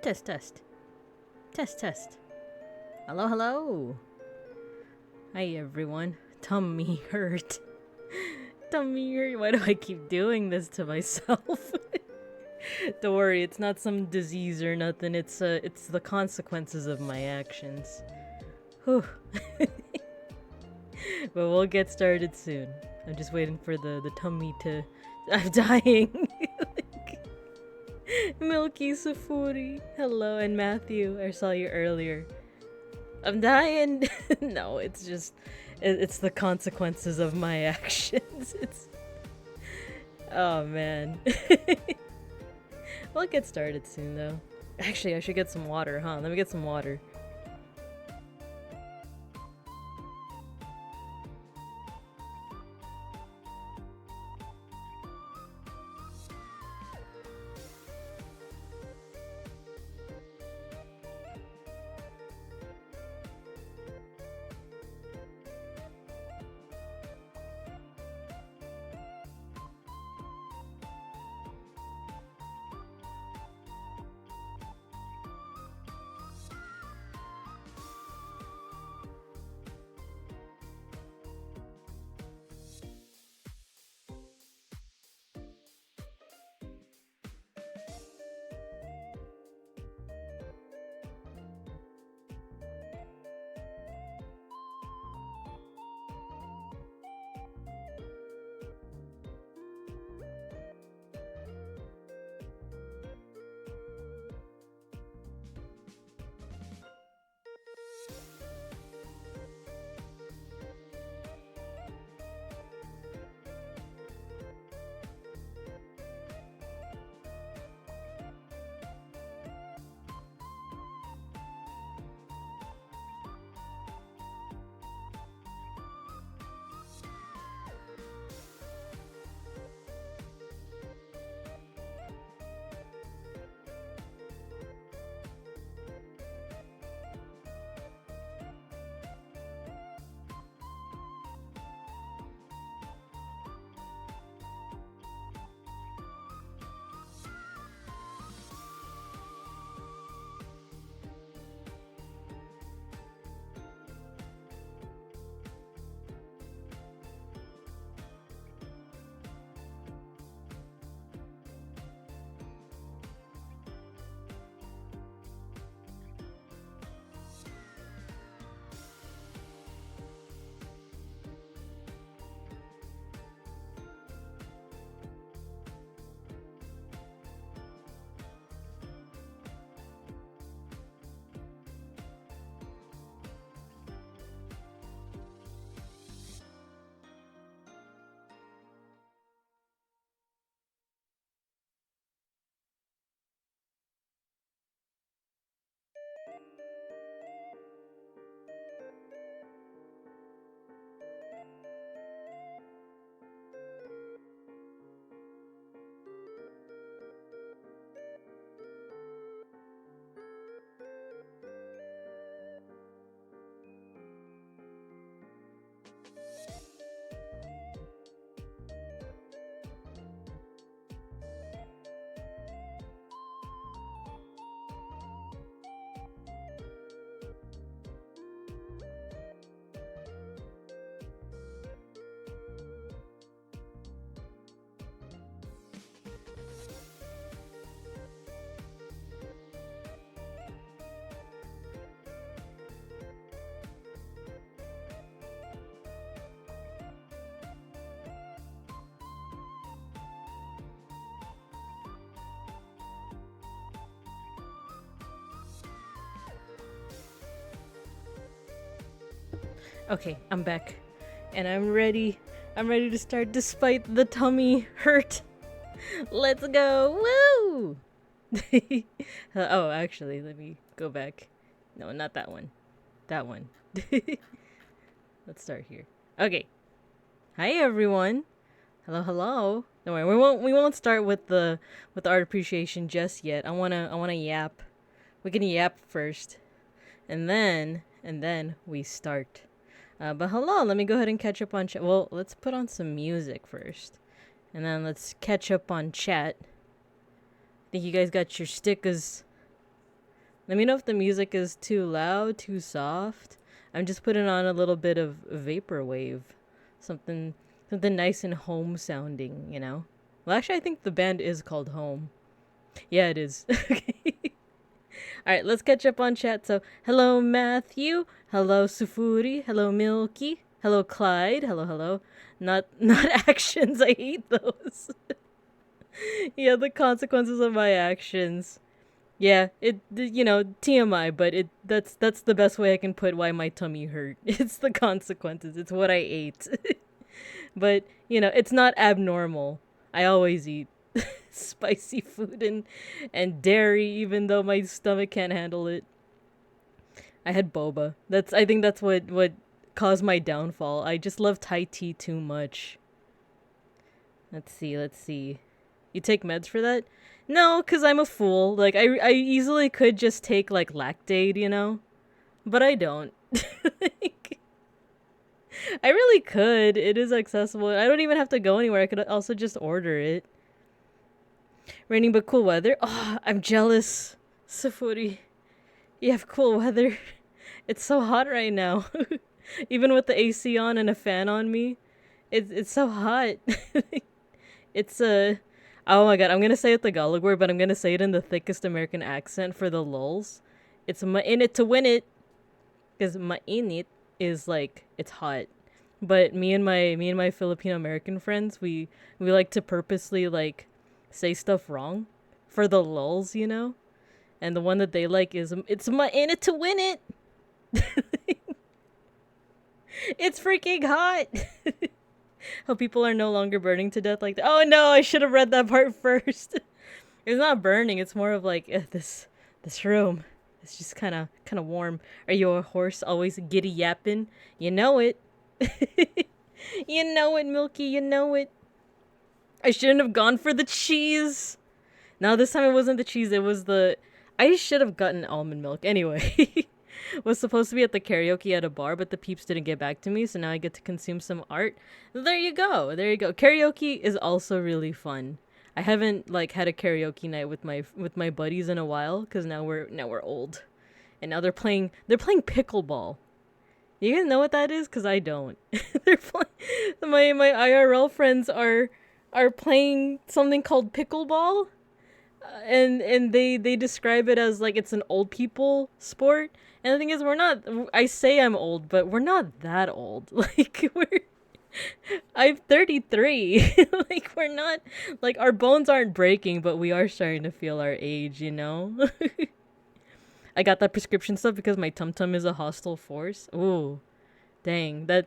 Test, test. Test, test. Hello, hello. Hi, everyone. Tummy hurt. Tummy hurt. Why do I keep doing this to myself? Don't worry, it's not some disease or nothing. It's the consequences of my actions. Whew. But we'll get started soon. I'm just waiting for the tummy to... I'm dying. Milky Safuri. Hello, and Matthew. I saw you earlier. I'm dying. No, it's just... It's the consequences of my actions. It's... Oh, man. We'll get started soon, though. Actually, I should get some water, huh? Let me get some water. Okay, I'm back. And I'm ready. I'm ready to start despite the tummy hurt. Let's go! Woo! Oh, actually, let me go back. No, not that one. That one. Let's start here. Okay. Hi, everyone. Hello, hello. Don't worry, we won't start with the art appreciation just yet. I wanna yap. We can yap first, and then we start. But hello, let me go ahead and catch up on chat. Well, let's put on some music first. And then let's catch up on chat. I think you guys got your stickers. Let me know if the music is too loud, too soft. I'm just putting on a little bit of vaporwave. Something nice and home sounding, you know? Well, actually, I think the band is called Home. Yeah, it is. Okay. All right, let's catch up on chat. So, hello, Matthew. Hello, Sufuri. Hello, Milky. Hello, Clyde. Hello, hello. Not actions. I hate those. Yeah, the consequences of my actions. Yeah, TMI, but that's the best way I can put why my tummy hurt. It's the consequences. It's what I ate. But, it's not abnormal. I always eat spicy food and dairy even though my stomach can't handle it. I had boba. I think that's what caused my downfall. I just love Thai tea too much. Let's see. You take meds for that? No, cuz I'm a fool. Like I easily could just take like Lactaid, But I don't. Like, I really could. It is accessible. I don't even have to go anywhere. I could also just order it. Raining but cool weather. Oh, I'm jealous. Safuri. You have cool weather. It's so hot right now. Even with the AC on and a fan on me. It's so hot. It's oh my god, I'm gonna say it Tagalog word, but I'm gonna say it in the thickest American accent for the lulz. It's ma-init to win it. Because ma-init is like, it's hot. But me and my Filipino American friends, we like to purposely like say stuff wrong for the lulz, And the one that they like is, it's ma-init to win it. It's freaking hot. How people are no longer burning to death like that. Oh no, I should have read that part first. It's not burning, it's more of like this room. It's just kind of warm. Are you a horse always giddy yapping? You know it. You know it, Milky, you know it. I shouldn't have gone for the cheese. No, this time it wasn't the cheese, it was I should have gotten almond milk. Anyway. Was supposed to be at the karaoke at a bar, but the peeps didn't get back to me, so now I get to consume some art. There you go. Karaoke is also really fun. I haven't like had a karaoke night with my buddies in a while because now we're old, and now they're playing pickleball. You guys know what that is? Cause I don't. They're playing. My IRL friends are playing something called pickleball, and they describe it as like it's an old people sport. And the thing is, I say I'm old, but we're not that old. Like, I'm 33. Like, we're not, like, our bones aren't breaking, but we are starting to feel our age, I got that prescription stuff because my tum-tum is a hostile force. Ooh, dang. That,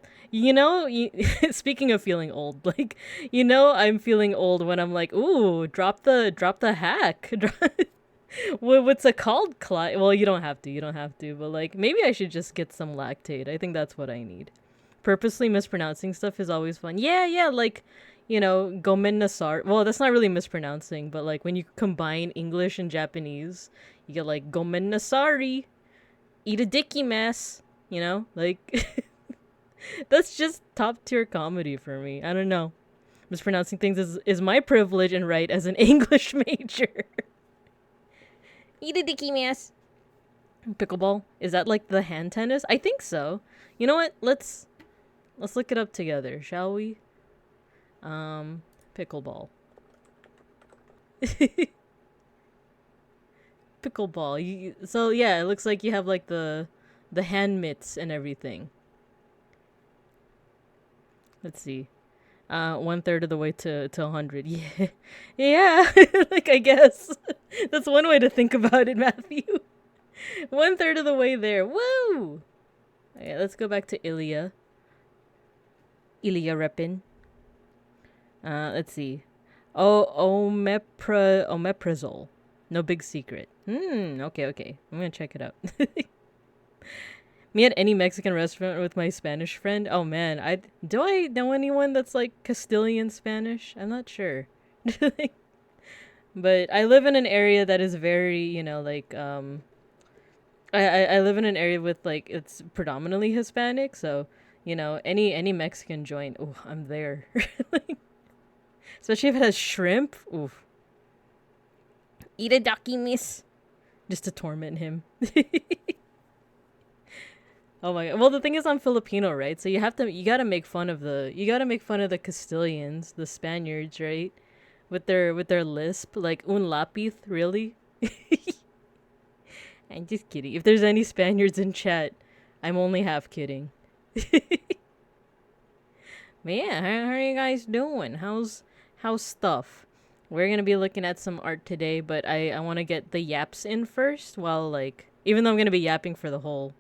speaking of feeling old, like, I'm feeling old when I'm like, ooh, drop the hack. What's it called, Clyde? Well, you don't have to, but like maybe I should just get some Lactaid. I think that's what I need. Purposely mispronouncing stuff is always fun. Yeah, like, Gomen Nasar. Well, that's not really mispronouncing, but like when you combine English and Japanese, you get like Gomen Nasari, eat a dicky mess, like that's just top tier comedy for me. I don't know. Mispronouncing things is my privilege and right as an English major. Eat a dicky mess. Pickleball? Is that like the hand tennis? I think so. You know what? Let's look it up together, shall we? Pickleball. Pickleball. So yeah, it looks like you have like the hand mitts and everything. Let's see. 1/3 of the way to 100. Yeah. Yeah. Like, I guess. That's one way to think about it, Matthew. 1/3 of the way there. Woo! Okay, let's go back to Ilya. Ilya Repin. Let's see. Omeprazole. No big secret. Okay. I'm gonna check it out. Me at any Mexican restaurant with my Spanish friend. Oh man, do I know anyone that's like Castilian Spanish? I'm not sure. But I live in an area that is very, like I live in an area with like it's predominantly Hispanic, so any Mexican joint, oh, I'm there. Like, especially if it has shrimp. Oof. Eat a ducky, miss. Just to torment him. Oh my god. Well, the thing is, I'm Filipino, right? So you gotta make fun of the Castilians, the Spaniards, right? With their lisp, like un lapith, really? I'm just kidding. If there's any Spaniards in chat, I'm only half kidding. But yeah, how are you guys doing? How's stuff? We're gonna be looking at some art today, but I want to get the yaps in first. While like, even though I'm gonna be yapping for the whole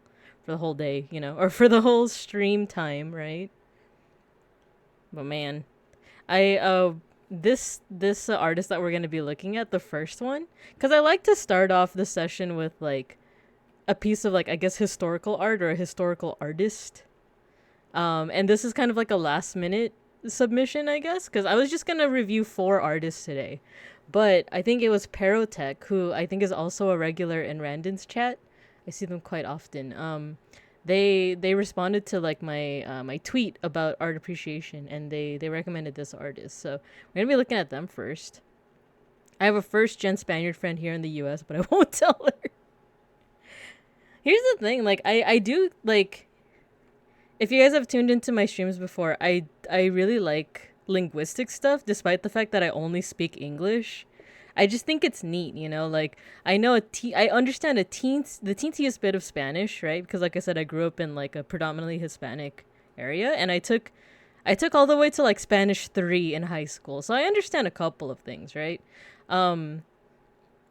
day, or for the whole stream time, right? But man, I this artist that we're gonna be looking at, the first one, because I like to start off the session with like a piece of like, I guess, historical art or a historical artist. And this is kind of like a last minute submission, I guess, because I was just gonna review 4 artists today, but I think it was Perotech, who I think is also a regular in Randon's chat. I see them quite often. They responded to like my tweet about art appreciation, and they recommended this artist. So we're gonna be looking at them first. I have a first gen Spaniard friend here in the U.S., but I won't tell her. Here's the thing, like I do like. If you guys have tuned into my streams before, I really like linguistic stuff, despite the fact that I only speak English. I just think it's neat, like I understand the teensiest bit of Spanish, right? Because like I said, I grew up in like a predominantly Hispanic area, and I took all the way to like Spanish 3 in high school. So I understand a couple of things, right? And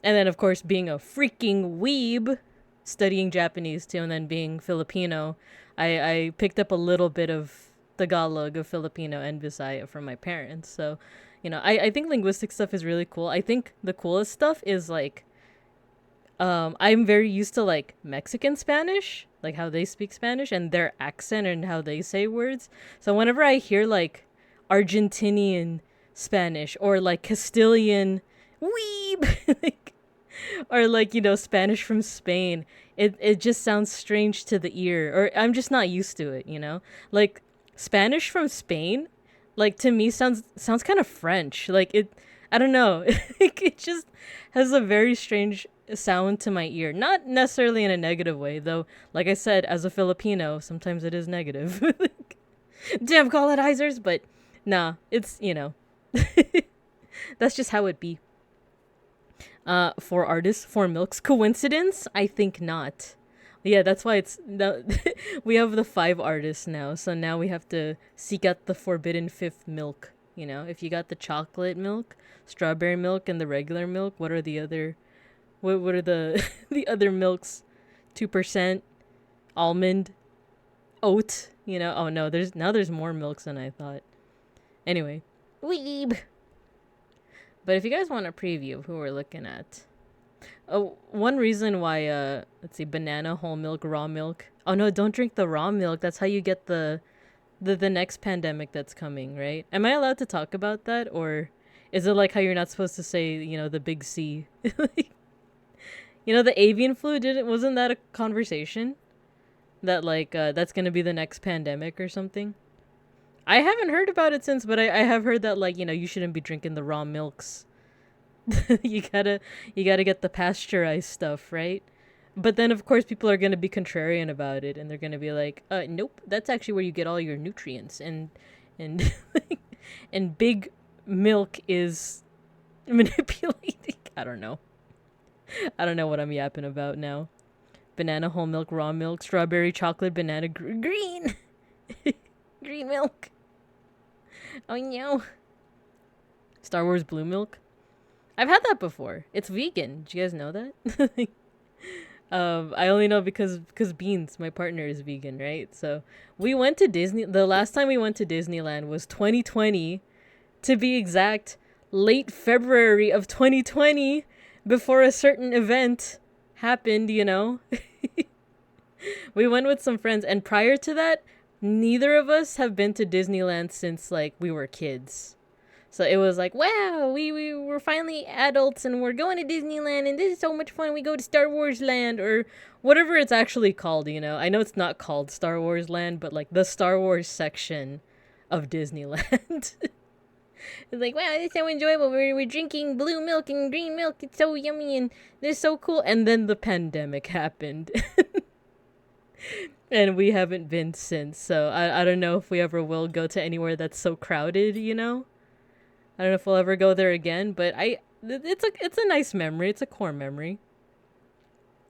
then of course, being a freaking weeb, studying Japanese too, and then being Filipino, I picked up a little bit of Tagalog, of Filipino, and Bisaya from my parents. So, I think linguistic stuff is really cool. I think the coolest stuff is like, I'm very used to like Mexican Spanish, like how they speak Spanish and their accent and how they say words. So whenever I hear like Argentinian Spanish or like Castilian weeb, like, or like, Spanish from Spain, it just sounds strange to the ear, or I'm just not used to it, like Spanish from Spain, like to me sounds kind of French, like I don't know. It just has a very strange sound to my ear, not necessarily in a negative way, though. Like I said, as a Filipino, sometimes it is negative. Damn colonizers. But nah, it's that's just how it be. 4 artists, 4 milks. Coincidence? I think not. Yeah, that's why we have the 5 artists now. So now we have to seek out the forbidden 5th milk. If you got the chocolate milk, strawberry milk, and the regular milk, what are the other? What are the the other milks? 2%, almond, oat. Oh no, there's more milks than I thought. Anyway, weeb. But if you guys want a preview of who we're looking at, one reason why let's see, banana, whole milk, raw milk. Oh no, don't drink the raw milk. That's how you get the next pandemic that's coming, right? Am I allowed to talk about that, or is it like how you're not supposed to say, the big C? The avian flu, wasn't that a conversation that like that's gonna be the next pandemic or something? I haven't heard about it since, but I have heard that like, you shouldn't be drinking the raw milks. you gotta get the pasteurized stuff, right? But then of course people are gonna be contrarian about it, and they're gonna be like, nope, that's actually where you get all your nutrients, and and big milk is manipulating. I don't know what I'm yapping about now. Banana, whole milk, raw milk, strawberry, chocolate, banana, green. Green milk. Oh no. Star Wars blue milk. I've had that before. It's vegan. Did you guys know that? I only know because Beans, my partner, is vegan, right? So we went to Disney. The last time we went to Disneyland was 2020, to be exact, late February of 2020, before a certain event happened. We went with some friends, and prior to that, neither of us have been to Disneyland since like we were kids. So it was like, wow, we were finally adults and we're going to Disneyland and this is so much fun. We go to Star Wars Land, or whatever it's actually called, I know it's not called Star Wars Land, but like the Star Wars section of Disneyland. It's like, wow, it's so enjoyable. We're drinking blue milk and green milk. It's so yummy and it's so cool. And then the pandemic happened. And we haven't been since. So I don't know if we ever will go to anywhere that's so crowded, you know? I don't know if we'll ever go there again, but it's a nice memory. It's a core memory.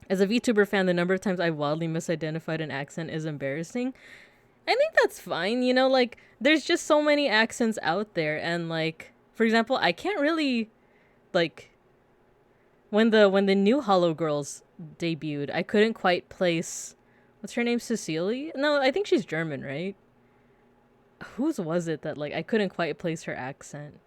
As a VTuber fan, the number of times I wildly misidentified an accent is embarrassing. I think that's fine, you know, like there's just so many accents out there, and like for example, I can't really like when the new Hollow Girls debuted, I couldn't quite place what's her name, Cecily? No, I think she's German, right? Whose was it that like I couldn't quite place her accent?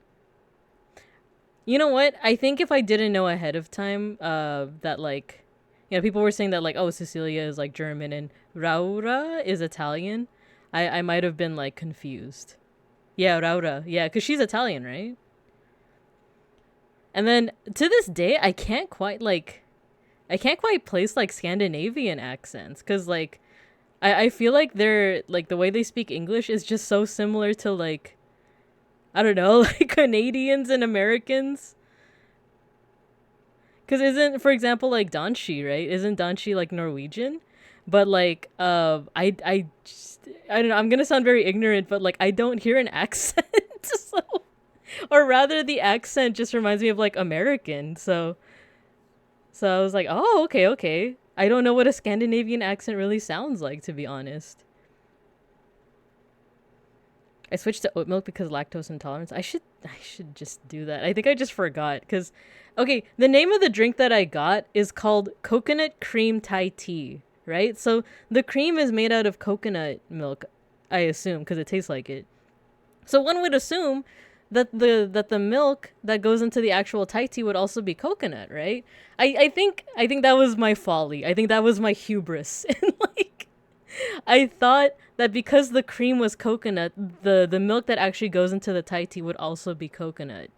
You know what? I think if I didn't know ahead of time, that like, you know, people were saying that like, oh, Cecilia is like German and Raura is Italian. I might have been like confused. Yeah, Raura. Yeah, because she's Italian, right? And then to this day, I can't quite place like Scandinavian accents because like I feel like they're like the way they speak English is just so similar to like I don't know like Canadians and Americans. Because isn't, for example, like Danshi, right? Isn't Danshi like Norwegian? But like I don't know, I'm gonna sound very ignorant, but like I don't hear an accent. So, or rather the accent just reminds me of like American. So I was like, oh, okay. I don't know what a Scandinavian accent really sounds like, to be honest. I switched to oat milk because lactose intolerance. I should just do that. I think I just forgot because okay, the name of the drink that I got is called coconut cream Thai tea, right? So the cream is made out of coconut milk, I assume, because it tastes like it. So one would assume that the milk that goes into the actual Thai tea would also be coconut, right? I think that was my folly. I think that was my hubris. And like I thought that because the cream was coconut, the milk that actually goes into the Thai tea would also be coconut.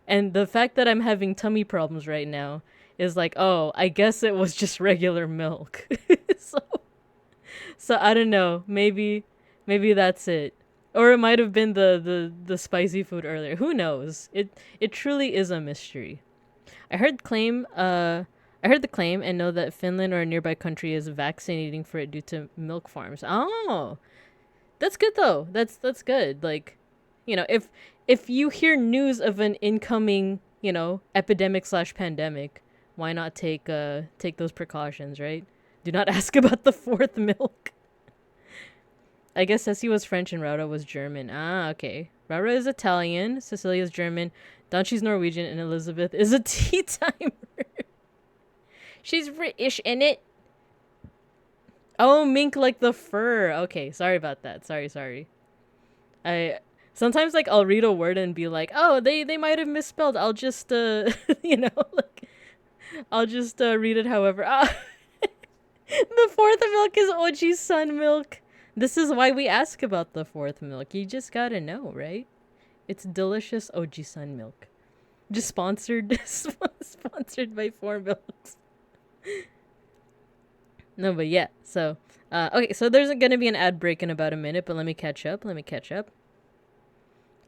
And the fact that I'm having tummy problems right now is like, oh, I guess it was just regular milk. so so I don't know. Maybe that's it. Or it might have been the spicy food earlier. Who knows? It truly is a mystery. I heard claim I heard the claim and know that Finland or a nearby country is vaccinating for it due to milk farms. Oh, that's good though. That's good. Like, you know, if you hear news of an incoming, you know, epidemic slash pandemic, why not take those precautions, right? Do not ask about the fourth milk. I guess Ceci was French and Raura was German. Ah, okay. Raura is Italian, Cecilia is German, Danshi's Norwegian, and Elizabeth is a tea timer. She's British in it. Oh, mink like the fur. Okay, sorry about that. Sorry. I sometimes like I'll read a word and be like, oh, they might have misspelled. I'll just you know, like I'll just read it however. Ah. The fourth milk is Oji's sun milk. This is why we ask about the fourth milk. You just gotta know, right? It's delicious Oji sun milk. Just sponsored sponsored by Four Milks. No, but yeah. So, okay. So there's gonna be an ad break in about a minute, but let me catch up.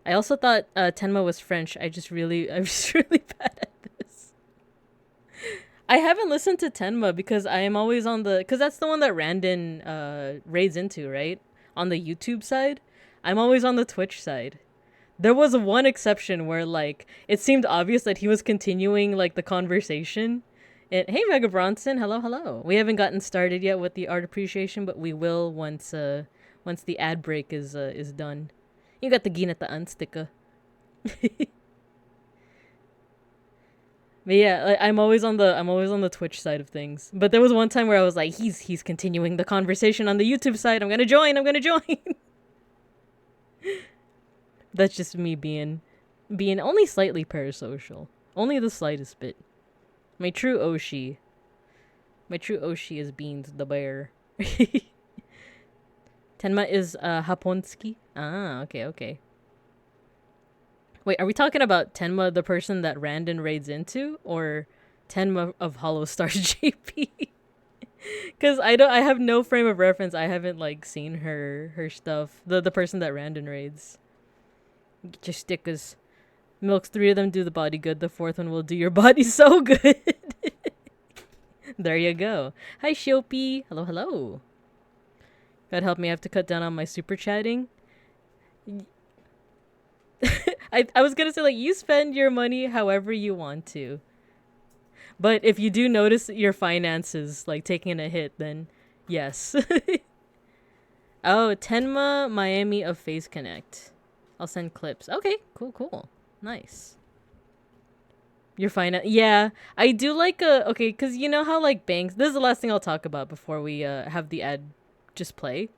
I also thought Tenma was French. I'm just really bad at this. I haven't listened to Tenma because I am always on because that's the one that Randon raids into, right? On the YouTube side. I'm always on the Twitch side. There was one exception where like it seemed obvious that he was continuing like the conversation. And hey, Mega Bronson, hello. We haven't gotten started yet with the art appreciation, but we will once the ad break is done. You got the ginataang sticker. But yeah, like, I'm always on the Twitch side of things. But there was one time where I was like, he's continuing the conversation on the YouTube side. I'm gonna join. That's just me being only slightly parasocial. Only the slightest bit. My true Oshi is Beans the bear. Tenma is Haponski. Ah, okay. Wait, are we talking about Tenma, the person that Randon raids into, or Tenma of Hollow Stars JP? Because I have no frame of reference. I haven't like seen her stuff. The person that Randon raids. Get your stickers. Milks 3 of them do the body good. The 4th one will do your body so good. There you go. Hi, Shopee. Hello, hello. God help me, I have to cut down on my super chatting. I was gonna say, like, you spend your money however you want to. But if you do notice your finances, like, taking a hit, then yes. Oh, Tenma Miami of Face Connect. I'll send clips. Okay, cool, cool. Nice. Your finance. Yeah, I do like okay, because you know how, like, banks. This is the last thing I'll talk about before we have the ad just play.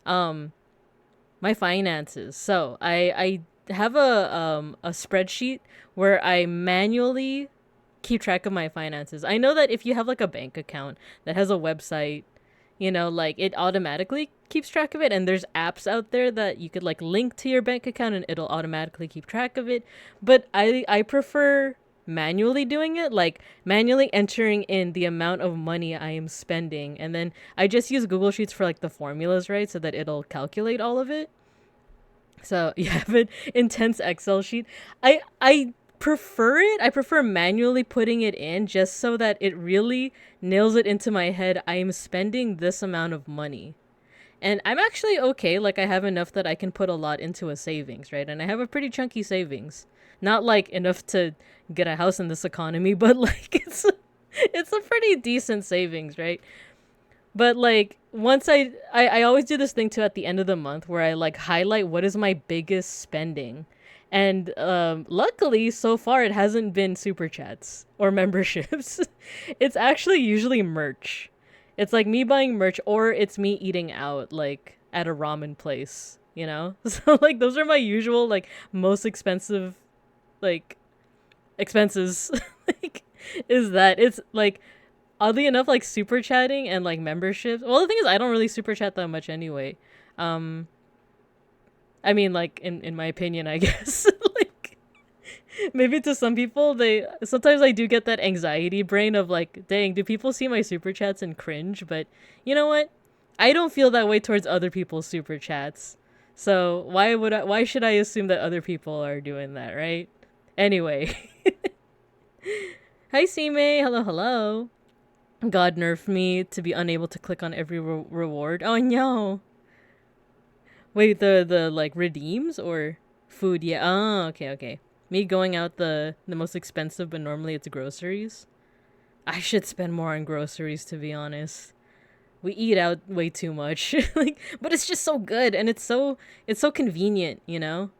My finances. So I have a spreadsheet where I manually keep track of my finances. I know that if you have, like, a bank account that has a website, you know, like, it automatically keeps track of it, and there's apps out there that you could, like, link to your bank account and it'll automatically keep track of it. But I prefer manually doing it, like manually entering in the amount of money I am spending, and then I just use Google Sheets for, like, the formulas, right, so that it'll calculate all of it. So you have an intense Excel sheet. I prefer it. I prefer manually putting it in just so that it really nails it into my head. I am spending this amount of money. And I'm actually okay. Like, I have enough that I can put a lot into a savings, right? And I have a pretty chunky savings. Not, like, enough to get a house in this economy, but, like, it's a pretty decent savings, right? But, like, once I always do this thing too at the end of the month where I, like, highlight what is my biggest spending. And luckily, so far, it hasn't been super chats or memberships. It's actually usually merch. It's, like, me buying merch, or it's me eating out, like, at a ramen place, you know? So, like, those are my usual, like, most expensive, like, expenses. Like, is that. It's, like, oddly enough, like, super chatting and, like, memberships. Well, the thing is, I don't really super chat that much anyway. I mean, like, in my opinion, I guess. Like, maybe to some people, sometimes I do get that anxiety brain of, like, dang, do people see my super chats and cringe? But you know what? I don't feel that way towards other people's super chats. So why should I assume that other people are doing that, right? Anyway. Hi, Sime. Hello, hello. God nerfed me to be unable to click on every reward. Oh no. Wait, the like redeems or food? Yeah. Oh, okay. Me going out the most expensive, but normally it's groceries. I should spend more on groceries, to be honest. We eat out way too much. Like, but it's just so good, and it's so convenient, you know?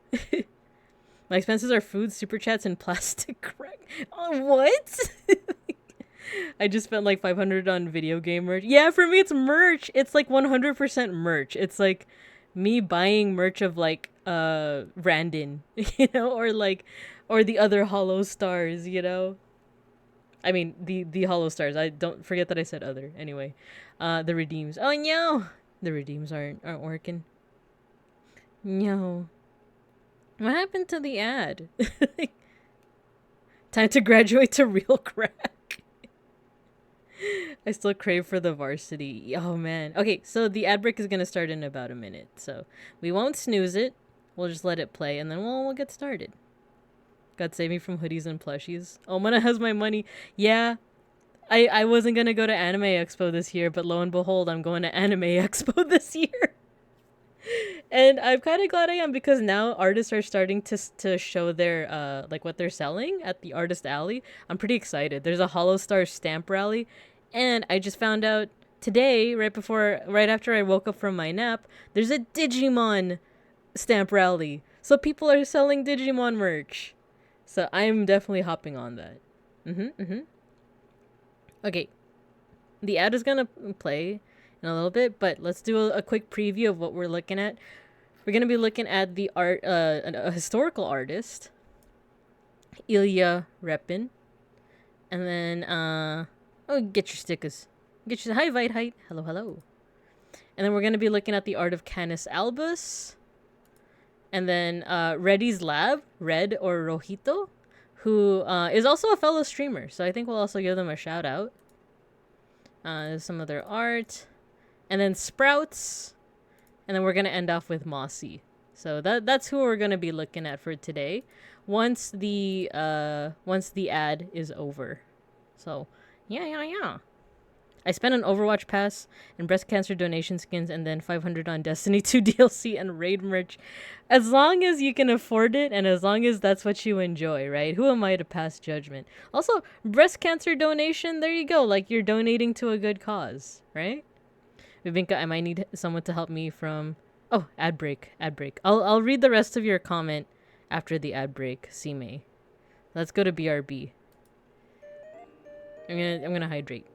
My expenses are food, super chats, and plastic crack. Oh, what? I just spent like 500 on video game merch. Yeah, for me it's merch. It's like 100% merch. It's like me buying merch of like Randon, you know, or the other Hollow Stars, you know. I mean the Hollow Stars. I don't forget that I said other. Anyway, the redeems. Oh no, the redeems aren't working. No. What happened to the ad? Time to graduate to real crack. I still crave for the varsity. Oh man. Okay, so the ad break is gonna start in about a minute. So we won't snooze it. We'll just let it play and then we'll get started. God save me from hoodies and plushies. Oh, Mana has my money. Yeah. I wasn't gonna go to Anime Expo this year, but lo and behold, I'm going to Anime Expo this year. And I'm kind of glad I am, because now artists are starting to show their like what they're selling at the Artist Alley. I'm pretty excited. There's a Hollow Star stamp rally, and I just found out today, right after I woke up from my nap, there's a Digimon stamp rally. So people are selling Digimon merch. So I'm definitely hopping on that. Okay. The ad is gonna play in a little bit, but let's do a quick preview of what we're looking at. We're gonna be looking at the art, a historical artist, Ilya Repin, and then oh, get your stickers, hi Vite, hello, and then we're gonna be looking at the art of Canis Albus, and then Reddy's Lab, Red or Rojito, who is also a fellow streamer, so I think we'll also give them a shout out. There's some of their art. And then Sprouts. And then we're going to end off with Mossy. So that's who we're gonna be looking at for today. Once the ad is over. So yeah. I spent an Overwatch pass and breast cancer donation skins and then 500 on Destiny 2 DLC and raid merch. As long as you can afford it and as long as that's what you enjoy, right? Who am I to pass judgment? Also, breast cancer donation, there you go. Like, you're donating to a good cause, right? Vivinka, I might need someone to help me from... Oh, ad break. I'll read the rest of your comment after the ad break, Sime. Let's go to BRB. I'm gonna hydrate.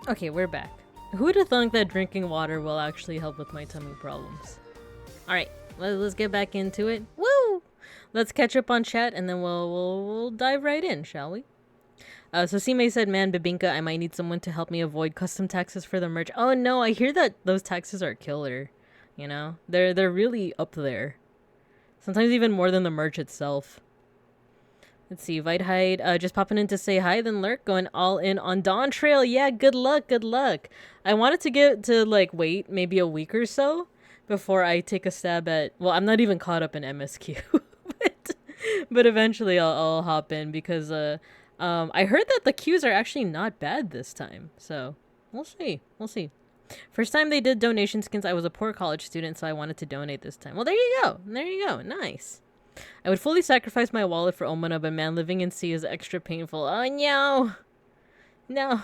Okay, we're back. Who would have thunk that drinking water will actually help with my tummy problems? Alright, let's get back into it. Woo! Let's catch up on chat and then we'll dive right in, shall we? So Sime said, man, Bibinka, I might need someone to help me avoid custom taxes for the merch. Oh no, I hear that those taxes are killer. You know? They're really up there. Sometimes even more than the merch itself. Let's see, Vitehide, just popping in to say hi, then Lurk, going all in on Dawn Trail. Yeah, good luck. I wanted to wait maybe a week or so before I take a stab at, well, I'm not even caught up in MSQ, but eventually I'll hop in because, I heard that the queues are actually not bad this time, so we'll see. First time they did donation skins, I was a poor college student, so I wanted to donate this time. Well, there you go, nice. I would fully sacrifice my wallet for Omona, but man, living in sea is extra painful. Oh no.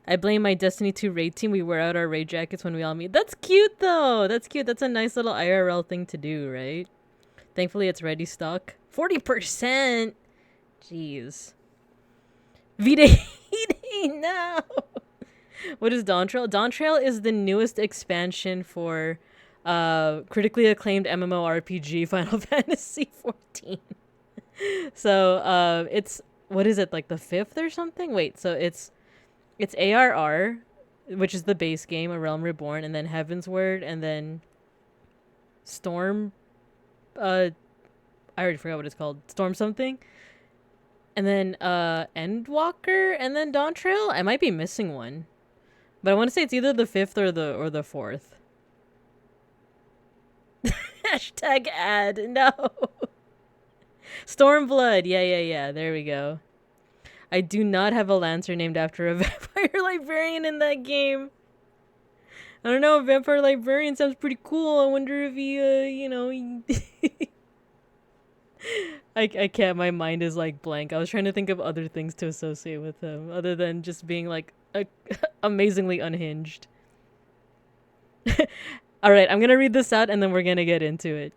I blame my Destiny 2 raid team. We wear out our raid jackets when we all meet. That's cute though. That's a nice little IRL thing to do, right? Thankfully it's ready stock. 40%. Jeez. V-Day. No. What is Dawn Trail? Dawn Trail is the newest expansion for critically acclaimed MMORPG Final Fantasy 14. So it's, what is it, like the 5th or something? Wait, so it's ARR, which is the base game, A Realm Reborn, and then Heavensward, and then Storm, I already forgot what it's called, Storm something, and then Endwalker, and then Dawn Trail. I might be missing one, but I want to say it's either the 5th or the 4th. Hashtag ad. No. Stormblood. Yeah. There we go. I do not have a Lancer named after a vampire librarian in that game. I don't know. A vampire librarian sounds pretty cool. I wonder if he, I can't. My mind is like blank. I was trying to think of other things to associate with him other than just being like amazingly unhinged. All right, I'm going to read this out and then we're going to get into it.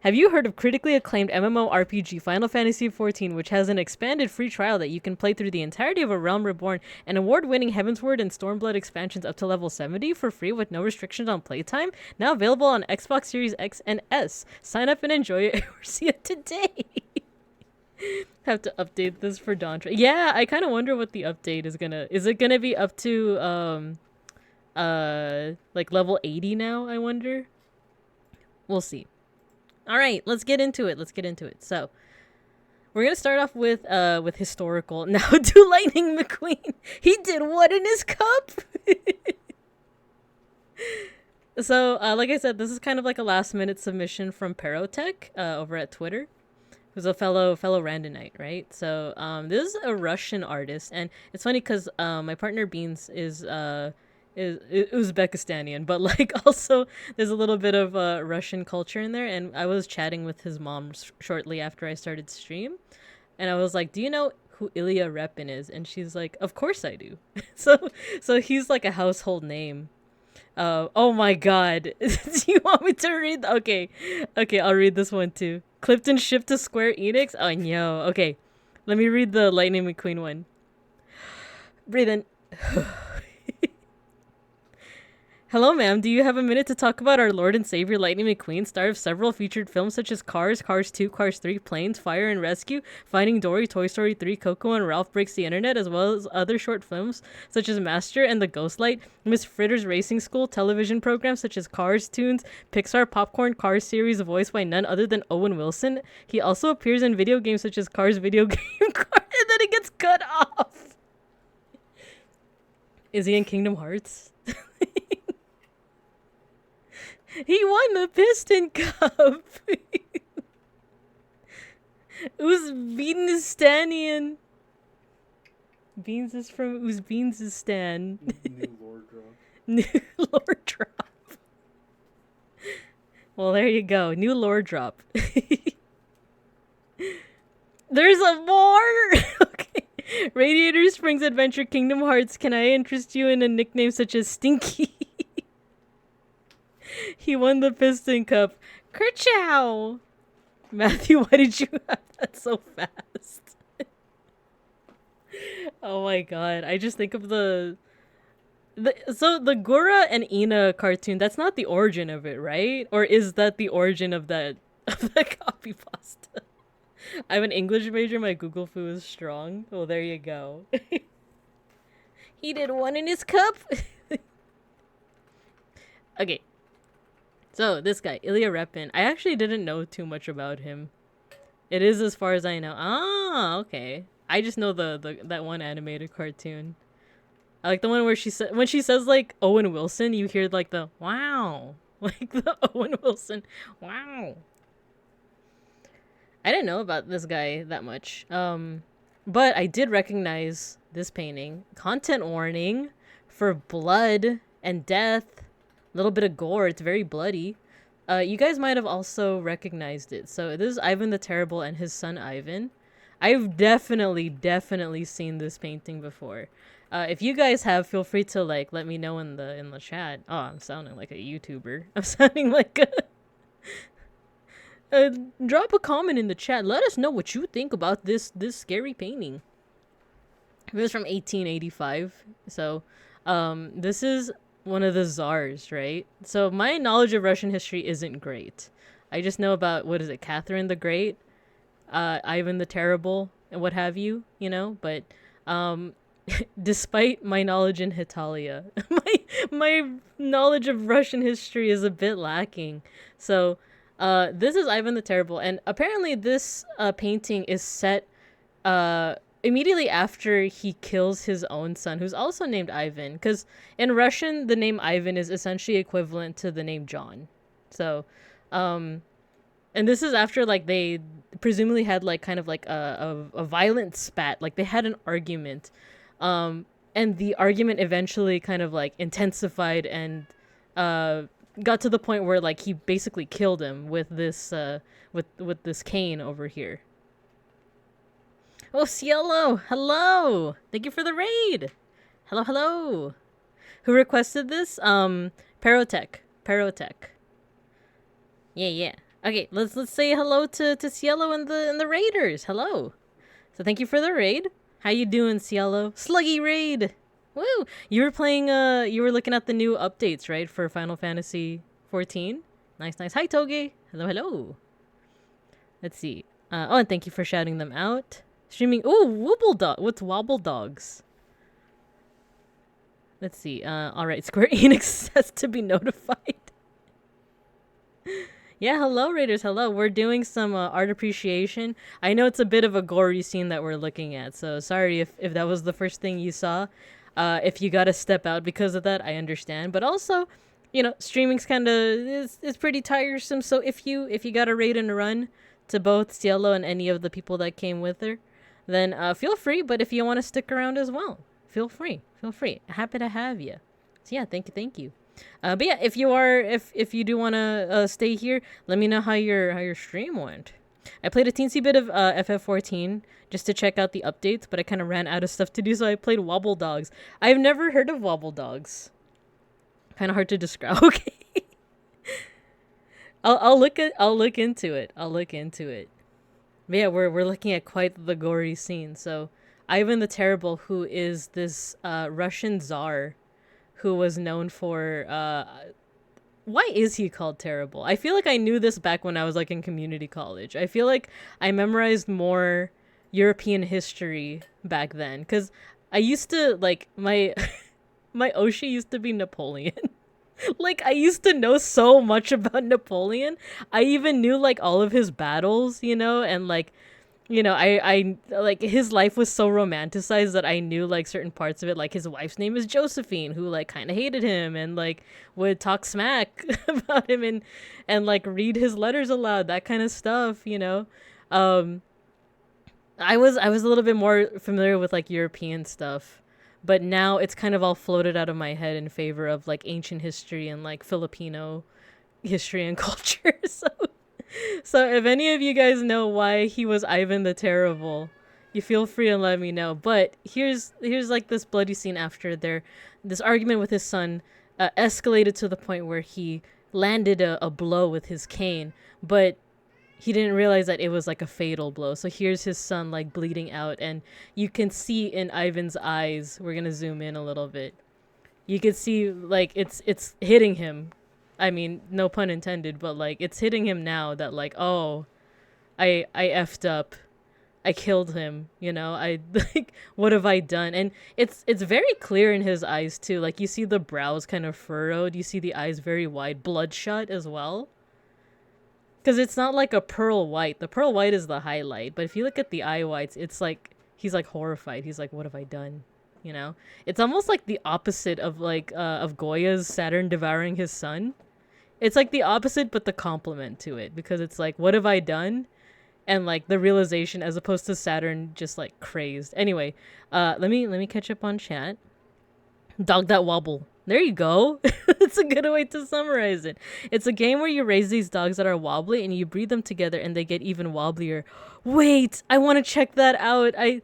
Have you heard of critically acclaimed MMORPG Final Fantasy XIV, which has an expanded free trial that you can play through the entirety of A Realm Reborn and award-winning Heavensward and Stormblood expansions up to level 70 for free with no restrictions on playtime? Now available on Xbox Series X and S. Sign up and enjoy it or see it today. Have to update this for Dawn Trail. Yeah, I kind of wonder what the update is gonna... Is it gonna be up to, like level 80 now, I wonder? We'll see. All right, let's get into it. So, we're going to start off with historical. Now, do Lightning McQueen. He did what in his cup? So, like I said, this is kind of like a last-minute submission from Perotech over at Twitter, who's a fellow Randonite, right? So, this is a Russian artist, and it's funny because my partner Beans is Uzbekistanian, but like also there's a little bit of Russian culture in there. And I was chatting with his mom shortly after I started stream, and I was like, "Do you know who Ilya Repin is, and she's like, of course I do. So he's like a household name. Oh my god. Do you want me to read? Okay, I'll read this one too. Clifton shipped to Square Enix? Oh no. Okay, let me read the Lightning McQueen one. Breathe in. Hello, ma'am. Do you have a minute to talk about our Lord and Savior Lightning McQueen, star of several featured films such as Cars, Cars 2, Cars 3, Planes, Fire and Rescue, Finding Dory, Toy Story 3, Coco and Ralph Breaks the Internet, as well as other short films such as Master and the Ghostlight, Miss Fritter's Racing School, television programs such as Cars Tunes, Pixar Popcorn Cars series voiced by none other than Owen Wilson. He also appears in video games such as Cars Video Game Car, and then it gets cut off. Is he in Kingdom Hearts? He won the Piston Cup. Uzbekistanian. Beans is from Uzbekistan. New lore drop. New lore drop. Well, there you go. New lore drop. There's a more. Okay. Radiator Springs Adventure Kingdom Hearts. Can I interest you in a nickname such as Stinky? He won the Piston Cup. Kerchow! Matthew, why did you have that so fast? Oh my god. I just think of the Gura and Ina cartoon, that's not the origin of it, right? Or is that the origin of that of the copy pasta? I'm an English major, my Google foo is strong. Well, there you go. He did one in his cup. Okay. So, this guy, Ilya Repin, I actually didn't know too much about him. It is as far as I know. Ah, okay. I just know the that one animated cartoon. I like the one where when she says like Owen Wilson, you hear like the wow. Like the Owen Wilson. Wow. I didn't know about this guy that much. But I did recognize this painting. Content warning for blood and death. Little bit of gore. It's very bloody. You guys might have also recognized it. So this is Ivan the Terrible and his son Ivan. I've definitely seen this painting before. If you guys have, feel free to like let me know in the chat. Oh, I'm sounding like a YouTuber. I'm sounding like a drop a comment in the chat. Let us know what you think about this scary painting. It was from 1885. So this is one of the czars, right? So my knowledge of Russian history isn't great. I just know about, what is it, Catherine the Great, Ivan the Terrible, and what have you, you know? But despite my knowledge in Hitalia, my knowledge of Russian history is a bit lacking. So this is Ivan the Terrible, and apparently this painting is set immediately after he kills his own son, who's also named Ivan, because in Russian the name Ivan is essentially equivalent to the name John. So and this is after like they presumably had like kind of like a violent spat, like they had an argument, and the argument eventually kind of like intensified and got to the point where like he basically killed him with this with this cane over here. Oh, Cielo! Hello! Thank you for the raid! Hello! Who requested this? Parotech. Yeah. Okay, let's say hello to Cielo and the raiders. Hello. So thank you for the raid. How you doing, Cielo? Sluggy raid! Woo! You were playing, you were looking at the new updates, right, for Final Fantasy 14? Nice. Hi, Toge! Hello. Let's see. Oh, and thank you for shouting them out. Streaming. Oh, Wobble Dog. What's Wobble Dogs? Let's see. All right. Square Enix has to be notified. Yeah. Hello, Raiders. Hello. We're doing some art appreciation. I know it's a bit of a gory scene that we're looking at, so sorry if that was the first thing you saw. If you gotta step out because of that, I understand. But also, you know, streaming's kind of is pretty tiresome. So if you got a raid and a run to both Cielo and any of the people that came with her, then feel free. But if you want to stick around as well, feel free. Happy to have you. So yeah, thank you. But yeah, if you do want to stay here, let me know how your stream went. I played a teensy bit of FF14 just to check out the updates, but I kind of ran out of stuff to do, so I played Wobble Dogs. I've never heard of Wobble Dogs. Kind of hard to describe. Okay. I'll look into it. I'll look into it. But yeah, we're looking at quite the gory scene. So Ivan the Terrible, who is this Russian czar who was known for why is he called terrible? I feel like I knew this back when I was like in community college. I feel like I memorized more European history back then, because I used to like my my Oshi used to be Napoleon. Like, I used to know so much about Napoleon. I even knew like all of his battles, you know, and like, you know, I like his life was so romanticized that I knew like certain parts of it. Like his wife's name is Josephine, who like kind of hated him and like would talk smack about him and like read his letters aloud, that kind of stuff, you know. I was a little bit more familiar with like European stuff, but now it's kind of all floated out of my head in favor of like ancient history and like Filipino history and culture. So if any of you guys know why he was Ivan the Terrible, you feel free to let me know. But here's like this bloody scene after this argument with his son escalated to the point where he landed a blow with his cane, but he didn't realize that it was like a fatal blow. So here's his son like bleeding out, and you can see in Ivan's eyes, we're gonna zoom in a little bit, you can see like it's hitting him. I mean, no pun intended, but like it's hitting him now that like, oh, I effed up. I killed him, you know? I like, what have I done? And it's very clear in his eyes too. Like you see the brows kind of furrowed, you see the eyes very wide, bloodshot as well. Cuz it's not like a pearl white. The pearl white is the highlight, but if you look at the eye whites, it's like he's like horrified. He's like, what have I done? You know? It's almost like the opposite of like of Goya's Saturn devouring his son. It's like the opposite, but the complement to it, because it's like, what have I done? And like the realization, as opposed to Saturn just like crazed. Anyway, let me catch up on chat. Dog that wobble. There you go. It's a good way to summarize it. It's a game where you raise these dogs that are wobbly and you breed them together and they get even wobblier. Wait, I want to check that out. I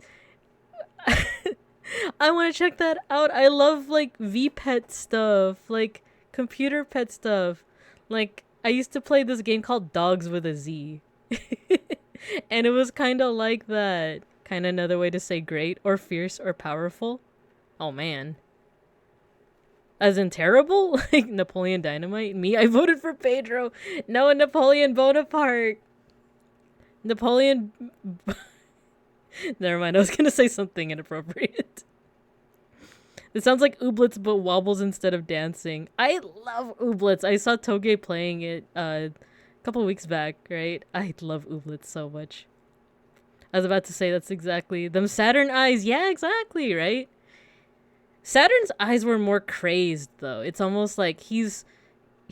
want to check that out. I love like VPet stuff, like computer pet stuff. Like, I used to play this game called Dogs with a Z. And it was kind of like that. Kind of another way to say great or fierce or powerful. Oh, man. As in terrible? Like Napoleon Dynamite? Me? I voted for Pedro. No, Napoleon Bonaparte. Napoleon... Never mind, I was going to say something inappropriate. It sounds like Ooblets, but wobbles instead of dancing. I love Ooblets. I saw Toge playing it a couple weeks back, right? I love Ooblets so much. I was about to say that's exactly... Them Saturn eyes. Yeah, exactly, right? Saturn's eyes were more crazed, though. It's almost like he's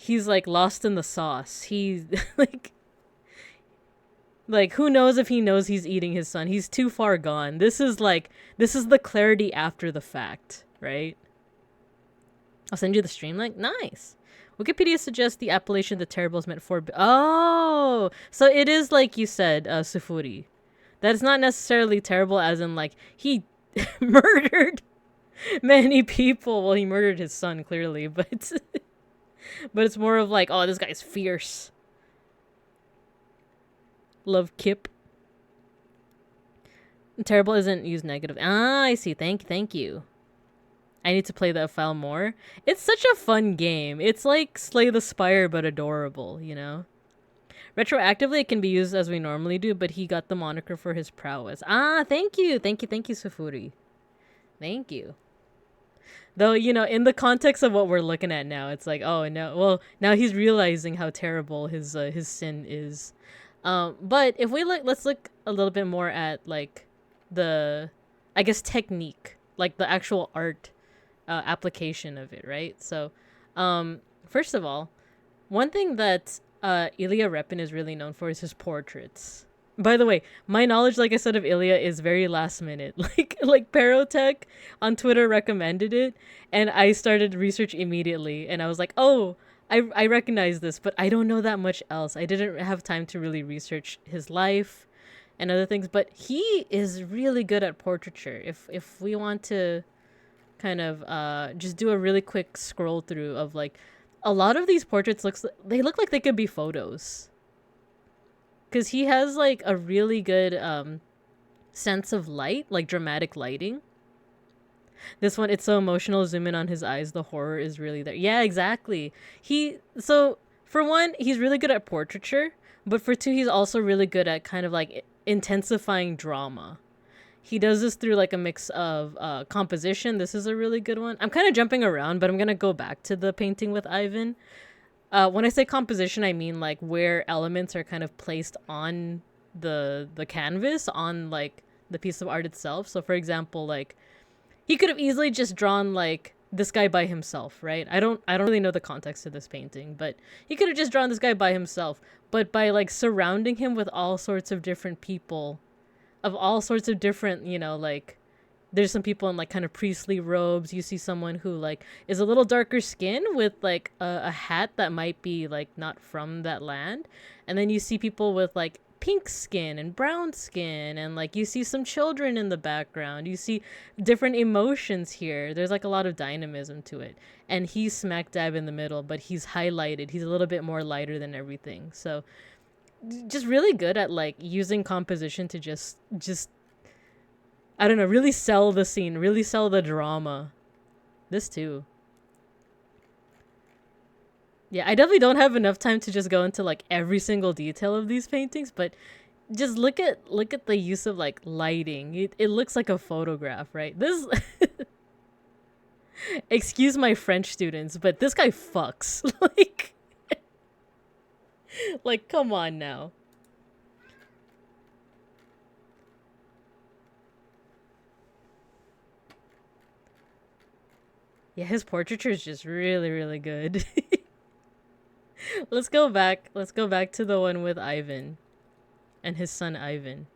like lost in the sauce. He's like who knows if he knows he's eating his son. He's too far gone. This is the clarity after the fact. Right? I'll send you the stream link. Nice. Wikipedia suggests the appellation "the terrible" is meant for... Oh! So it is like you said, Sufuri. That is not necessarily terrible as in, like, he murdered many people. Well, he murdered his son, clearly, but... but it's more of like, oh, this guy's fierce. Love Kip. Terrible isn't used negative. Ah, I see. Thank you. I need to play that file more. It's such a fun game. It's like Slay the Spire, but adorable, you know? Retroactively, it can be used as we normally do, but he got the moniker for his prowess. Ah, thank you, Sufuri. Thank you. Though, you know, in the context of what we're looking at now, it's like, oh, no. Well, now he's realizing how terrible his sin is. But if we look, let's look a little bit more at, like, the, I guess, technique. Like, the actual art application of it, right? So, first of all, one thing that Ilya Repin is really known for is his portraits. By the way, my knowledge, like I said, of Ilya is very last minute. Like Perotech on Twitter recommended it, and I started research immediately, and I was like, oh, I recognize this, but I don't know that much else. I didn't have time to really research his life and other things, but he is really good at portraiture. If we want to kind of just do a really quick scroll through of like a lot of these portraits they look like they could be photos. Cuz he has like a really good sense of light, like dramatic lighting. This one, it's so emotional. Zoom in on his eyes. The horror is really there. Yeah, exactly. So for one, he's really good at portraiture, but for two, he's also really good at kind of like intensifying drama. He does this through like a mix of composition. This is a really good one. I'm kind of jumping around, but I'm gonna go back to the painting with Ivan. When I say composition, I mean like where elements are kind of placed on the canvas, on like the piece of art itself. So for example, like he could have easily just drawn like this guy by himself, right? I don't really know the context of this painting, but he could have just drawn this guy by himself. But by like surrounding him with all sorts of different people of all sorts of different, like there's some people in like kind of priestly robes. You see someone who like is a little darker skin with like a hat that might be like not from that land. And then you see people with like pink skin and brown skin, and like you see some children in the background. You see different emotions here. There's like a lot of dynamism to it. And he's smack dab in the middle, but he's highlighted. He's a little bit more lighter than everything. So just really good at like using composition to just I don't know, really sell the scene, really sell the drama. This too. Yeah, I definitely don't have enough time to just go into like every single detail of these paintings, but just look at the use of like lighting. It looks like a photograph, right? This excuse my French students, but this guy fucks. Like come on now. Yeah, his portraiture is just really, really good. Let's go back. Let's go back to the one with Ivan and his son Ivan.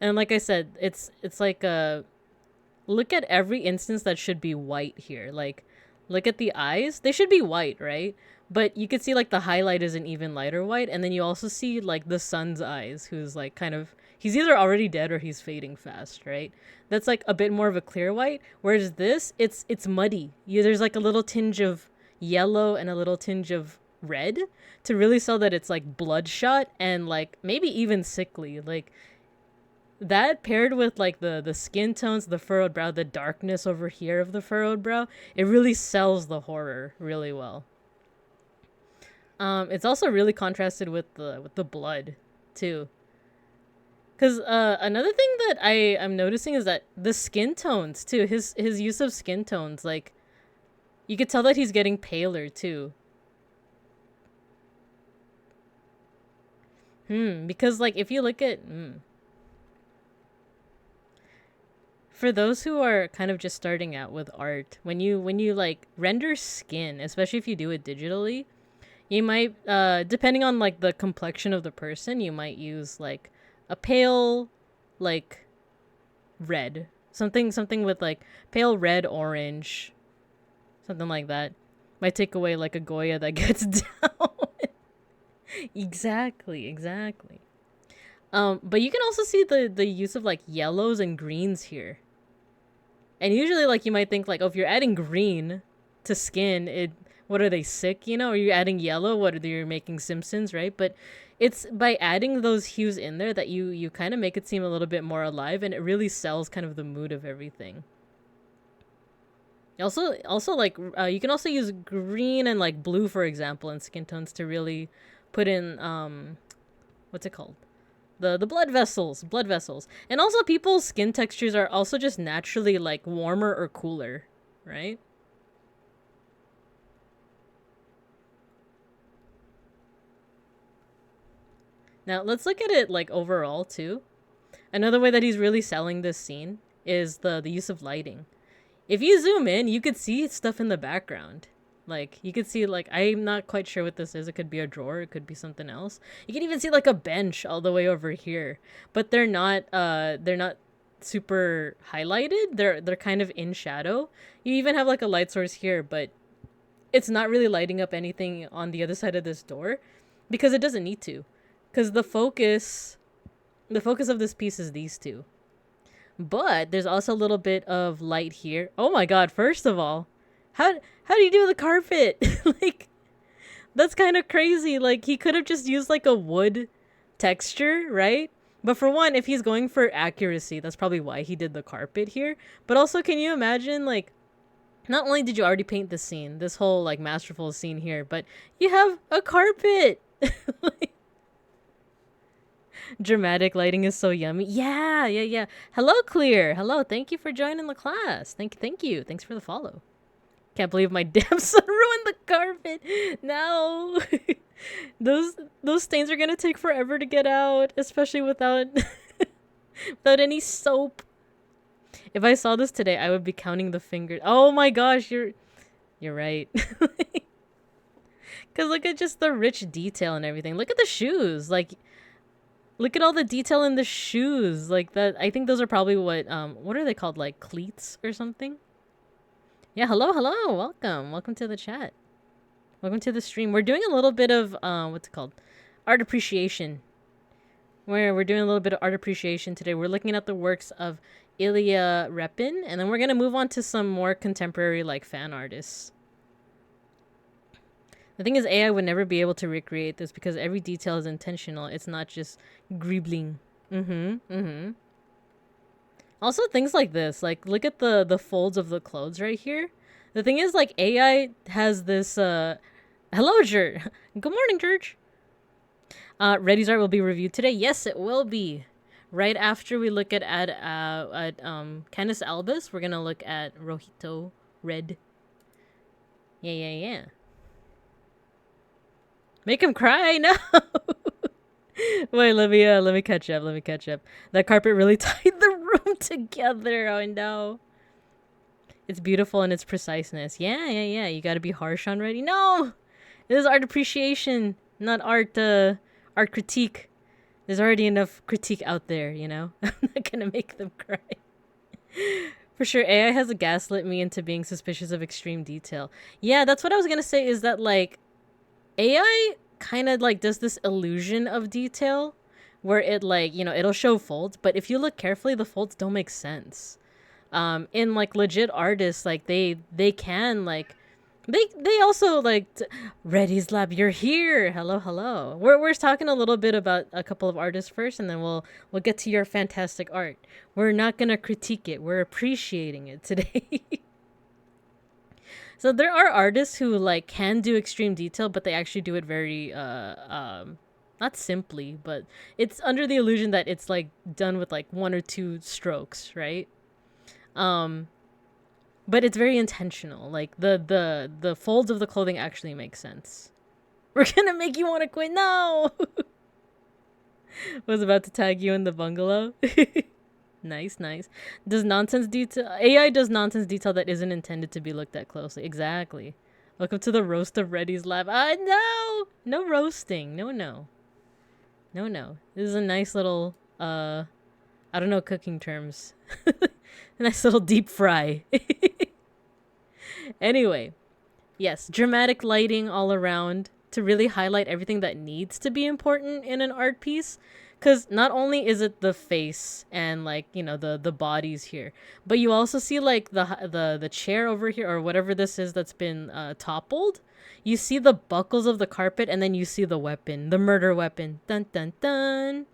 And like I said, it's like look at every instance that should be white here. Like look at the eyes. They should be white, right? But you could see like the highlight is an even lighter white, and then you also see like the son's eyes, who's like kind of he's either already dead or he's fading fast, right? That's like a bit more of a clear white, whereas this it's muddy. There's like a little tinge of yellow and a little tinge of red to really sell that it's like bloodshot and like maybe even sickly. Like that paired with like the skin tones, the furrowed brow, the darkness over here of the furrowed brow, it really sells the horror really well. It's also really contrasted with the blood too. Because another thing that I'm noticing is that the skin tones too, his use of skin tones, like you could tell that he's getting paler too. Because like if you look at for those who are kind of just starting out with art, when you like render skin, especially if you do it digitally, you might depending on like the complexion of the person, you might use like a pale like red. Something with like pale red orange. Something like that. Might take away like a Goya that gets down. Exactly. But you can also see the use of like yellows and greens here. And usually like you might think like, oh, if you're adding green to skin, what are they, sick, Or you're adding yellow, what are you making Simpsons, right? But it's by adding those hues in there that you kind of make it seem a little bit more alive, and it really sells kind of the mood of everything. Also like you can also use green and like blue, for example, in skin tones to really put in what's it called? The blood vessels. And also people's skin textures are also just naturally like warmer or cooler, right? Now, let's look at it like overall too. Another way that he's really selling this scene is the use of lighting. If you zoom in, you could see stuff in the background. Like you could see like I'm not quite sure what this is. It could be a drawer, it could be something else. You can even see like a bench all the way over here. But they're not super highlighted. They're kind of in shadow. You even have like a light source here, but it's not really lighting up anything on the other side of this door because it doesn't need to. Because the focus of this piece is these two. But there's also a little bit of light here. Oh my god, first of all, how do you do the carpet? Like, that's kind of crazy. Like, he could have just used like a wood texture, right? But for one, if he's going for accuracy, that's probably why he did the carpet here. But also, can you imagine, like, not only did you already paint the scene, this whole like masterful scene here, but you have a carpet. Like, dramatic lighting is so yummy. Yeah. Hello, Clear. Hello. Thank you for joining the class. Thank you. Thanks for the follow. Can't believe my damn son ruined the carpet. No. those stains are gonna take forever to get out, especially without without any soap. If I saw this today, I would be counting the fingers. Oh my gosh, you're right. Cause look at just the rich detail and everything. Look at the shoes. Like, look at all the detail in the shoes. Like that. I think those are probably what are they called? Like cleats or something. Yeah. Hello. Welcome to the chat. Welcome to the stream. We're doing a little bit of what's it called? Art appreciation. Where we're doing a little bit of art appreciation today. We're looking at the works of Ilya Repin, and then we're gonna move on to some more contemporary like fan artists. The thing is, AI would never be able to recreate this because every detail is intentional. It's not just gribbling. Also, things like this, like look at the folds of the clothes right here. The thing is, like, AI has this. Hello, George. Good morning, George. Reddy's art will be reviewed today. Yes, it will be. Right after we look at Canis Albus, we're gonna look at Rojito Red. Yeah. Make him cry? No. Wait, let me catch up. That carpet really tied the room together. Oh no. It's beautiful in its preciseness. Yeah. You gotta be harsh on Reddy. No! This is art appreciation, not art critique. There's already enough critique out there, you know? I'm not gonna make them cry. For sure, AI has gaslit me into being suspicious of extreme detail. Yeah, that's what I was gonna say, is that, like, AI kind of, like, does this illusion of detail where it, like, you know, it'll show folds, but if you look carefully, the folds don't make sense. In, like, legit artists, like, they can, like, they also like Reddy's Lab. You're here. Hello. We're talking a little bit about a couple of artists first, and then we'll get to your fantastic art. We're not gonna critique it. We're appreciating it today. So there are artists who like can do extreme detail, but they actually do it very not simply, but it's under the illusion that it's like done with like one or two strokes, right? But it's very intentional. Like the folds of the clothing actually make sense. We're gonna make you want to quit. No. Was about to tag you in the bungalow. Nice. Does nonsense detail AI does nonsense detail that isn't intended to be looked at closely. Exactly. Welcome to the roast of Reddy's Lab. No roasting. No. This is a nice little I don't know cooking terms. A nice little deep fry. Anyway, yes, dramatic lighting all around to really highlight everything that needs to be important in an art piece. Because not only is it the face and like, you know, the bodies here, but you also see like the chair over here or whatever this is that's been toppled. You see the buckles of the carpet, and then you see the weapon, the murder weapon. Dun dun dun.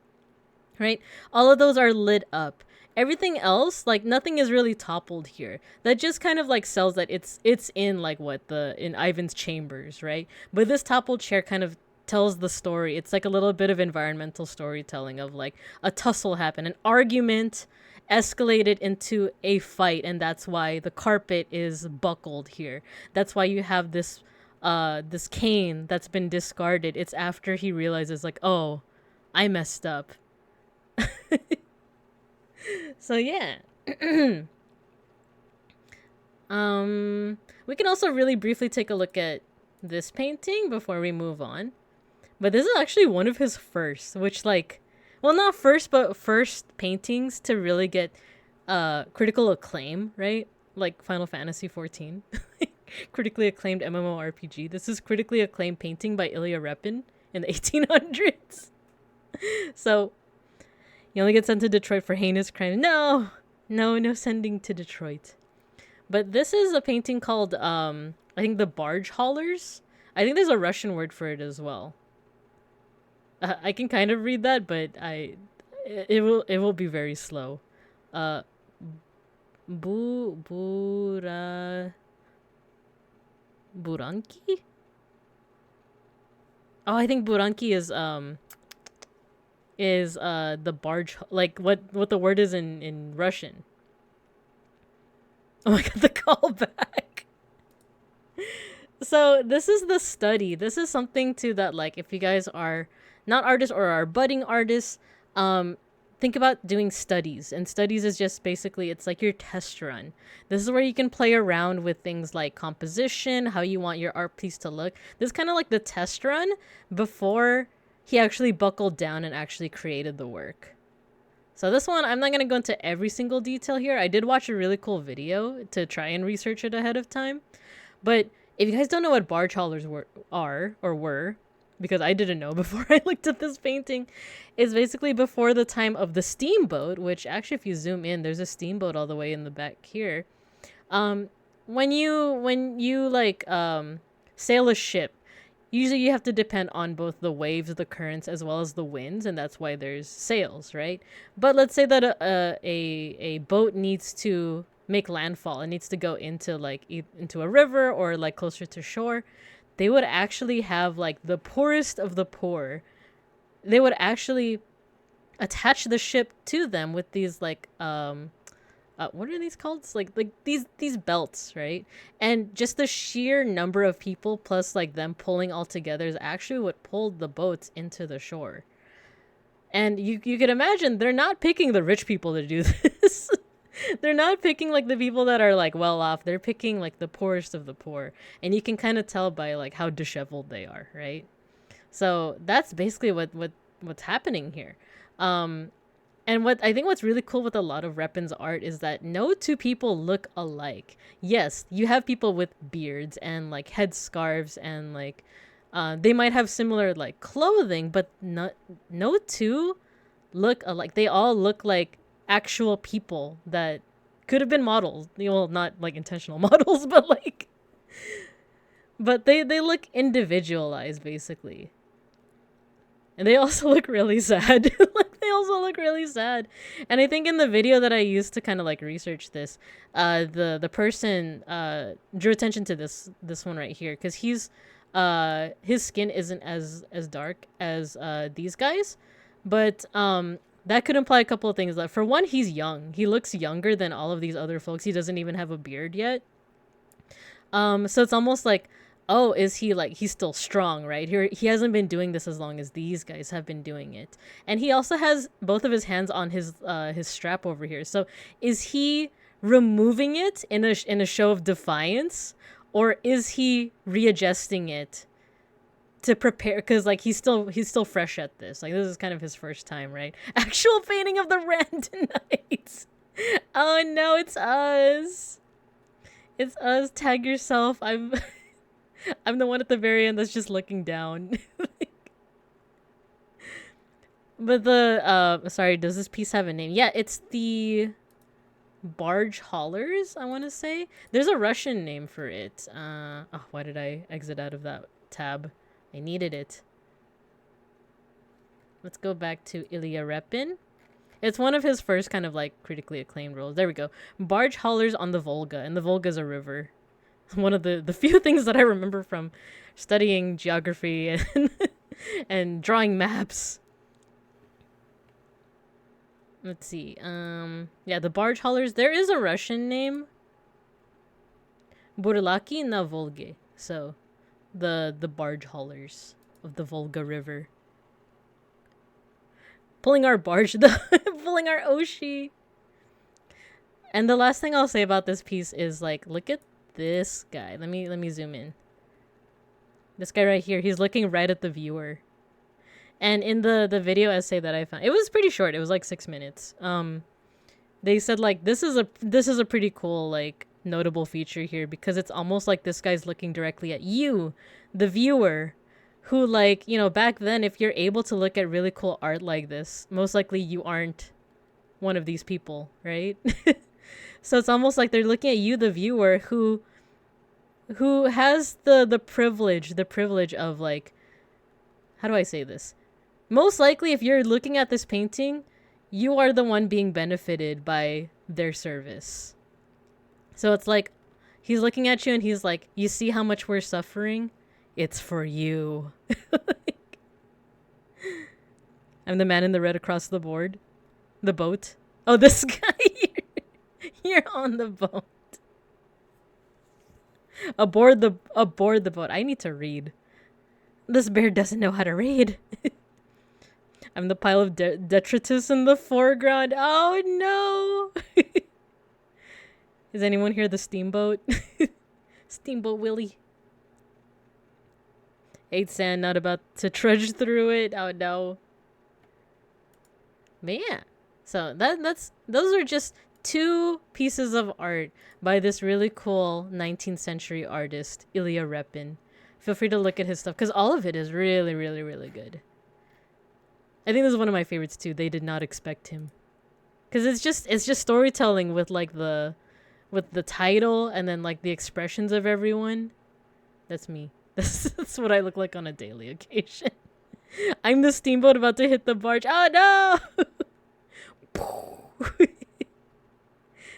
Right? All of those are lit up. Everything else, like nothing is really toppled here. That just kind of like sells that it's in like in Ivan's chambers, right? But this toppled chair kind of tells the story. It's like a little bit of environmental storytelling of like a tussle happened, an argument escalated into a fight, and that's why the carpet is buckled here. That's why you have this this cane that's been discarded. It's after he realizes like, oh, I messed up. So yeah. We can also really briefly take a look at this painting before we move on. But this is actually one of his first, which like well, not first, but first paintings to really get critical acclaim, right? Like Final Fantasy 14. Critically acclaimed MMORPG. This is critically acclaimed painting by Ilya Repin in the 1800s. So, you only get sent to Detroit for heinous crimes. No sending to Detroit. But this is a painting called, I think the barge haulers. I think there's a Russian word for it as well. I can kind of read that, but it will be very slow. Buranki? Oh, I think Buranki is the barge, like what the word is in Russian. Oh my god, the callback. So this is the study. This is something to that, like, if you guys are not artists or are budding artists, think about doing studies. And studies is just basically, it's like your test run. This is where you can play around with things like composition, how you want your art piece to look. This is kind of like the test run before he actually buckled down and actually created the work. So this one, I'm not going to go into every single detail here. I did watch a really cool video to try and research it ahead of time. But if you guys don't know what barge haulers were, because I didn't know before I looked at this painting, is basically before the time of the steamboat, which actually, if you zoom in, there's a steamboat all the way in the back here. When you like sail a ship, usually you have to depend on both the waves, the currents, as well as the winds, and that's why there's sails, right? But let's say that a boat needs to make landfall. It needs to go into like into a river or like closer to shore. They would actually have like the poorest of the poor. They would actually attach the ship to them with these like what are these called? It's like these belts, right? And just the sheer number of people plus like them pulling all together is actually what pulled the boats into the shore. And you could imagine they're not picking the rich people to do this. They're not picking like the people that are like well off. They're picking like the poorest of the poor. And you can kind of tell by like how disheveled they are, right? So that's basically what's happening here. And what I think what's really cool with a lot of Repin's art is that no two people look alike. Yes, you have people with beards and like head scarves and like they might have similar like clothing, but no two look alike. They all look like actual people that could have been models. Well, not like intentional models, but like but they look individualized basically. And they also look really sad. Like they also look really sad. And I think in the video that I used to kind of like research this, the person drew attention to this one right here because he's his skin isn't as dark as these guys, but that could imply a couple of things. Like for one, he's young. He looks younger than all of these other folks. He doesn't even have a beard yet. So it's almost like, oh, is he like, he's still strong, right? He hasn't been doing this as long as these guys have been doing it. And he also has both of his hands on his strap over here. So is he removing it in a show of defiance, or is he readjusting it to prepare? Because like he's still fresh at this. Like this is kind of his first time, right? Actual painting of the Randonites. Oh no, it's us. It's us. Tag yourself. I'm the one at the very end that's just looking down. But sorry, does this piece have a name? Yeah, it's the barge haulers, I want to say. There's a Russian name for it. Why did I exit out of that tab? I needed it. Let's go back to Ilya Repin. It's one of his first kind of like critically acclaimed roles. There we go. Barge haulers on the Volga, and the Volga's a river. One of the few things that I remember from studying geography and and drawing maps. Let's see. Yeah, the barge haulers. There is a Russian name. Burlaki na Volge. So, the barge haulers of the Volga River. Pulling our barge, pulling our Oshi. And the last thing I'll say about this piece is like, look at this guy. Let me zoom in. This guy right here, he's looking right at the viewer. And in the video essay that I found, it was pretty short. It was like 6 minutes. They said like this is a pretty cool like notable feature here because it's almost like this guy's looking directly at you, the viewer, who like, you know, back then if you're able to look at really cool art like this, most likely you aren't one of these people, right? So it's almost like they're looking at you, the viewer, who has the privilege of like, how do I say this? Most likely if you're looking at this painting, you are the one being benefited by their service. So it's like he's looking at you and he's like, you see how much we're suffering? It's for you. I'm the man in the red across the board. The boat. Oh, this guy. You're on the boat. Aboard the boat. I need to read. This bear doesn't know how to read. I'm the pile of detritus in the foreground. Oh no. Is anyone here the steamboat? Steamboat Willie. Ate sand, not about to trudge through it. Oh no. But yeah. So those are just 2 pieces of art by this really cool 19th century artist, Ilya Repin. Feel free to look at his stuff because all of it is really, really, really good. I think this is one of my favorites too. They did not expect him. Because it's just storytelling with like the title and then like the expressions of everyone. That's me. That's what I look like on a daily occasion. I'm the steamboat about to hit the barge. Oh no!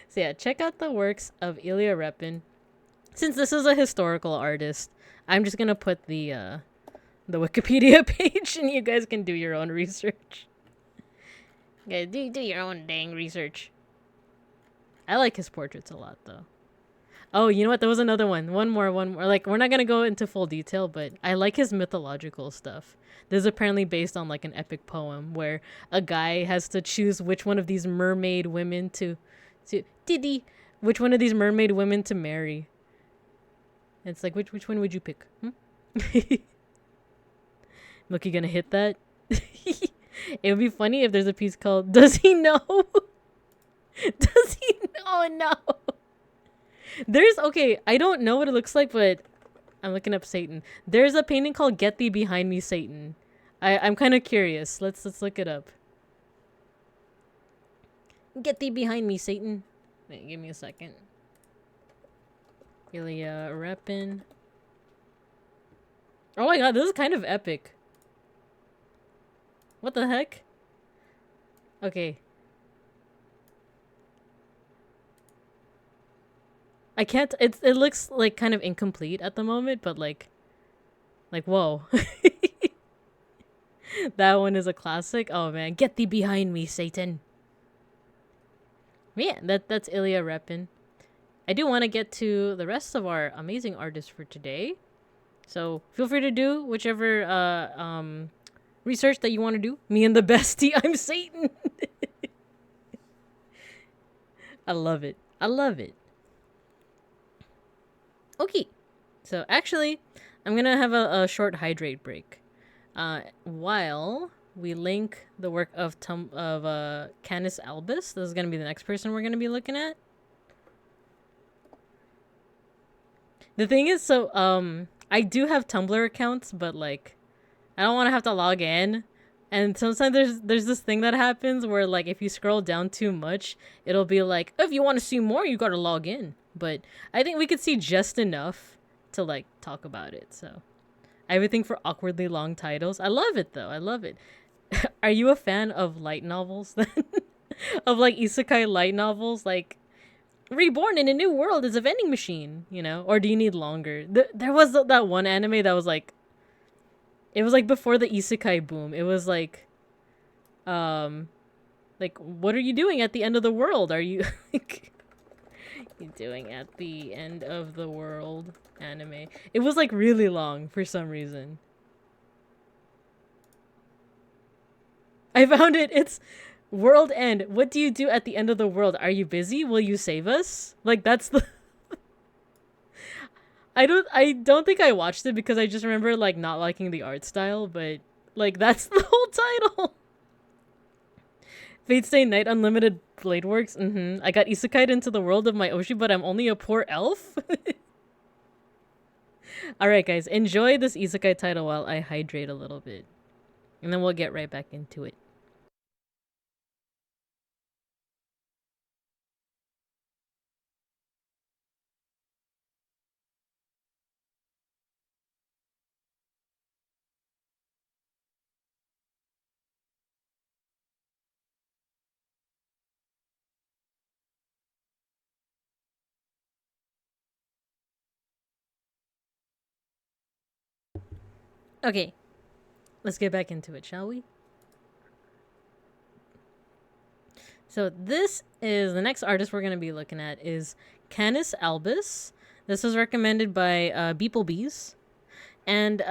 So yeah, check out the works of Ilya Repin. Since this is a historical artist, I'm just gonna put the Wikipedia page and you guys can do your own research. Yeah, do your own dang research. I like his portraits a lot though. Oh, you know what? There was another one. One more. Like, we're not gonna go into full detail, but I like his mythological stuff. This is apparently based on like an epic poem where a guy has to choose which one of these mermaid women to which one of these mermaid women to marry. It's like which one would you pick? Look, you gonna hit that? It would be funny if there's a piece called "Does He Know?" Does he know? Oh no. Okay, I don't know what it looks like, but I'm looking up Satan. There's a painting called "Get Thee Behind Me, Satan." I'm kind of curious. Let's look it up. Get thee behind me, Satan. Wait, give me a second. Ilya Repin. Oh my god, this is kind of epic. What the heck? Okay. I can't, it looks like kind of incomplete at the moment, but like whoa. That one is a classic. Oh man, get thee behind me, Satan. Yeah, that's Ilya Repin. I do want to get to the rest of our amazing artists for today. So feel free to do whichever research that you want to do. Me and the bestie, I'm Satan. I love it. I love it. Okay, so actually, I'm gonna have a short hydrate break, while we link the work of Canis Albus. This is gonna be the next person we're gonna be looking at. The thing is, so I do have Tumblr accounts, but like, I don't want to have to log in. And sometimes there's this thing that happens where like if you scroll down too much, it'll be like, if you want to see more, you gotta log in. But I think we could see just enough to like talk about it. So I have a thing for awkwardly long titles. I love it though. I love it. Are you a fan of light novels then? Of like isekai light novels, like reborn in a new world as a vending machine, you know? Or do you need longer? There was that one anime that was like, it was like before the isekai boom. It was like what are you doing at the end of the world? Are you like you doing at the end of the world anime? It was like really long for some reason. I found it. It's world end. What do you do at the end of the world? Are you busy? Will you save us? Like that's the I don't think I watched it because I just remember like not liking the art style, but Like, that's the whole title. Fate Stay Night Unlimited Blade Works. I got isekai'd into the world of my Oshi, but I'm only a poor elf. Alright, guys. Enjoy this isekai title while I hydrate a little bit. And then we'll get right back into it. Okay. Let's get back into it, shall we? So this is the next artist we're going to be looking at is Canis Albus. This was recommended by beeplebees. And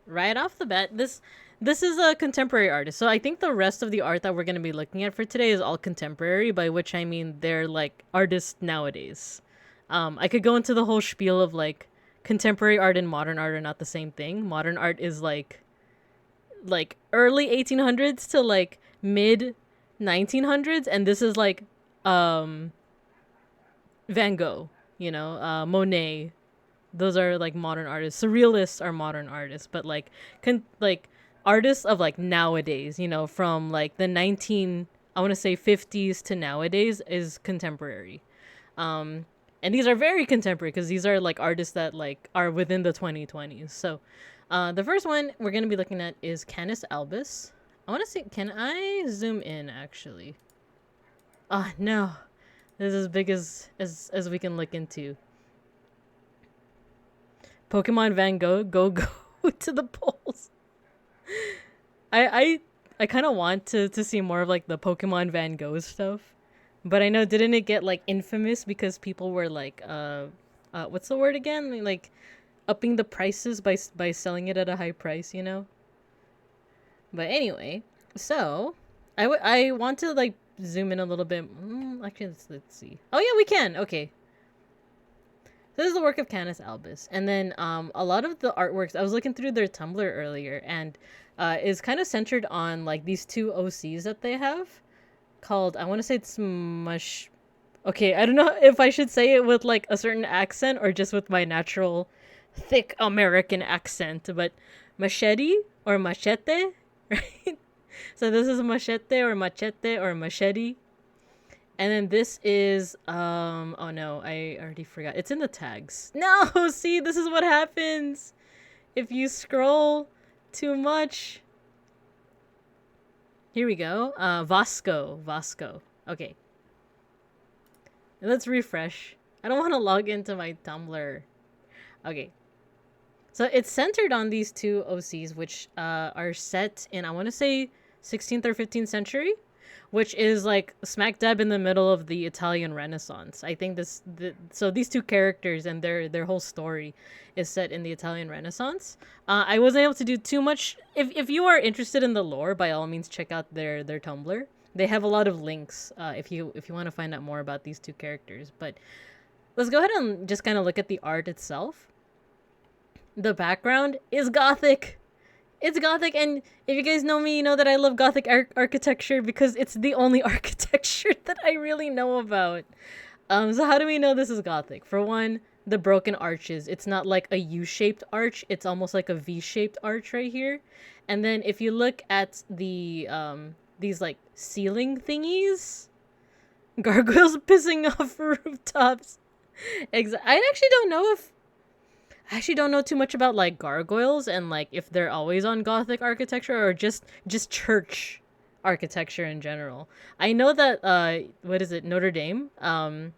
right off the bat, this is a contemporary artist. So I think the rest of the art that we're going to be looking at for today is all contemporary, by which I mean they're like artists nowadays. I could go into the whole spiel of like contemporary art and modern art are not the same thing. Modern art is like early 1800s to like mid 1900s, and this is like Van Gogh, Monet. Those are like modern artists. Surrealists are modern artists, but like artists of like nowadays, from like the 50s to nowadays is contemporary. And these are very contemporary because these are like artists that like are within the 2020s. So the first one we're going to be looking at is Canis Albus. I want to see, can I zoom in actually? No. This is as big as we can look into. Pokemon Van Gogh, go to the polls. I kind of want to see more of like the Pokemon Van Gogh stuff. But I know, didn't it get like infamous because people were like what's the word again? Like upping the prices by selling it at a high price, But anyway, so I want to like zoom in a little bit. Actually, let's see. Oh yeah, we can. Okay. So this is the work of Canis Albus, and then a lot of the artworks. I was looking through their Tumblr earlier, and is kind of centered on like these two OCs that they have, called, I want to say it's Okay, I don't know if I should say it with like a certain accent or just with my natural thick American accent, but machete or machete. Right? So this is machete or machete. And then this is oh no, I already forgot. It's in the tags. No, see, this is what happens if you scroll too much. Here we go. Vasco. Okay. Let's refresh. I don't want to log into my Tumblr. Okay. So it's centered on these two OCs, which are set in, I want to say, 16th or 15th century, which is like smack dab in the middle of the Italian Renaissance. I think so these two characters and their whole story is set in the Italian Renaissance. I wasn't able to do too much. If you are interested in the lore, by all means, check out their Tumblr. They have a lot of links if you want to find out more about these two characters. But let's go ahead and just kind of look at the art itself. The background is Gothic. It's Gothic, and if you guys know me, you know that I love Gothic architecture because it's the only architecture that I really know about. So how do we know this is Gothic? For one, the broken arches. It's not like a U-shaped arch. It's almost like a V-shaped arch right here. And then if you look at the these like ceiling thingies, gargoyles pissing off rooftops. I actually don't know too much about like gargoyles and like if they're always on Gothic architecture or just church architecture in general. I know that what is it, Notre Dame? A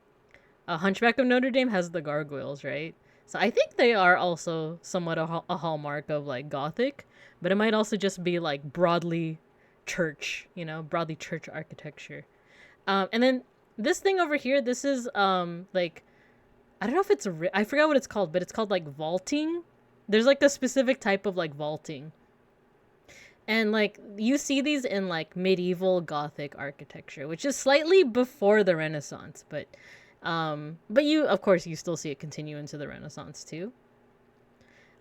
Hunchback of Notre Dame has the gargoyles, right? So I think they are also somewhat a hallmark of like Gothic, but it might also just be like broadly church architecture. And then this thing over here, this is like, I don't know if it's I forgot what it's called, but it's called like vaulting. There's like a specific type of like vaulting. And like you see these in like medieval Gothic architecture, which is slightly before the Renaissance, but you, of course, you still see it continue into the Renaissance too.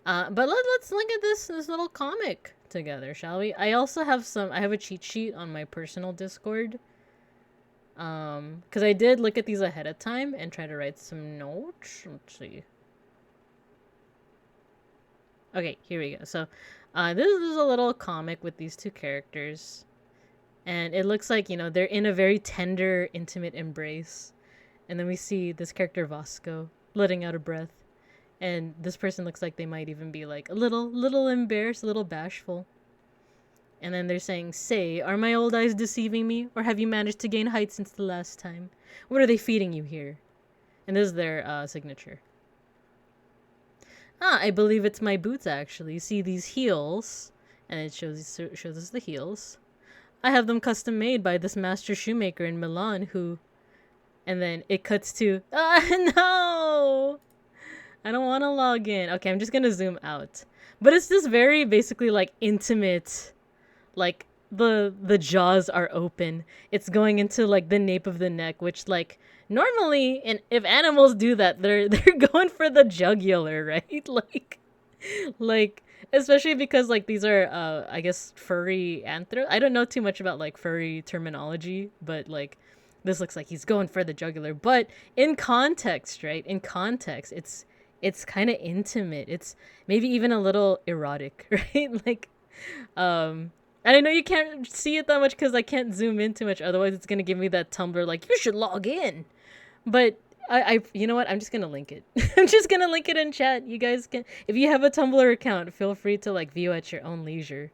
But let's look at this little comic together, shall we? I also have I have a cheat sheet on my personal Discord. Because I did look at these ahead of time and try to write some notes. Let's see. Okay, here we go. So, this is a little comic with these two characters. And it looks like, they're in a very tender, intimate embrace. And then we see this character, Vasco, letting out a breath. And this person looks like they might even be like a little embarrassed, a little bashful. And then they're saying, "Say, are my old eyes deceiving me? Or have you managed to gain height since the last time? What are they feeding you here?" And this is their signature. I believe it's my boots, actually. You see these heels? And it shows us the heels. I have them custom made by this master shoemaker in Milan who... And then it cuts to... no! I don't want to log in. Okay, I'm just going to zoom out. But it's this very, basically, like, intimate... Like, the jaws are open. It's going into, like, the nape of the neck, which, like, normally, and if animals do that, they're going for the jugular, right? Like, especially because, like, these are, I guess, furry anthro. I don't know too much about, like, furry terminology, but, like, this looks like he's going for the jugular. But in context, right? In context, it's kind of intimate. It's maybe even a little erotic, right? Like, and I know you can't see it that much because I can't zoom in too much. Otherwise, it's going to give me that Tumblr, like, you should log in. But I you know what? I'm just going to link it. I'm just going to link it in chat. You guys can, if you have a Tumblr account, feel free to, like, view at your own leisure.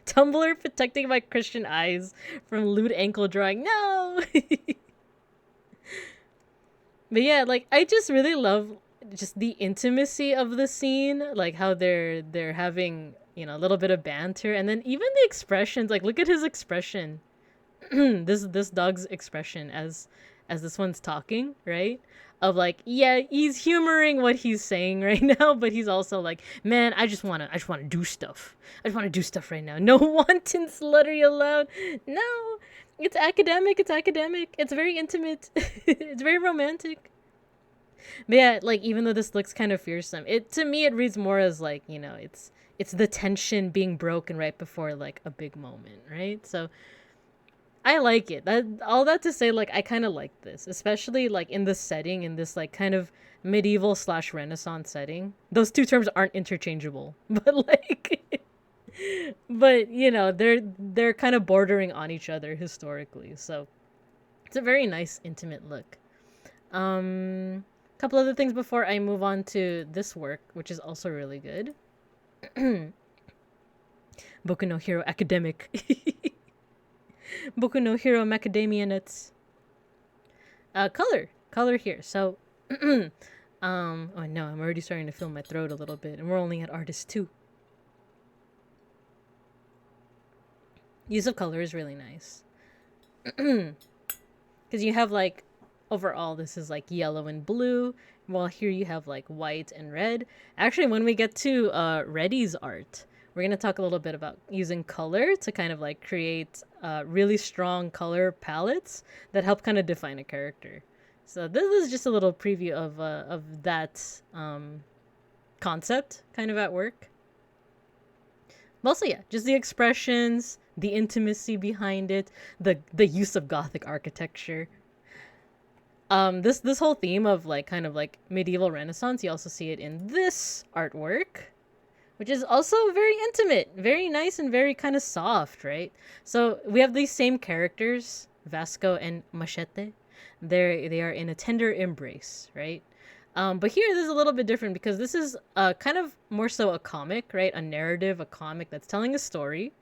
Tumblr protecting my Christian eyes from lewd ankle drawing. No! But yeah, like, I just really love just the intimacy of the scene. Like, how they're having... a little bit of banter, and then even the expressions, like, look at his expression. this dog's expression as this one's talking, right? Of like, yeah, he's humoring what he's saying right now, but he's also like, man, I just wanna do stuff. I just wanna do stuff right now. No wanton sluttery allowed. No, it's academic. It's very intimate. It's very romantic. But yeah, like, even though this looks kind of fearsome, to me it reads more as like, it's the tension being broken right before, like, a big moment, right? So I like it. All that to say, like, I kind of like this, especially, like, in the setting, in this, like, kind of medieval / Renaissance setting. Those two terms aren't interchangeable, but, like, but, they're kind of bordering on each other historically. So it's a very nice, intimate look. Couple other things before I move on to this work, which is also really good. Boku no Hero Academic. Boku no Hero Macadamia Nuts. Color here. So, oh no, I'm already starting to feel my throat a little bit, and we're only at artist 2. Use of color is really nice. Because you have, like, overall, this is, like, yellow and blue, while here you have, like, white and red. Actually, when we get to Reddy's art, we're going to talk a little bit about using color to kind of, like, create really strong color palettes that help kind of define a character. So this is just a little preview of that concept kind of at work. But also, yeah, just the expressions, the intimacy behind it, the use of Gothic architecture. This whole theme of, like, kind of like medieval Renaissance, you also see it in this artwork, which is also very intimate, very nice, and very kind of soft, right? So we have these same characters, Vasco and Machete. They are in a tender embrace, right? But here this is a little bit different because this is kind of more so a comic, right? A narrative, a comic that's telling a story.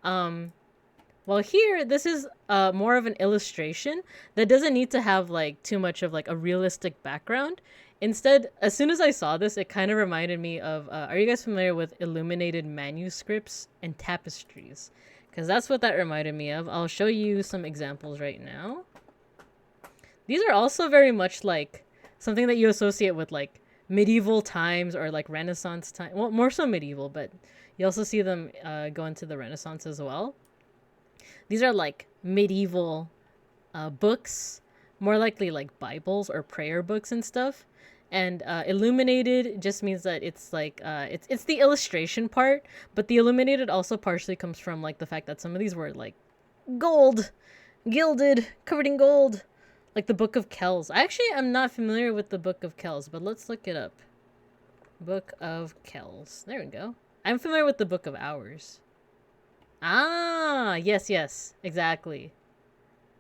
Well, here, this is more of an illustration that doesn't need to have, like, too much of, like, a realistic background. Instead, as soon as I saw this, it kind of reminded me of, are you guys familiar with illuminated manuscripts and tapestries? Because that's what that reminded me of. I'll show you some examples right now. These are also very much, like, something that you associate with, like, medieval times or, like, Renaissance time. Well, more so medieval, but you also see them go into the Renaissance as well. These are, like, medieval books, more likely, like, Bibles or prayer books and stuff. And illuminated just means that it's like it's the illustration part, but the illuminated also partially comes from like the fact that some of these were like gold, gilded, covered in gold, like the Book of Kells. Actually, I'm not familiar with the Book of Kells, but let's look it up. Book of Kells. There we go. I'm familiar with the Book of Hours. Ah, yes, exactly.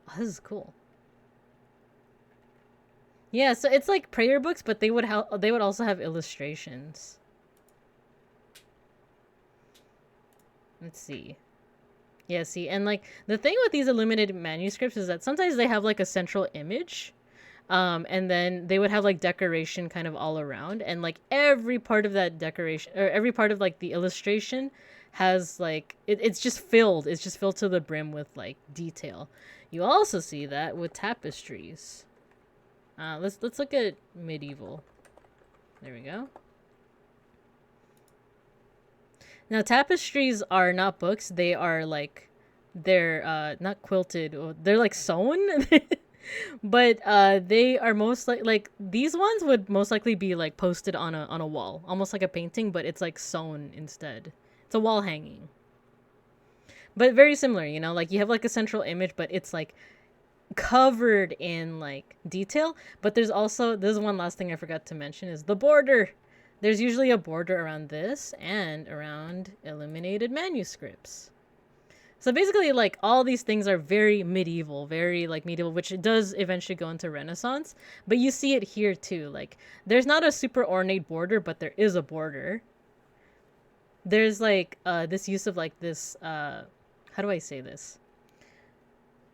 Oh, this is cool. Yeah, so it's like prayer books, but they would also have illustrations. Let's see. Yeah, see, and like the thing with these illuminated manuscripts is that sometimes they have like a central image, and then they would have like decoration kind of all around, and like every part of that decoration or every part of like the illustration has like it's just filled. It's just filled to the brim with like detail. You also see that with tapestries. Let's look at medieval. There we go. Now tapestries are not books. They are like they're not quilted. They're like sewn. But they are most like these ones would most likely be like posted on a wall, almost like a painting, but it's like sewn instead. It's a wall hanging. But very similar, you know, like you have like a central image, but it's like covered in like detail. But there's one last thing I forgot to mention is the border. There's usually a border around this and around illuminated manuscripts. So basically like all these things are very medieval, which it does eventually go into Renaissance, but you see it here too. Like there's not a super ornate border, but there is a border. There's like this use of like this how do I say this?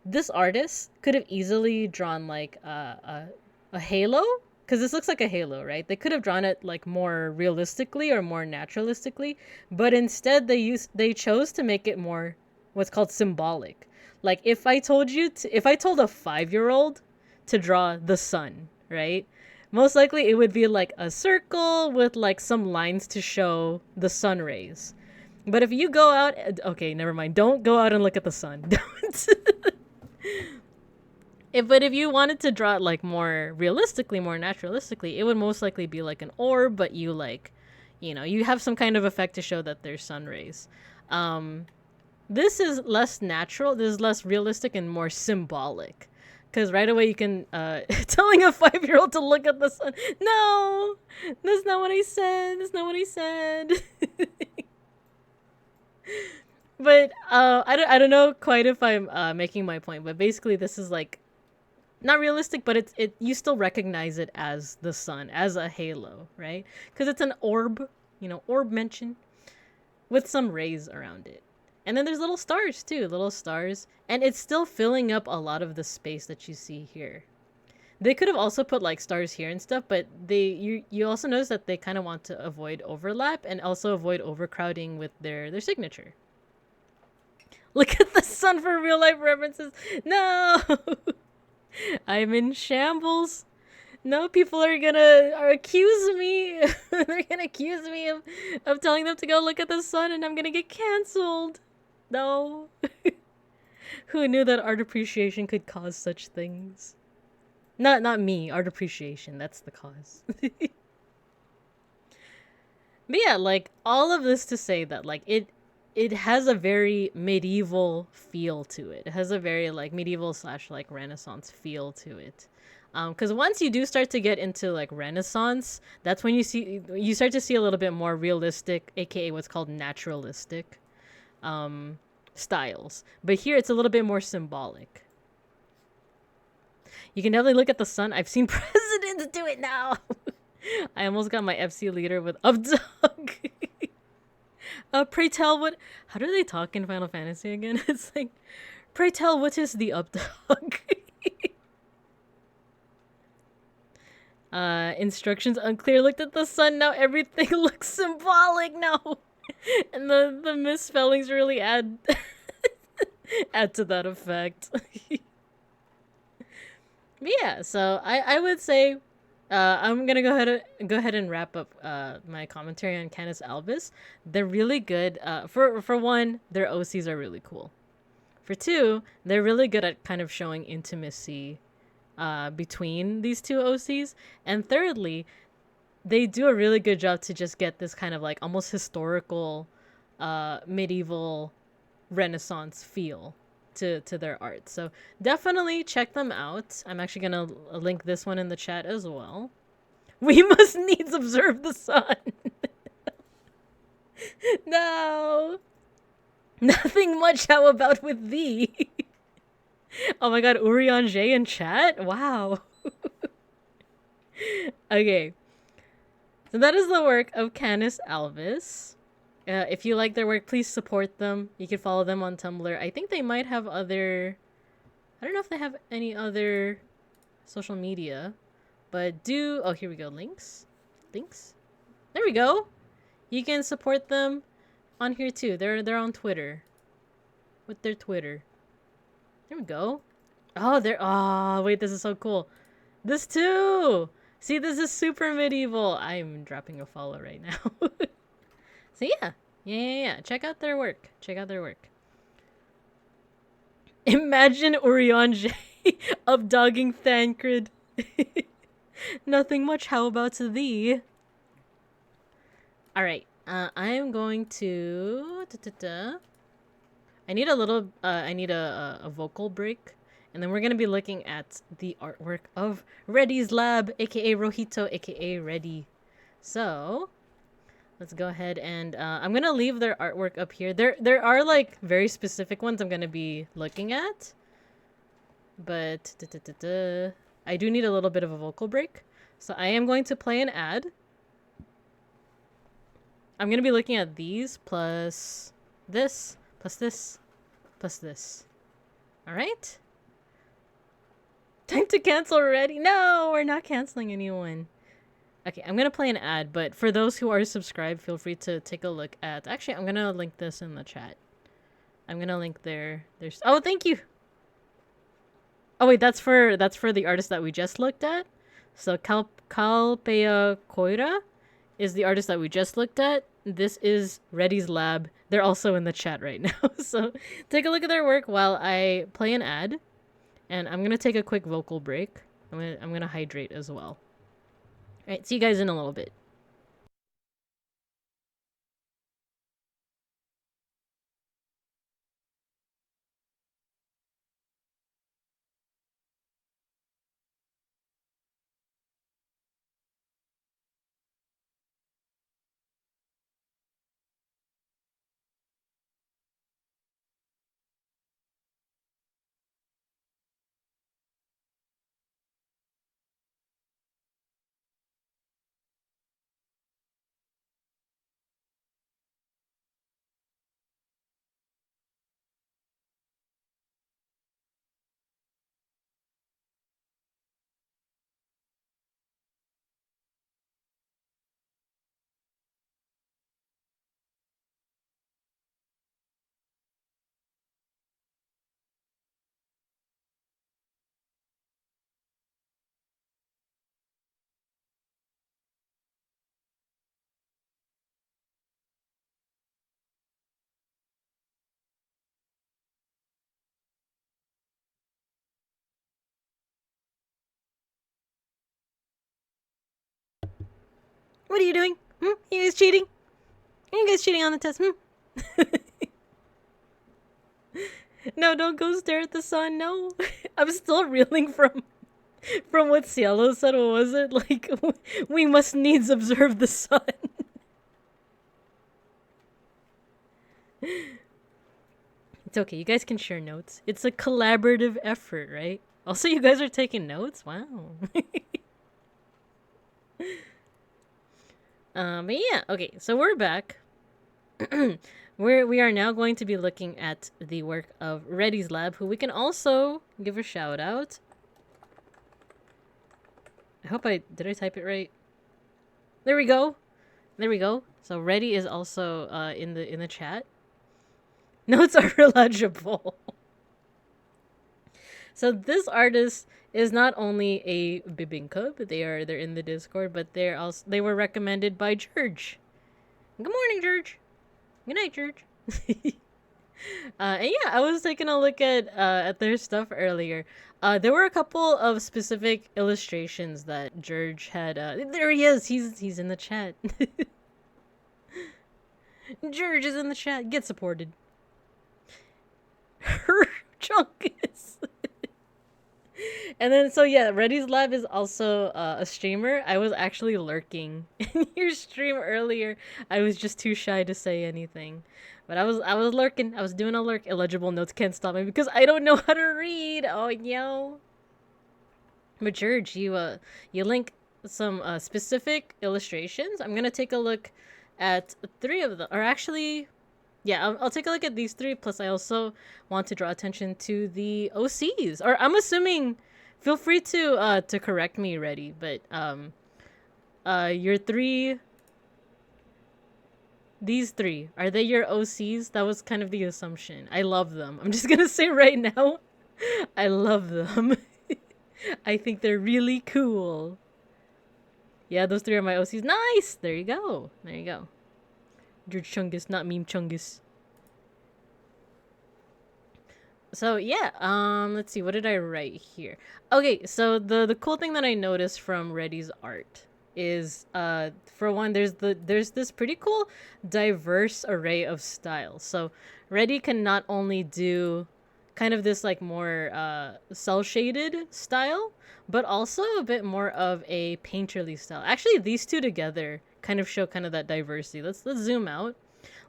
This artist could have easily drawn like a halo, because this looks like a halo, right? They could have drawn it like more realistically or more naturalistically, but instead they chose to make it more what's called symbolic. Like if I told a 5-year-old to draw the sun, right? Most likely it would be like a circle with like some lines to show the sun rays. But if you go out, okay, never mind. Don't go out and look at the sun. Don't. But if you wanted to draw it like more realistically, more naturalistically, it would most likely be like an orb, but you like, you know, you have some kind of effect to show that there's sun rays. This is less natural. This is less realistic and more symbolic. Because right away you can, telling a 5-year-old to look at the sun. No, that's not what I said. That's not what I said. But I don't know quite if I'm making my point. But basically this is like not realistic, but you still recognize it as the sun, as a halo, right? Because it's an orb, you know, orb mention with some rays around it. And then there's little stars too, and it's still filling up a lot of the space that you see here. They could have also put like stars here and stuff, but you also notice that they kind of want to avoid overlap and also avoid overcrowding with their signature. Look at the sun for real life references. No, I'm in shambles. No, people are accuse me. They're gonna accuse me of telling them to go look at the sun, and I'm gonna get canceled. No. Who knew that art appreciation could cause such things? Not me, art appreciation, that's the cause. But yeah, like all of this to say that like it has a very medieval feel to it. It has a very like medieval / like Renaissance feel to it. Because once you do start to get into like Renaissance, that's when you start to see a little bit more realistic, aka what's called naturalistic styles. But here it's a little bit more symbolic. You can definitely look at the sun. I've seen presidents do it now. I almost got my FC leader with up dog. Pray tell what, how do they talk in Final Fantasy again? It's like, pray tell what is the up dog? Instructions unclear. Looked at the sun, now everything looks symbolic now. And the misspellings really add to that effect. But yeah, so I would say I'm gonna go ahead and wrap up my commentary on Canis Albus. They're really good. For one, their OCs are really cool. For two, they're really good at kind of showing intimacy between these two OCs. And thirdly, they do a really good job to just get this kind of like almost historical, medieval Renaissance feel to their art. So definitely check them out. I'm actually gonna link this one in the chat as well. We must needs observe the sun. No. Nothing much. How about with thee? Oh my god, Urian J in chat? Wow. Okay. So that is the work of Canis Alvis. If you like their work, please support them. You can follow them on Tumblr. I think they might have other... I don't know if they have any other social media. But do... Oh, here we go. Links? Links? There we go. You can support them on here too. They're on Twitter. With their Twitter. There we go. Oh, they're... Oh, wait, this is so cool. This too! See, this is super medieval. I'm dropping a follow right now. So yeah. Check out their work. Imagine Urian J updogging Thancred. Nothing much. How about thee? All right. I am going to. I need a little. I need a vocal break, and then we're gonna be looking at the artwork of Reddy's Lab, aka Rohito, aka Reddy. So. Let's go ahead and I'm gonna leave their artwork up here. There are like very specific ones I'm gonna be looking at, but I do need a little bit of a vocal break, so I am going to play an ad. I'm gonna be looking at these plus this plus this plus this. All right. Time to cancel already. No, we're not canceling anyone. Okay, I'm gonna play an ad, but for those who are subscribed, feel free to take a look at... Actually, I'm gonna link this in the chat. I'm gonna link their... Oh, thank you! Oh, wait, that's for the artist that we just looked at. So, Calpea Koira is the artist that we just looked at. This is Reddy's Lab. They're also in the chat right now. So, take a look at their work while I play an ad. And I'm gonna take a quick vocal break. I'm gonna hydrate as well. Alright, see you guys in a little bit. What are you doing? You guys cheating? Are you guys cheating on the test? No, don't go stare at the sun. No. I'm still reeling from what Cielo said. What was it? Like, we must needs observe the sun. It's okay. You guys can share notes. It's a collaborative effort, right? Also, you guys are taking notes? Wow. But yeah, okay, so we're back. We are now going to be looking at the work of Reddy's Lab, who we can also give a shout out. I hope did I type it right? There we go. There we go. So Reddy is also in the chat. Notes are illegible. So this artist is not only a bibinka, but they're in the Discord, but they were recommended by George. Good morning, George. Good night, George. And yeah, I was taking a look at their stuff earlier. There were a couple of specific illustrations that George had. There he is. He's in the chat. George is in the chat. Get supported. Her Chunkus. And then, so yeah, Reddy's Lab is also a streamer. I was actually lurking in your stream earlier. I was just too shy to say anything, but I was lurking. I was doing a lurk. Illegible notes can't stop me because I don't know how to read. Oh yo. But George, you link some specific illustrations. I'm gonna take a look at three of them, or actually, yeah, I'll take a look at these three. Plus, I also want to draw attention to the OCs. Or I'm assuming, feel free to correct me, Reddy. But your three, these three, are they your OCs? That was kind of the assumption. I love them. I'm just gonna say right now, I love them. I think they're really cool. Yeah, those three are my OCs. Nice. There you go. There you go. George Chungus, not Meme Chungus. So yeah, let's see, what did I write here? Okay, so the cool thing that I noticed from Reddy's art is for one, there's this pretty cool diverse array of styles. So Reddy can not only do kind of this like more cell shaded style, but also a bit more of a painterly style. Actually, these two together kind of show kind of that diversity. Let's zoom out.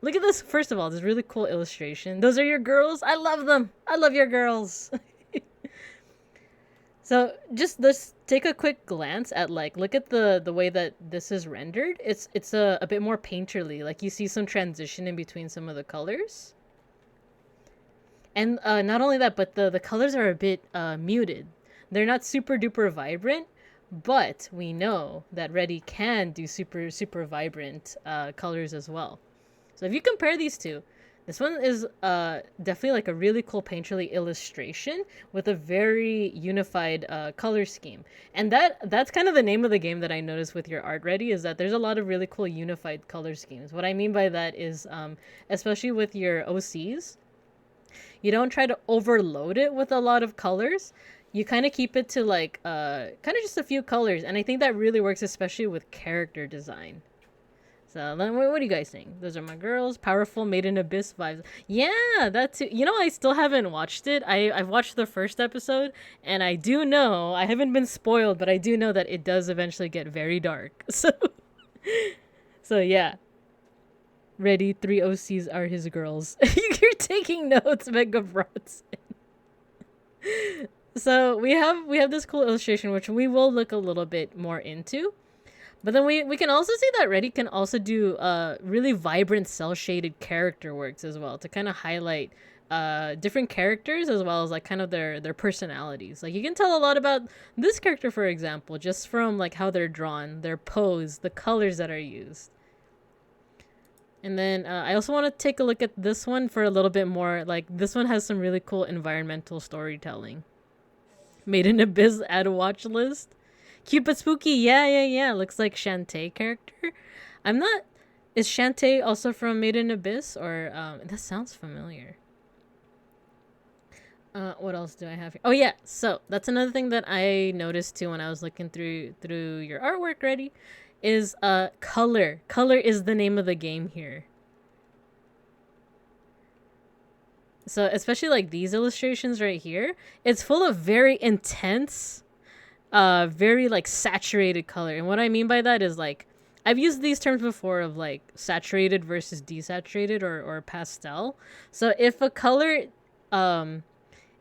Look at this. First of all, this really cool illustration. Those are your girls. I love them. I love your girls. So just let's take a quick glance at like, look at the way that this is rendered. It's a bit more painterly. Like you see some transition in between some of the colors. And not only that, but the colors are a bit muted. They're not super duper vibrant, but we know that Reddy can do super super vibrant colors as well. So if you compare these two, this one is definitely like a really cool painterly illustration with a very unified color scheme. And that's kind of the name of the game that I noticed with your art, Reddy, is that there's a lot of really cool unified color schemes. What I mean by that is, especially with your OCs, you don't try to overload it with a lot of colors. You kind of keep it to like kind of just a few colors. And I think that really works, especially with character design. So, what do you guys think? Those are my girls. Powerful Made in Abyss vibes. Yeah, that too. You know, I still haven't watched it. I've watched the first episode, and I do know, I haven't been spoiled, but I do know that it does eventually get very dark. So yeah. Ready, 3 OCs are his girls. You're taking notes, Mega Bronson. So we have this cool illustration, which we will look a little bit more into. But then we can also see that Reddy can also do really vibrant cell shaded character works as well to kind of highlight different characters as well as like kind of their personalities. Like you can tell a lot about this character, for example, just from like how they're drawn, their pose, the colors that are used. And then I also want to take a look at this one for a little bit more. Like this one has some really cool environmental storytelling. Made in Abyss, add a watch list. Cute but spooky. Yeah. Looks like Shantae character. I'm not... Is Shantae also from Made in Abyss? Or, that sounds familiar. What else do I have here? Oh, yeah. So, that's another thing that I noticed, too, when I was looking through your artwork, Reddy, is, color. Color is the name of the game here. So, especially, like, these illustrations right here, it's full of very intense... very like saturated color. And what I mean by that is like I've used these terms before of like saturated versus desaturated or pastel. So if a color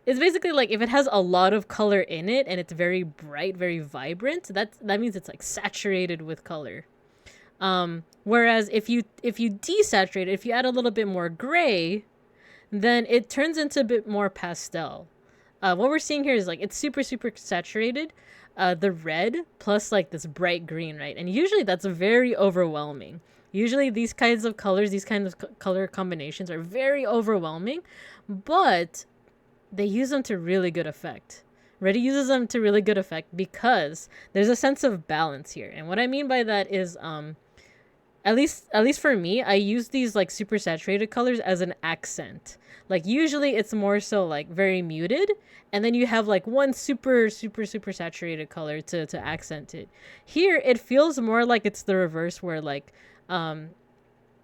it's basically like if it has a lot of color in it and it's very bright, very vibrant, that means it's like saturated with color. Whereas if you desaturate it, if you add a little bit more gray, then it turns into a bit more pastel. What we're seeing here is like it's super super saturated, the red plus like this bright green, right? And usually that's very overwhelming. Usually these kinds of colors, these kinds of color combinations are very overwhelming, but they use them to really good effect. Reddy uses them to really good effect because there's a sense of balance here. And what I mean by that is At least for me, I use these like super saturated colors as an accent. Like usually it's more so like very muted, and then you have like one super saturated color to accent it. Here it feels more like it's the reverse, where like um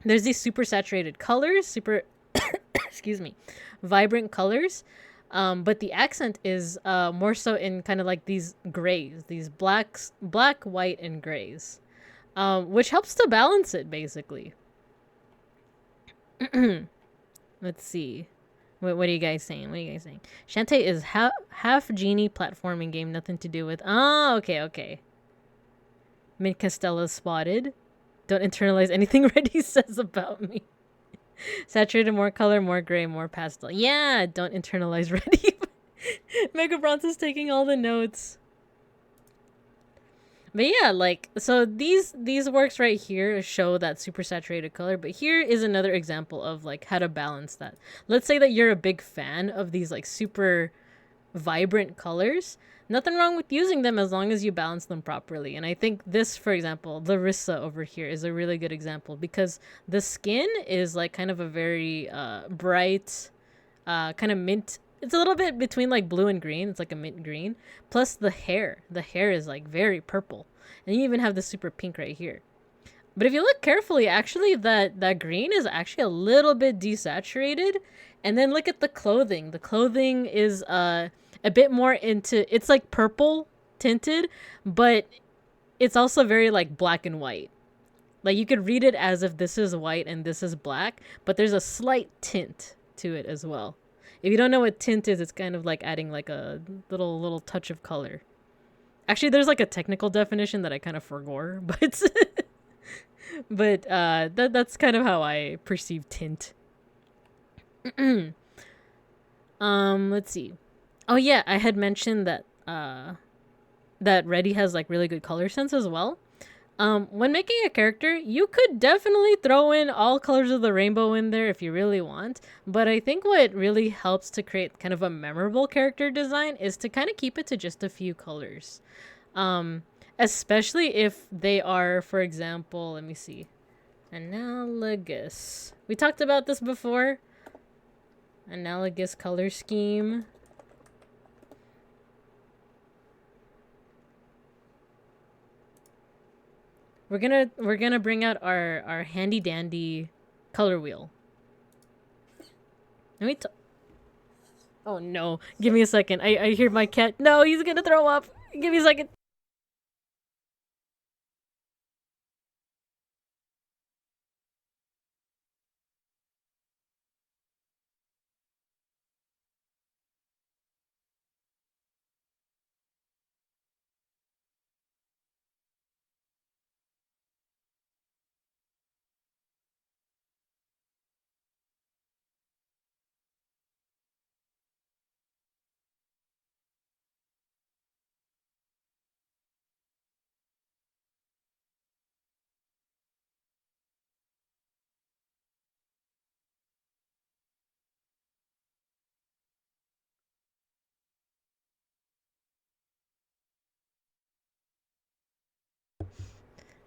there's these super saturated colors, super excuse me, vibrant colors. But the accent is more so in kind of like these grays, these black, white, and grays, which helps to balance it basically. Let's see. What are you guys saying? What are you guys saying? Shantae is half genie platforming game, nothing to do with. Oh, okay. Mint Costello spotted. Don't internalize anything Reddy says about me. Saturated, more color, more gray, more pastel. Yeah, don't internalize Reddy. Mega Bronze is taking all the notes. But yeah, like, so these works right here show that super saturated color, but here is another example of like how to balance that. Let's say that you're a big fan of these like super vibrant colors. Nothing wrong with using them as long as you balance them properly. And I think this, for example, Larissa over here is a really good example, because the skin is like kind of a very bright, kind of mint. It's a little bit between like blue and green. It's like a mint green. Plus the hair. The hair is like very purple. And you even have the super pink right here. But if you look carefully, actually that green is actually a little bit desaturated. And then look at the clothing. The clothing is a bit more into, it's like purple tinted, but it's also very like black and white. Like you could read it as if this is white and this is black, but there's a slight tint to it as well. If you don't know what tint is, it's kind of like adding like a little touch of color. Actually, there's like a technical definition that I kind of forgot, but that's kind of how I perceive tint. Let's see. Oh yeah, I had mentioned that that Reddy has like really good color sense as well. When making a character, you could definitely throw in all colors of the rainbow in there if you really want. But I think what really helps to create kind of a memorable character design is to kind of keep it to just a few colors. Especially if they are, for example, let me see, analogous. We talked about this before. Analogous color scheme. We're gonna bring out our handy dandy color wheel. Let me oh no, give me a second. I hear my cat. No, he's gonna throw up. Give me a second.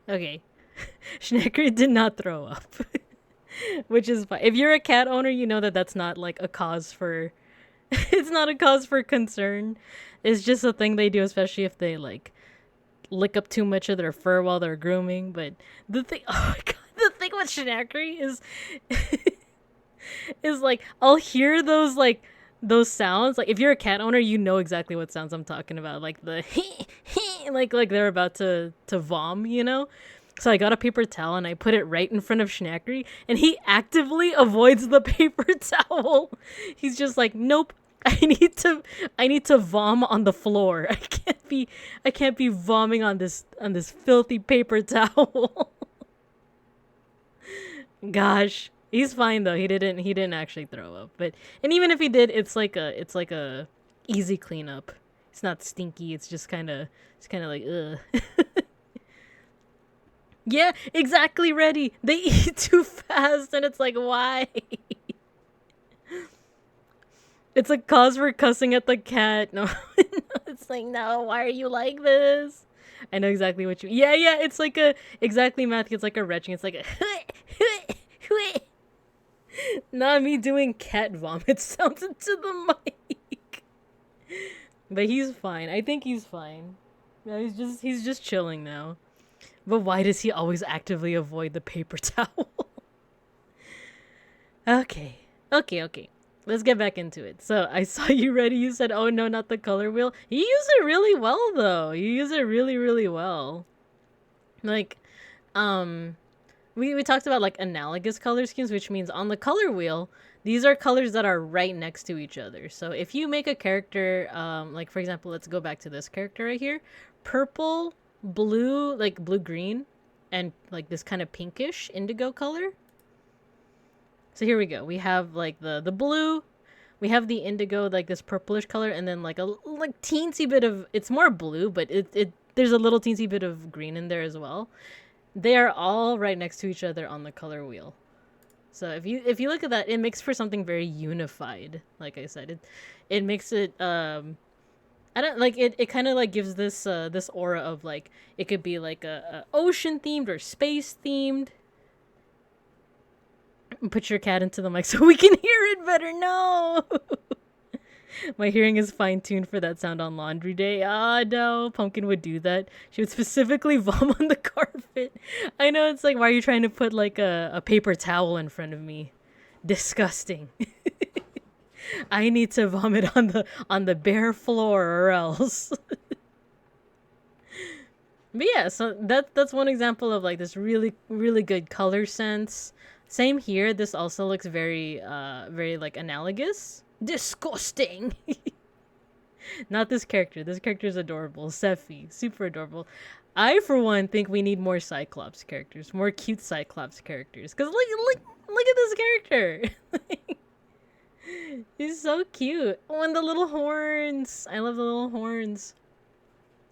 Okay. Schnecker did not throw up. Which is fine. If you're a cat owner, you know that that's not like a cause for it's not a cause for concern. It's just a thing they do, especially if they like lick up too much of their fur while they're grooming. But the thing, oh my god, the thing with Shinakri is like I'll hear those sounds. Like if you're a cat owner, you know exactly what sounds I'm talking about. Like the like they're about to vom, you know. So I got a paper towel and I put it right in front of Schnackery, and he actively avoids the paper towel. He's just like, nope. I need to vom on the floor. I can't be vomiting on this filthy paper towel. Gosh. He's fine though. He didn't actually throw up. But and even if he did, it's like a easy cleanup. It's not stinky. It's kind of like ugh. Yeah, exactly, Reddy. They eat too fast, and it's like, why? It's a cause for cussing at the cat. No, it's like, no, why are you like this? I know exactly what you. Yeah, yeah. It's like a exactly, Matthew. It's like a retching. It's like a. Not me doing cat vomit sounds into the mic. But he's fine. I think he's fine. Yeah, he's just chilling now. But why does he always actively avoid the paper towel? Okay. Okay, okay. Let's get back into it. So I saw you ready. You said, oh no, not the color wheel. You use it really well though. You use it really, really well. Like, um, we talked about like analogous color schemes, which means on the color wheel, these are colors that are right next to each other. So if you make a character, like for example, let's go back to this character right here, purple, blue, like blue green, and like this kind of pinkish indigo color. So here we go. We have like the blue, we have the indigo, like this purplish color, and then like a like teensy bit of it's more blue, but it there's a little teensy bit of green in there as well. They are all right next to each other on the color wheel. So if you look at that, it makes for something very unified. Like I said, it makes it I don't like it. It kind of like gives this aura of like it could be like a ocean themed or space themed. Put your cat into the mic so we can hear it better. No. My hearing is fine tuned for that sound on laundry day. Ah, no. Pumpkin would do that. She would specifically vom on the carpet. I know it's like, why are you trying to put like a paper towel in front of me? Disgusting. I need to vomit on the bare floor or else. But yeah, so that's one example of like this really really good color sense. Same here. This also looks very like analogous. Disgusting. Not this character. This character is adorable. Sephi, super adorable. I for one think we need more Cyclops characters, more cute Cyclops characters. Cause look at this character. He's so cute. Oh, and the little horns. I love the little horns.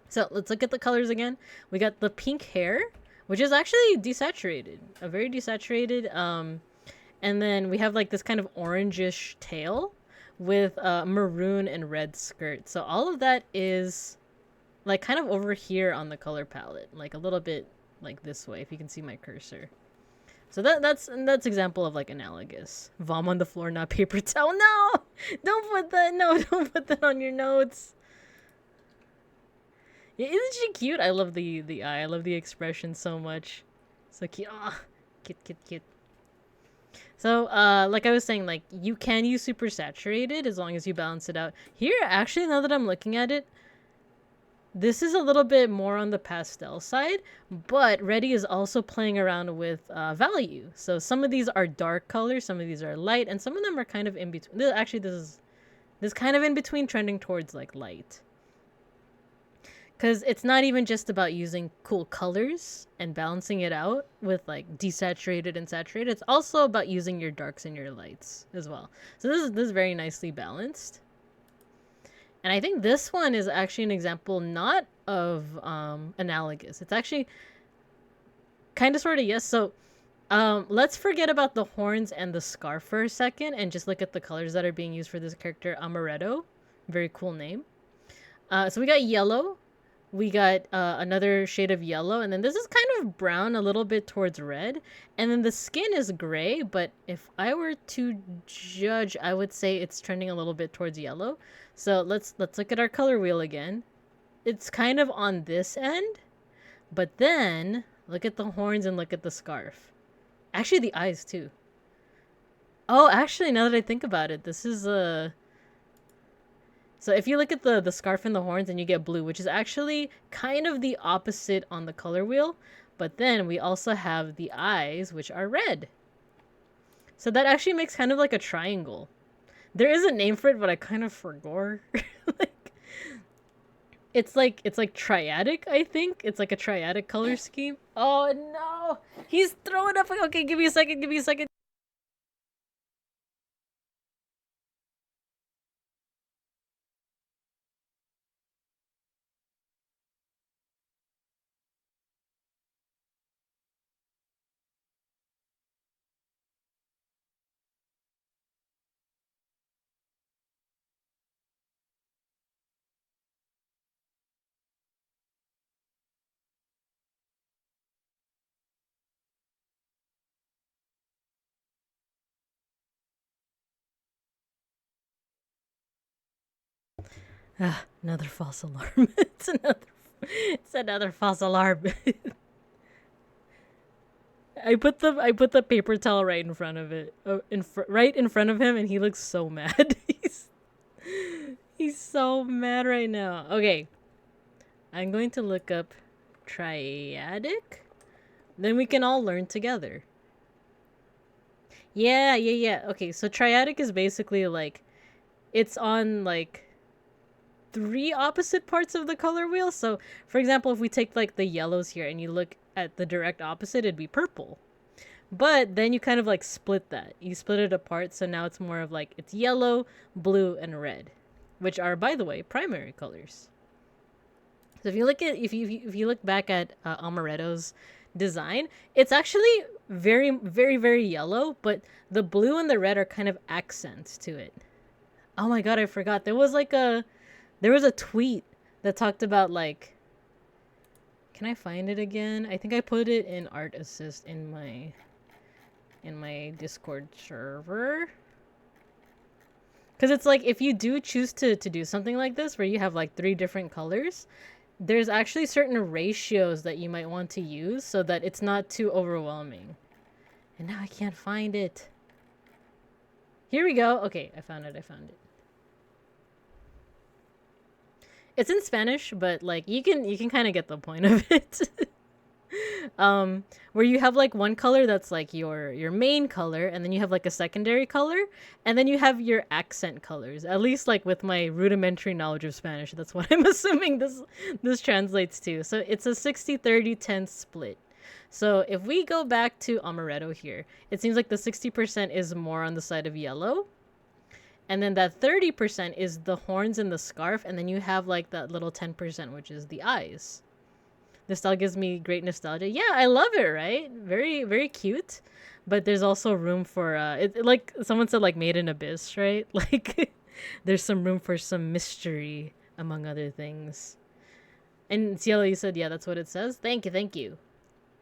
So let's look at the colors again. We got the pink hair, which is actually desaturated, a very desaturated. And then we have like this kind of orangish tail with maroon and red skirt. So all of that is like kind of over here on the color palette, like a little bit like this way, if you can see my cursor. So that's example of like analogous. Vom on the floor, not paper towel. No, don't put that. No, don't put that on your notes. Yeah, isn't she cute? I love the eye. I love the expression so much. So cute. Ah, cute, cute, cute. So, like I was saying, like you can use super saturated as long as you balance it out. Here, actually, now that I'm looking at it, this is a little bit more on the pastel side, but Reddy is also playing around with value. So some of these are dark colors, some of these are light, and some of them are kind of in between. Actually, this kind of in between, trending towards like light. Because it's not even just about using cool colors and balancing it out with like desaturated and saturated. It's also about using your darks and your lights as well. So this is very nicely balanced. And I think this one is actually an example not of analogous. It's actually kind of sort of yes. So let's forget about the horns and the scarf for a second and just look at the colors that are being used for this character, Amaretto. Very cool name. So we got yellow. We got another shade of yellow, and then this is kind of brown, a little bit towards red, and then the skin is gray, but if I were to judge, I would say it's trending a little bit towards yellow. So let's look at our color wheel again. It's kind of on this end, but then look at the horns and look at the scarf. Actually, the eyes too. Oh, actually, now that I think about it, this is a so if you look at the scarf and the horns, and you get blue, which is actually kind of the opposite on the color wheel. But then we also have the eyes, which are red. So that actually makes kind of like a triangle. There is a name for it, but I kind of forgot. like, it's like triadic, I think. It's like a triadic color scheme. Oh no! He's throwing up. Okay, give me a second. Give me a second. Ah, another false alarm. It's another false alarm. I put the paper towel right in front of it, right in front of him, and he looks so mad. He's so mad right now. Okay, I'm going to look up triadic. Then we can all learn together. Yeah. Okay, so triadic is basically like it's on like three opposite parts of the color wheel. So, for example, if we take like the yellows here and you look at the direct opposite, it'd be purple. But then you kind of like split that. You split it apart, so now it's more of like it's yellow, blue, and red, which are, by the way, primary colors. So if you look back at Amaretto's design, it's actually very very very yellow, but the blue and the red are kind of accents to it. Oh my god, I forgot. There was a tweet that talked about like, can I find it again? I think I put it in art assist in my Discord server. Because it's like if you do choose to do something like this where you have like three different colors, there's actually certain ratios that you might want to use so that it's not too overwhelming. And now I can't find it. Here we go. Okay, I found it. It's in Spanish, but like you can kind of get the point of it. Where you have like one color that's like your main color, and then you have like a secondary color, and then you have your accent colors. At least like with my rudimentary knowledge of Spanish, that's what I'm assuming this translates to. So it's a 60-30-10 split. So if we go back to Amaretto here, it seems like the 60% is more on the side of yellow. And then that 30% is the horns and the scarf, and then you have like that little 10%, which is the eyes. This style gives me great nostalgia. Yeah, I love it, right? Very, very cute. But there's also room for like someone said, like made in abyss, right? Like there's some room for some mystery, among other things. And Cielo, you said, yeah, that's what it says. Thank you.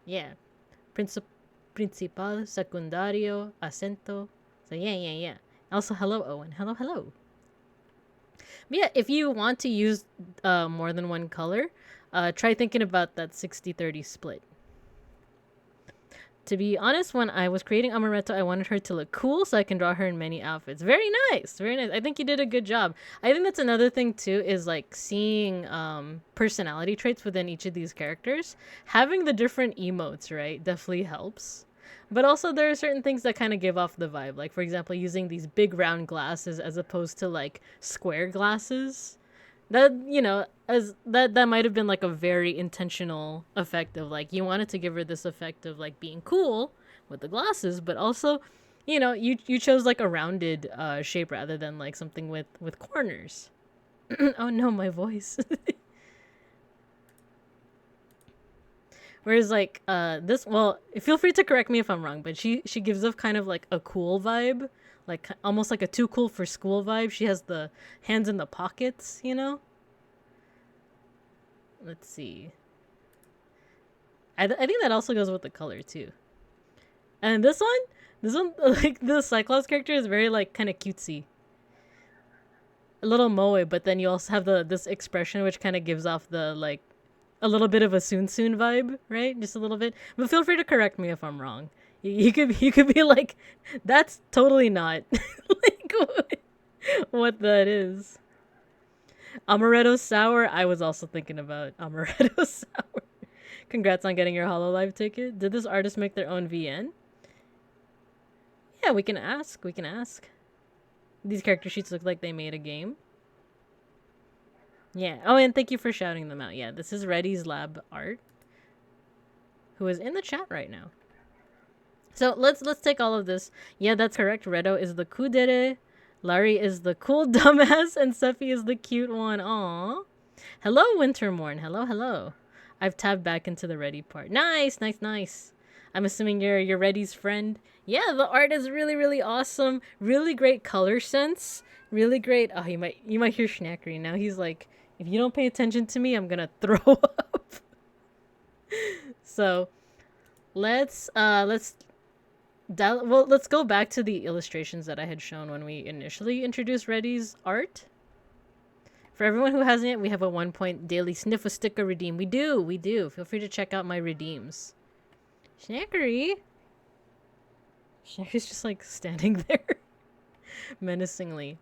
Yeah. Principal, secundario, acento. So yeah. Also, hello, Owen. Hello. But yeah, if you want to use more than one color, try thinking about that 60-30 split. To be honest, when I was creating Amaretto, I wanted her to look cool so I can draw her in many outfits. Very nice. I think you did a good job. I think that's another thing too, is like seeing personality traits within each of these characters. Having the different emotes, right, definitely helps. But also there are certain things that kind of give off the vibe. Like, for example, using these big round glasses as opposed to like square glasses. That, as that might have been like a very intentional effect of like you wanted to give her this effect of like being cool with the glasses, but also, you chose like a rounded shape rather than like something with corners. Oh no, my voice. Whereas like feel free to correct me if I'm wrong, but she gives off kind of like a cool vibe, like almost like a too cool for school vibe. She has the hands in the pockets, Let's see. I think that also goes with the color too. And this one, like the Cyclops character is very like kind of cutesy, a little moe, but then you also have this expression which kind of gives off the like a little bit of a soon vibe, right? Just a little bit. But feel free to correct me if I'm wrong. You could be like, that's totally not like what that is. Amaretto sour. I was also thinking about amaretto sour. Congrats on getting your HoloLive ticket. Did this artist make their own VN? Yeah, we can ask. These character sheets look like they made a game. Yeah. Oh, and thank you for shouting them out. Yeah, this is Reddy's Lab Art, who is in the chat right now. So let's take all of this. Yeah, that's correct. Redo is the kudere, Larry is the cool dumbass, and Sephi is the cute one. Aww. Hello, Wintermorn. Hello. I've tabbed back into the Reddy part. Nice. I'm assuming you're Reddy's friend. Yeah, the art is really, really awesome. Really great color sense. Really great. Oh, you might hear Schnackery now. He's like, if you don't pay attention to me, I'm gonna throw up. So, let's go back to the illustrations that I had shown when we initially introduced Reddy's art. For everyone who hasn't yet, we have a 1 point daily sniff a sticker redeem. We do. Feel free to check out my redeems. Snackery. Snackery's just like standing there menacingly.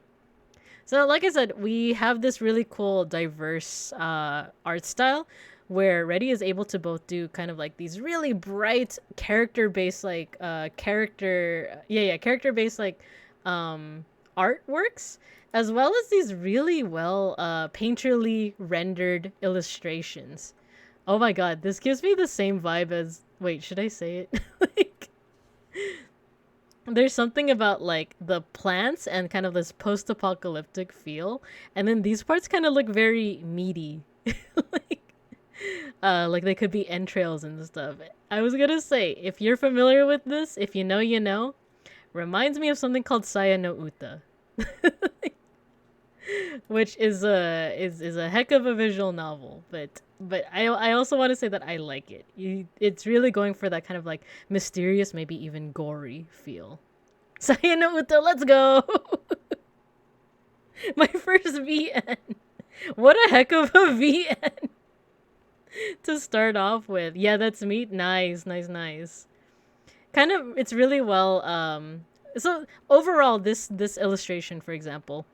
So like I said, we have this really cool diverse art style where Reddy is able to both do kind of like these really bright character-based like character-based like artworks, as well as these really well painterly rendered illustrations. Oh my god, this gives me the same vibe as, wait, should I say it? Like, there's something about like the plants and kind of this post-apocalyptic feel, and then these parts kind of look very meaty. Like they could be entrails and stuff. I was gonna say, if you're familiar with this, if you know, you know. Reminds me of something called Saya no Uta. Which is a heck of a visual novel, but I also want to say that I like it. It's really going for that kind of like mysterious, maybe even gory feel. Saya no Uta, let's go. My first VN. What a heck of a VN to start off with. Yeah, that's meat. Nice. Kind of, it's really well. So overall, this illustration, for example,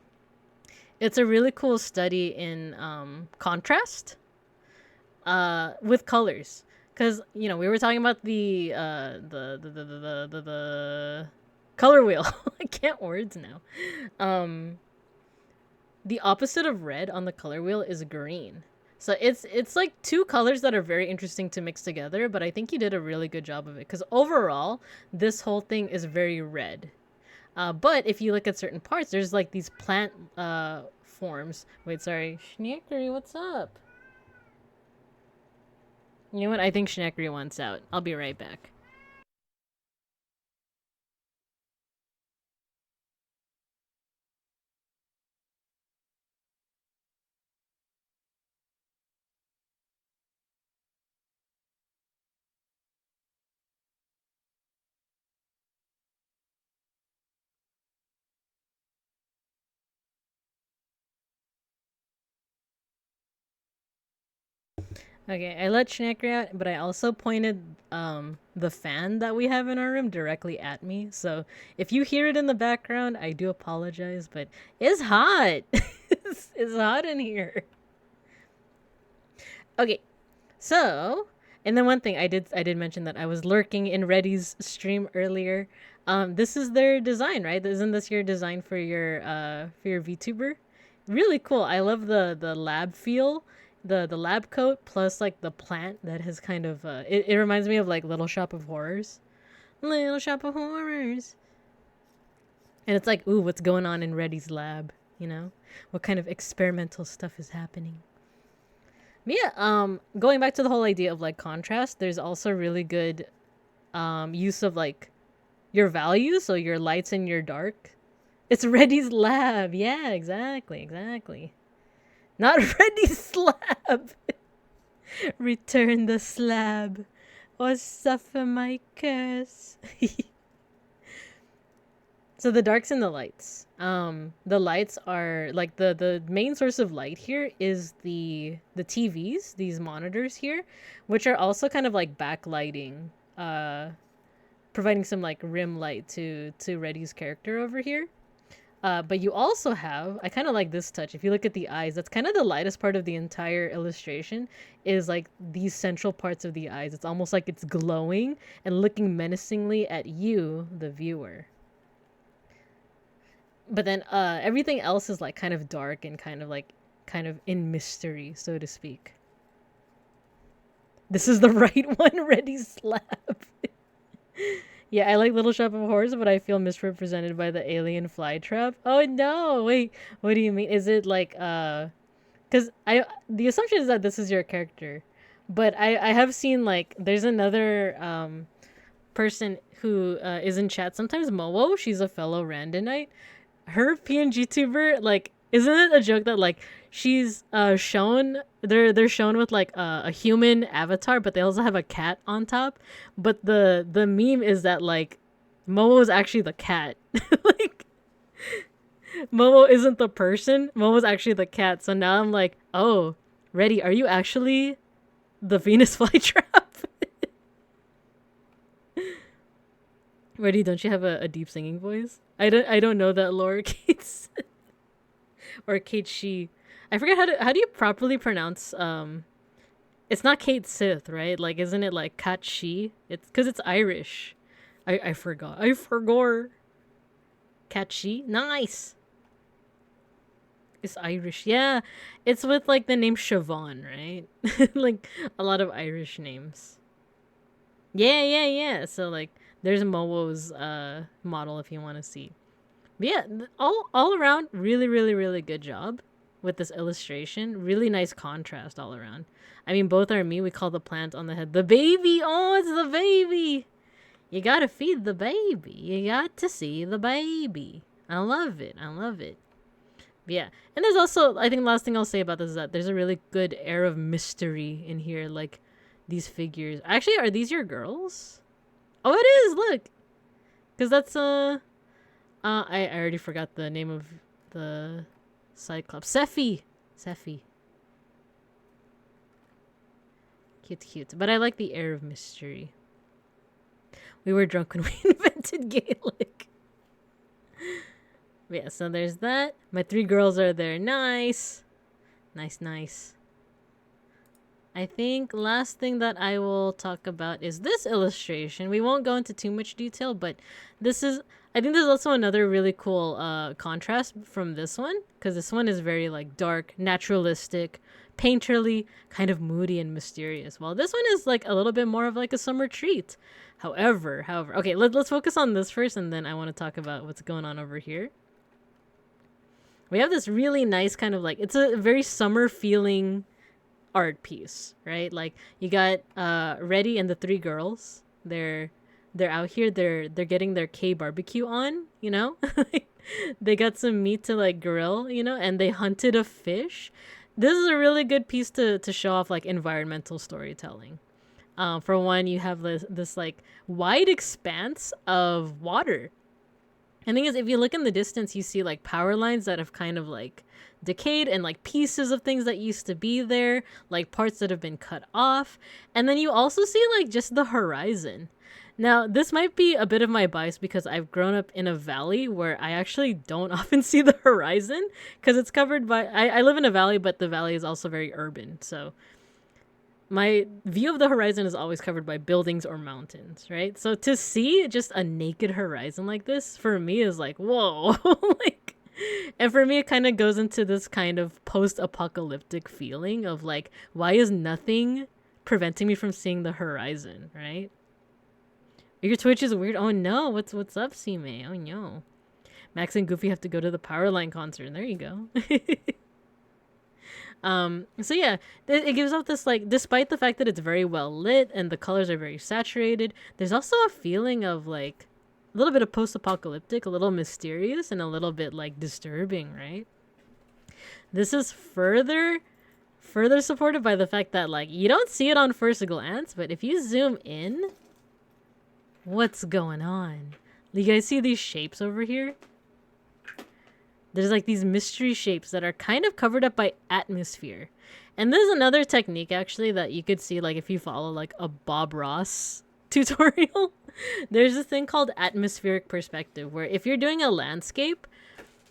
it's a really cool study in contrast with colors, because we were talking about the color wheel. I can't words now. The opposite of red on the color wheel is green. So it's like two colors that are very interesting to mix together, but I think you did a really good job of it, because overall this whole thing is very red. But if you look at certain parts, there's like these plant forms. Wait, sorry. Schneckery, what's up? You know what? I think Schneckery wants out. I'll be right back. Okay, I let Schneckery out, but I also pointed the fan that we have in our room directly at me. So if you hear it in the background, I do apologize, but it's hot. It's hot in here. Okay, so, and then one thing I did mention that I was lurking in Reddy's stream earlier. This is their design, right? Isn't this your design for your VTuber? Really cool. I love the lab feel, the lab coat, plus like the plant that has kind of it reminds me of like Little Shop of Horrors. Little Shop of Horrors. And it's like, ooh, what's going on in Reddy's lab? What kind of experimental stuff is happening? But yeah, going back to the whole idea of like contrast, there's also really good use of like your values, so your lights and your dark. It's Reddy's lab. Yeah, exactly. Not Reddy's slab. Return the slab or suffer my curse. So the darks and the lights. The lights are like the main source of light here is the TVs, these monitors here, which are also kind of like backlighting, providing some like rim light to Reddy's character over here. But you also have, I kind of like this touch. If you look at the eyes, that's kind of the lightest part of the entire illustration, is like these central parts of the eyes. It's almost like it's glowing and looking menacingly at you, the viewer. But then everything else is like kind of dark and kind of in mystery, so to speak. This is the right one, Reddy's slab. Yeah, I like Little Shop of Horrors, but I feel misrepresented by the alien flytrap. Oh no, wait, what do you mean? Is it like because the assumption is that this is your character, but I have seen like there's another person who is in chat sometimes. Mowo, she's a fellow Randonite. Her PNGTuber, like, isn't it a joke that like she's shown they're shown with like a human avatar, but they also have a cat on top. But the meme is that like Momo is actually the cat. Like Momo isn't the person. Momo's actually the cat. So now I'm like, oh, Reddy, are you actually the Venus flytrap? Reddy, don't you have a deep singing voice? I don't know that lore, Kate. Or Kate She. I forget how do you properly pronounce it's not Kate Sith, right? Like isn't it like Kat She? It's cuz it's Irish. I forgot. I forgot. Kat She? Nice. It's Irish. Yeah. It's with like the name Siobhan, right? Like a lot of Irish names. Yeah. So like there's Momo's model if you want to see. But yeah, all around really good job with this illustration. Really nice contrast all around. I mean, both are me. We call the plant on the head the baby. Oh, it's the baby. You gotta feed the baby. You got to see the baby. I love it. But yeah, and there's also, I think the last thing I'll say about this is that there's a really good air of mystery in here. Like these figures. Actually, are these your girls? Oh, it is. Look, because that's I already forgot the name of the Cyclops. Sephi. Cute. But I like the air of mystery. We were drunk when we invented Gaelic. Yeah, so there's that. My 3 girls are there. Nice. I think last thing that I will talk about is this illustration. We won't go into too much detail, but I think there's also another really cool contrast from this one, because this one is very like dark, naturalistic, painterly, kind of moody and mysterious. While this one is like a little bit more of like a summer treat. However, okay, let's focus on this first, and then I want to talk about what's going on over here. We have this really nice kind of like, it's a very summer feeling art piece, right? Like you got Reddy and the 3 girls. They're out here. They're getting their K barbecue on, you know? They got some meat to like grill, you know, and they hunted a fish. This is a really good piece to show off like environmental storytelling. For one, you have this like wide expanse of water. And the thing is, if you look in the distance, you see like power lines that have kind of like decayed, and like pieces of things that used to be there, like parts that have been cut off. And then you also see like just the horizon. Now, this might be a bit of my bias because I've grown up in a valley where I actually don't often see the horizon, because it's covered by, I live in a valley, but the valley is also very urban. So my view of the horizon is always covered by buildings or mountains, right? So to see just a naked horizon like this, for me, is like, whoa. Like, and for me, it kind of goes into this kind of post-apocalyptic feeling of like, why is nothing preventing me from seeing the horizon, right? Your Twitch is weird. Oh no, what's up, C-May? Oh no. Max and Goofy have to go to the Powerline concert. There you go. So yeah, it gives off this like, despite the fact that it's very well lit and the colors are very saturated, there's also a feeling of like a little bit of post-apocalyptic, a little mysterious, and a little bit like disturbing, right? This is further supported by the fact that like you don't see it on first glance, but if you zoom in, what's going on? You guys see these shapes over here? There's like these mystery shapes that are kind of covered up by atmosphere. And there's another technique actually that you could see like if you follow like a Bob Ross tutorial. There's this thing called atmospheric perspective, where if you're doing a landscape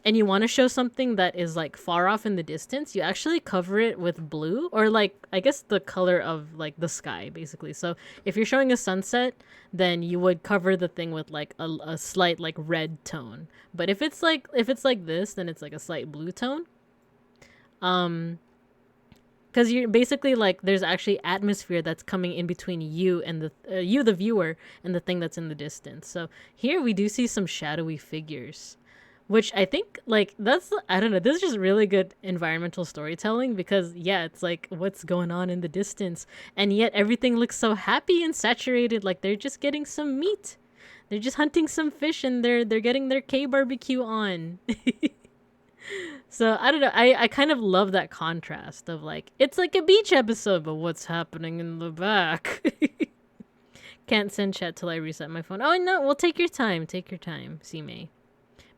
and you want to show something that is like far off in the distance, you actually cover it with blue, or like I guess the color of like the sky basically. So if you're showing a sunset, then you would cover the thing with like a slight like red tone. But if it's like this, then it's like a slight blue tone. Because you're basically like there's actually atmosphere that's coming in between you and the viewer, and the thing that's in the distance. So here we do see some shadowy figures, which I think like I don't know, this is just really good environmental storytelling, because yeah, it's like what's going on in the distance, and yet everything looks so happy and saturated, like they're just getting some meat. They're just hunting some fish, and they're getting their K barbecue on. So I don't know, I kind of love that contrast of like it's like a beach episode, but what's happening in the back? Can't send chat till I reset my phone. Oh no, well take your time, C-May.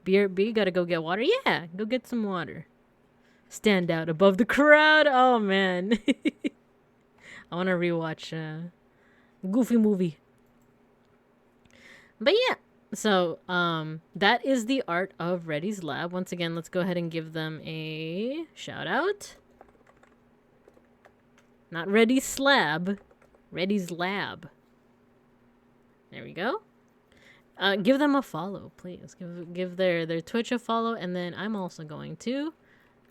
BRB, gotta go get water. Yeah, go get some water. Stand out above the crowd. Oh man. I want to rewatch Goofy movie. But yeah, so that is the art of Reddy's Lab. Once again, let's go ahead and give them a shout out. Not Reddy's Slab, Reddy's Lab. There we go. Give them a follow, please. Give their Twitch a follow, and then I'm also going to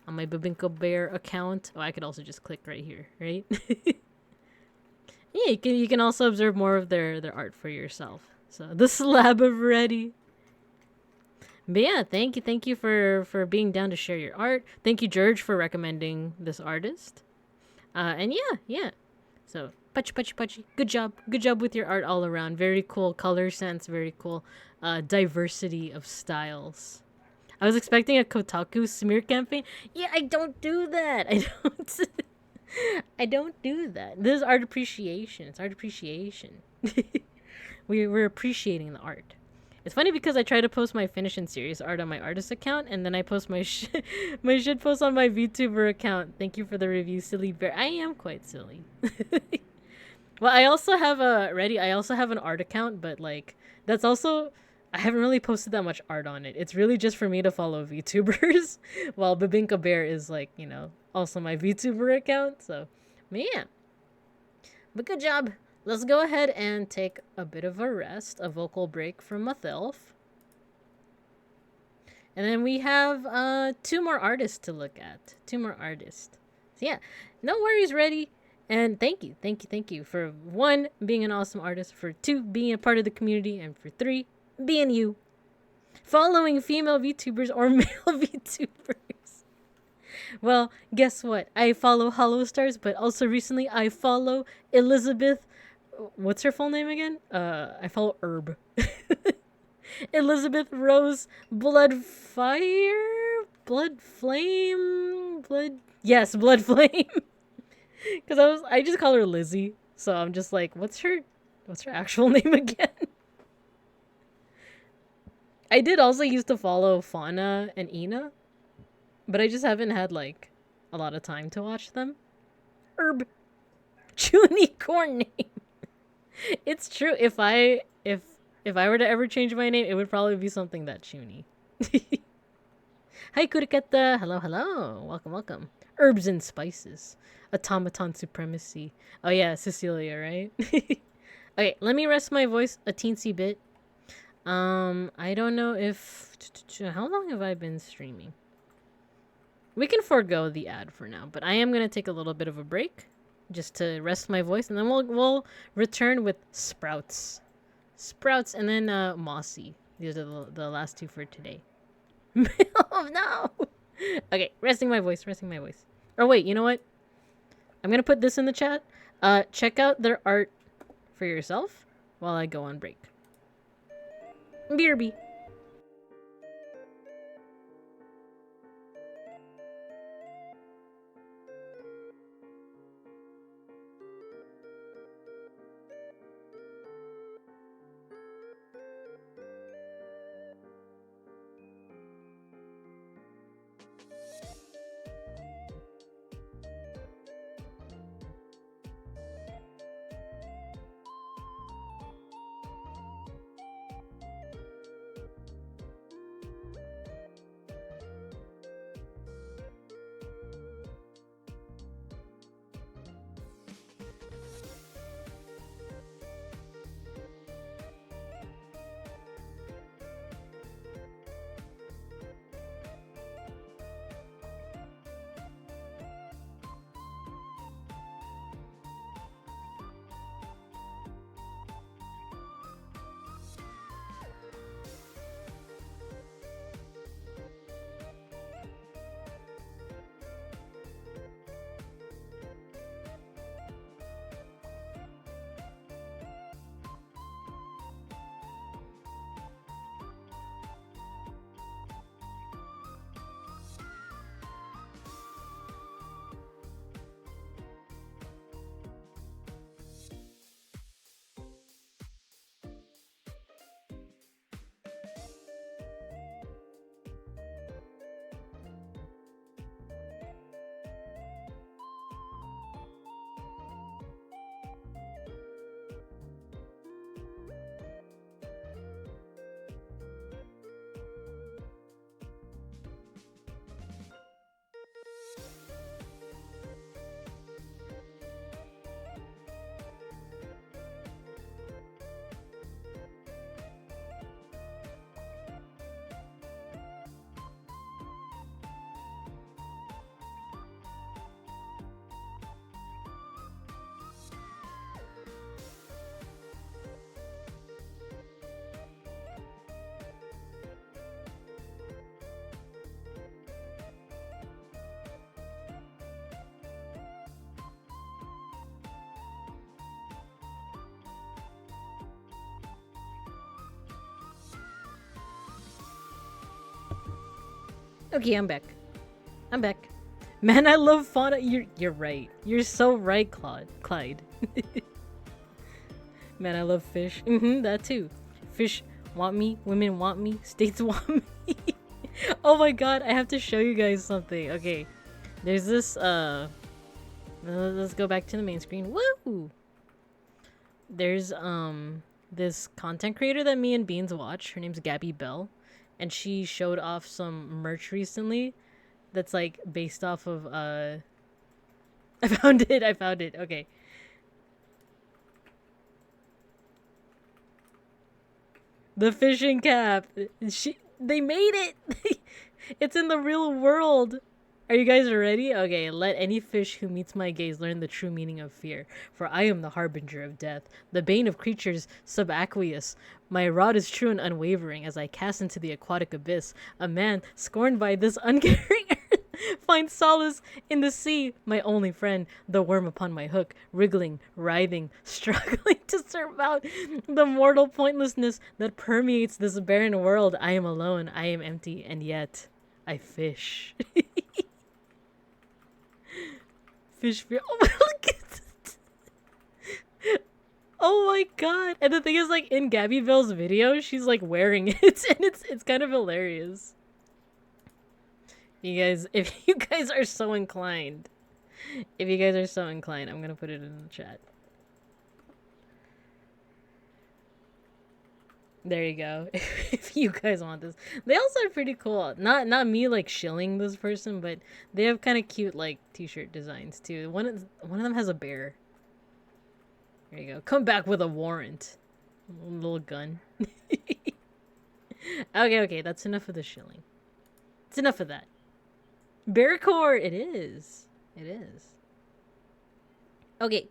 on my Babinko Bear account. Oh, I could also just click right here, right? Yeah, you can also observe more of their art for yourself. So the slab of Reddy. But yeah, thank you for being down to share your art. Thank you, George, for recommending this artist. And yeah. So Pachi. Good job with your art all around. Very cool color sense. Very cool diversity of styles. I was expecting a Kotaku smear campaign. Yeah, I don't do that. I don't do that. This is art appreciation. It's art appreciation. We're appreciating the art. It's funny because I try to post my Finish and Serious art on my artist account, and then I post my my shit post on my VTuber account. Thank you for the review, silly bear. I am quite silly. Well, I also have I also have an art account, but like that's also I haven't really posted that much art on it. It's really just for me to follow VTubers, while Babinka Bear is like, you know, also my VTuber account. So, yeah. But good job. Let's go ahead and take a bit of a rest, a vocal break from myself. And then we have 2 more artists to look at. 2 more artists. So yeah, no worries, Reddy. And thank you for 1, being an awesome artist, for 2, being a part of the community, and for 3, being you. Following female VTubers or male VTubers. Well, guess what? I follow Hollow Stars, but also recently I follow Elizabeth. What's her full name again? I follow Herb. Elizabeth Rose Bloodfire? Blood Flame? Yes, Blood Flame. Because I just call her Lizzie. So I'm just like, what's her actual name again? I did also used to follow Fauna and Ina, but I just haven't had like a lot of time to watch them. Herb. Unicorn name. It's true. If I were to ever change my name, it would probably be something that Chuny. Hi Kurikata. Hello. Welcome. Herbs and spices. Automaton supremacy. Oh yeah, Cecilia, right? Okay, let me rest my voice a teensy bit. I don't know if how long have I been streaming? We can forego the ad for now, but I am gonna take a little bit of a break just to rest my voice, and then we'll return with Sprouts, and then Mossy. These are the last 2 for today. Oh no. Okay, resting my voice. Oh wait, you know what? I'm gonna put this in the chat. Check out their art for yourself while I go on break. BRB. Okay, I'm back. I'm back. Man, I love fauna. You're right. You're so right, Clyde. Man, I love fish. That too. Fish want me. Women want me. States want me. Oh my god, I have to show you guys something. Okay. There's this, let's go back to the main screen. Woo! There's, this content creator that me and Beans watch. Her name's Gabby Bell. And she showed off some merch recently that's, like, based off of, I found it. Okay. The fishing cap. They made it! It's in the real world. Are you guys ready? Okay, let any fish who meets my gaze learn the true meaning of fear. For I am the harbinger of death, the bane of creatures subaqueous. My rod is true and unwavering as I cast into the aquatic abyss. A man scorned by this uncaring earth finds solace in the sea. My only friend, the worm upon my hook, wriggling, writhing, struggling to surmount the mortal pointlessness that permeates this barren world. I am alone, I am empty, and yet I fish. Fish fear. Oh my, look at it. Oh my god. And the thing is, like, in Gabby Bell's video, she's like wearing it, and it's kind of hilarious. If you guys are so inclined, I'm gonna put it in the chat. There you go. If you guys want this. They also are pretty cool. Not me like shilling this person, but they have kind of cute like t-shirt designs too. One of them has a bear. There you go. Come back with a warrant. A little gun. Okay, that's enough of the shilling. It's enough of that. Bearcore, it is. Okay.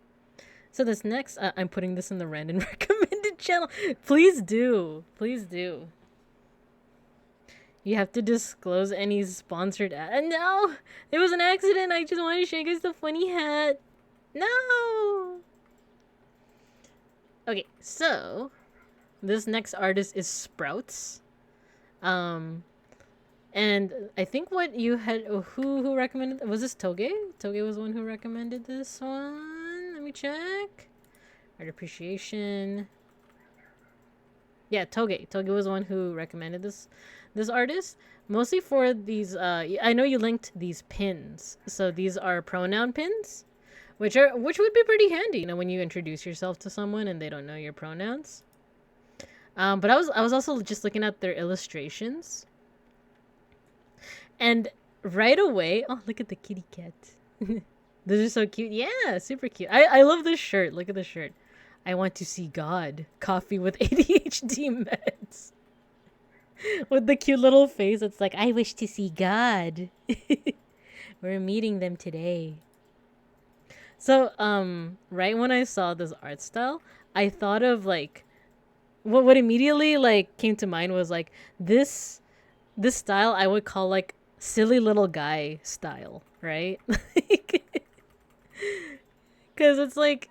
So this next, I'm putting this in the random recommended channel. Please do. You have to disclose any sponsored ad. No! It was an accident. I just wanted to show you guys the funny hat. No! Okay, so this next artist is Sprouts. And I think what you had, who recommended, was this Toge? Toge was the one who recommended this one. Let me check. Art appreciation. Yeah, Toge. Toge was the one who recommended this artist. Mostly for these, I know you linked these pins. So these are pronoun pins, which would be pretty handy, you know, when you introduce yourself to someone and they don't know your pronouns. But I was also just looking at their illustrations. And right away, oh, look at the kitty cat. Those are so cute. Yeah, super cute. I love this shirt. Look at the shirt. I want to see God. Coffee with ADHD meds. With the cute little face. It's like, I wish to see God. We're meeting them today. So, right when I saw this art style, I thought of like, what immediately like came to mind was like this style I would call like silly little guy style, right? Because it's like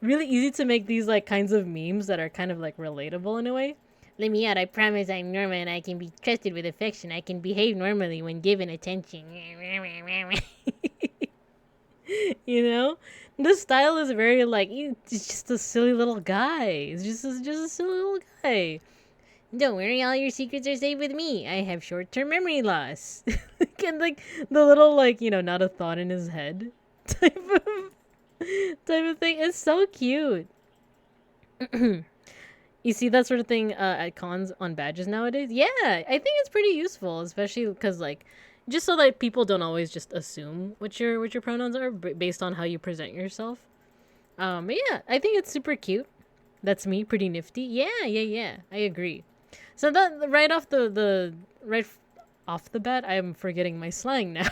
really easy to make these like kinds of memes that are kind of like relatable in a way. Let me out, I promise I'm normal and I can be trusted with affection. I can behave normally when given attention. You know? The style is very like, it's just a silly little guy. It's just a silly little guy. Don't worry, all your secrets are safe with me. I have short-term memory loss. And like the little like, you know, not a thought in his head type of thing. It's so cute. You see that sort of thing at cons on badges nowadays? Yeah, I think it's pretty useful, especially because like just so that people don't always just assume what your pronouns are based on how you present yourself. But yeah, I think it's super cute. That's me, pretty nifty. Yeah. I agree. So that right off the bat, I'm forgetting my slang now.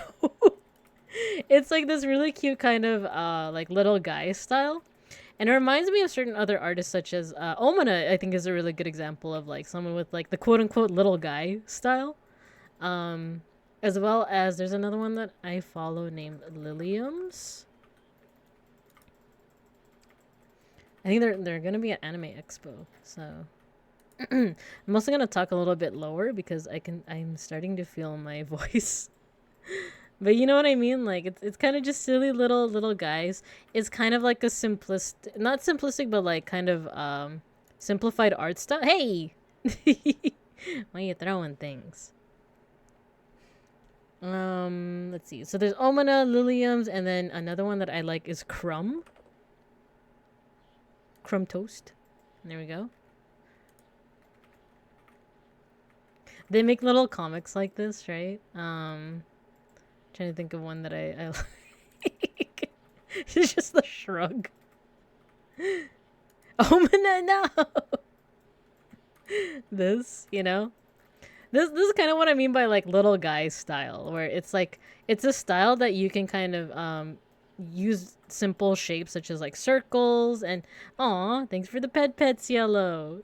It's like this really cute kind of like little guy style. And it reminds me of certain other artists such as Omana, I think is a really good example of like someone with like the quote unquote little guy style. As well as there's another one that I follow named Liliums. I think they're gonna be at Anime Expo, so I'm also gonna talk a little bit lower because I'm starting to feel my voice. But you know what I mean? Like it's kind of just silly little guys. It's kind of like a not simplistic, but like kind of simplified art style. Hey, why are you throwing things? Let's see. So there's Omana, Liliums, and then another one that I like is Crumb Toast. There we go. They make little comics like this, right? Trying to think of one that I like. It's just the shrug. Omana, no. This, you know? This is kind of what I mean by like little guy style, where it's like it's a style that you can kind of use simple shapes such as like circles and aw, thanks for the pets, yellow.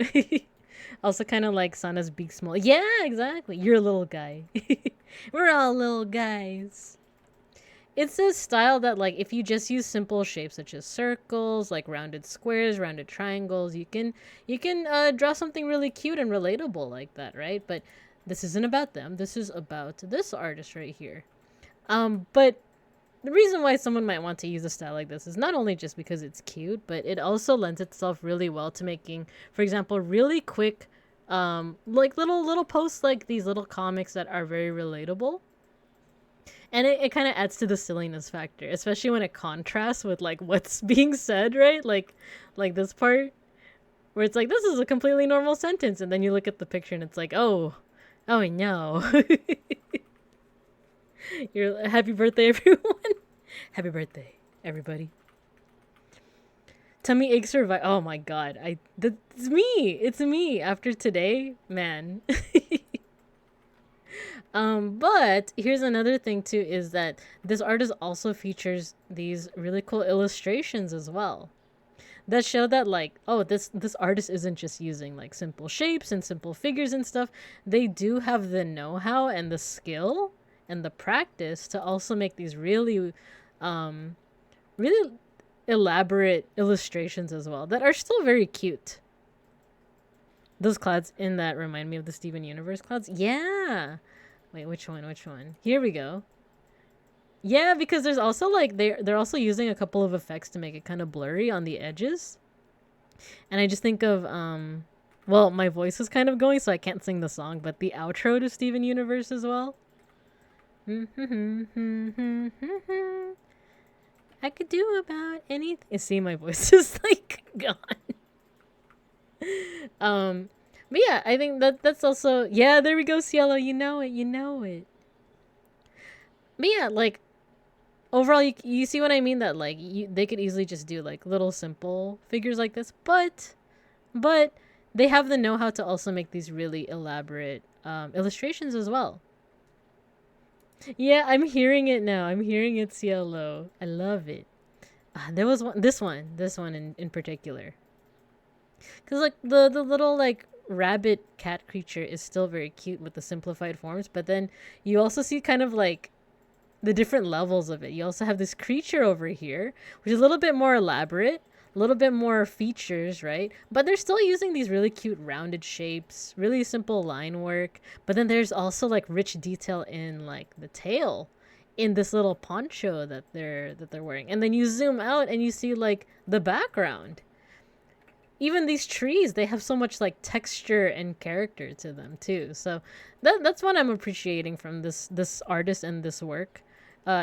Also kind of like Sana's big small. Yeah, exactly. You're a little guy. We're all little guys. It's a style that like if you just use simple shapes such as circles, like rounded squares, rounded triangles, you can draw something really cute and relatable like that, right? But this isn't about them. This is about this artist right here. But the reason why someone might want to use a style like this is not only just because it's cute, but it also lends itself really well to making, for example, really quick like little posts like these little comics that are very relatable. And it kind of adds to the silliness factor, especially when it contrasts with like what's being said, right? Like this part where it's like this is a completely normal sentence, and then you look at the picture and it's like, oh no. You're happy birthday, everyone. Happy birthday, everybody. Tummy ache survive. Oh my god, it's me. It's me after today, man. But here's another thing too, is that this artist also features these really cool illustrations as well that show that like, oh, this artist isn't just using like simple shapes and simple figures and stuff. They do have the know-how and the skill and the practice to also make these really really elaborate illustrations as well that are still very cute. Those clouds in that remind me of the Steven Universe clouds. Yeah. Wait, which one? Here we go. Yeah, because there's also like they're also using a couple of effects to make it kind of blurry on the edges. And I just think of well, my voice is kind of going, so I can't sing the song, but the outro to Steven Universe as well. I could do about anything. See, my voice is like gone. But yeah, I think that's also, yeah, there we go, Cielo, you know it. But yeah, like overall, you see what I mean, that like they could easily just do like little simple figures like this, but they have the know-how to also make these really elaborate illustrations as well. Yeah, I'm hearing it now. I'm hearing it, Cielo. I love it. There was this one in particular. Because like the little like rabbit cat creature is still very cute with the simplified forms, but then you also see kind of like the different levels of it. You also have this creature over here, which is a little bit more elaborate, a little bit more features, right? But they're still using these really cute rounded shapes, really simple line work. But then there's also like rich detail in like the tail, in this little poncho that they're wearing. And then you zoom out and you see like the background. Even these trees, they have so much like texture and character to them too. So that's what I'm appreciating from this artist and this work.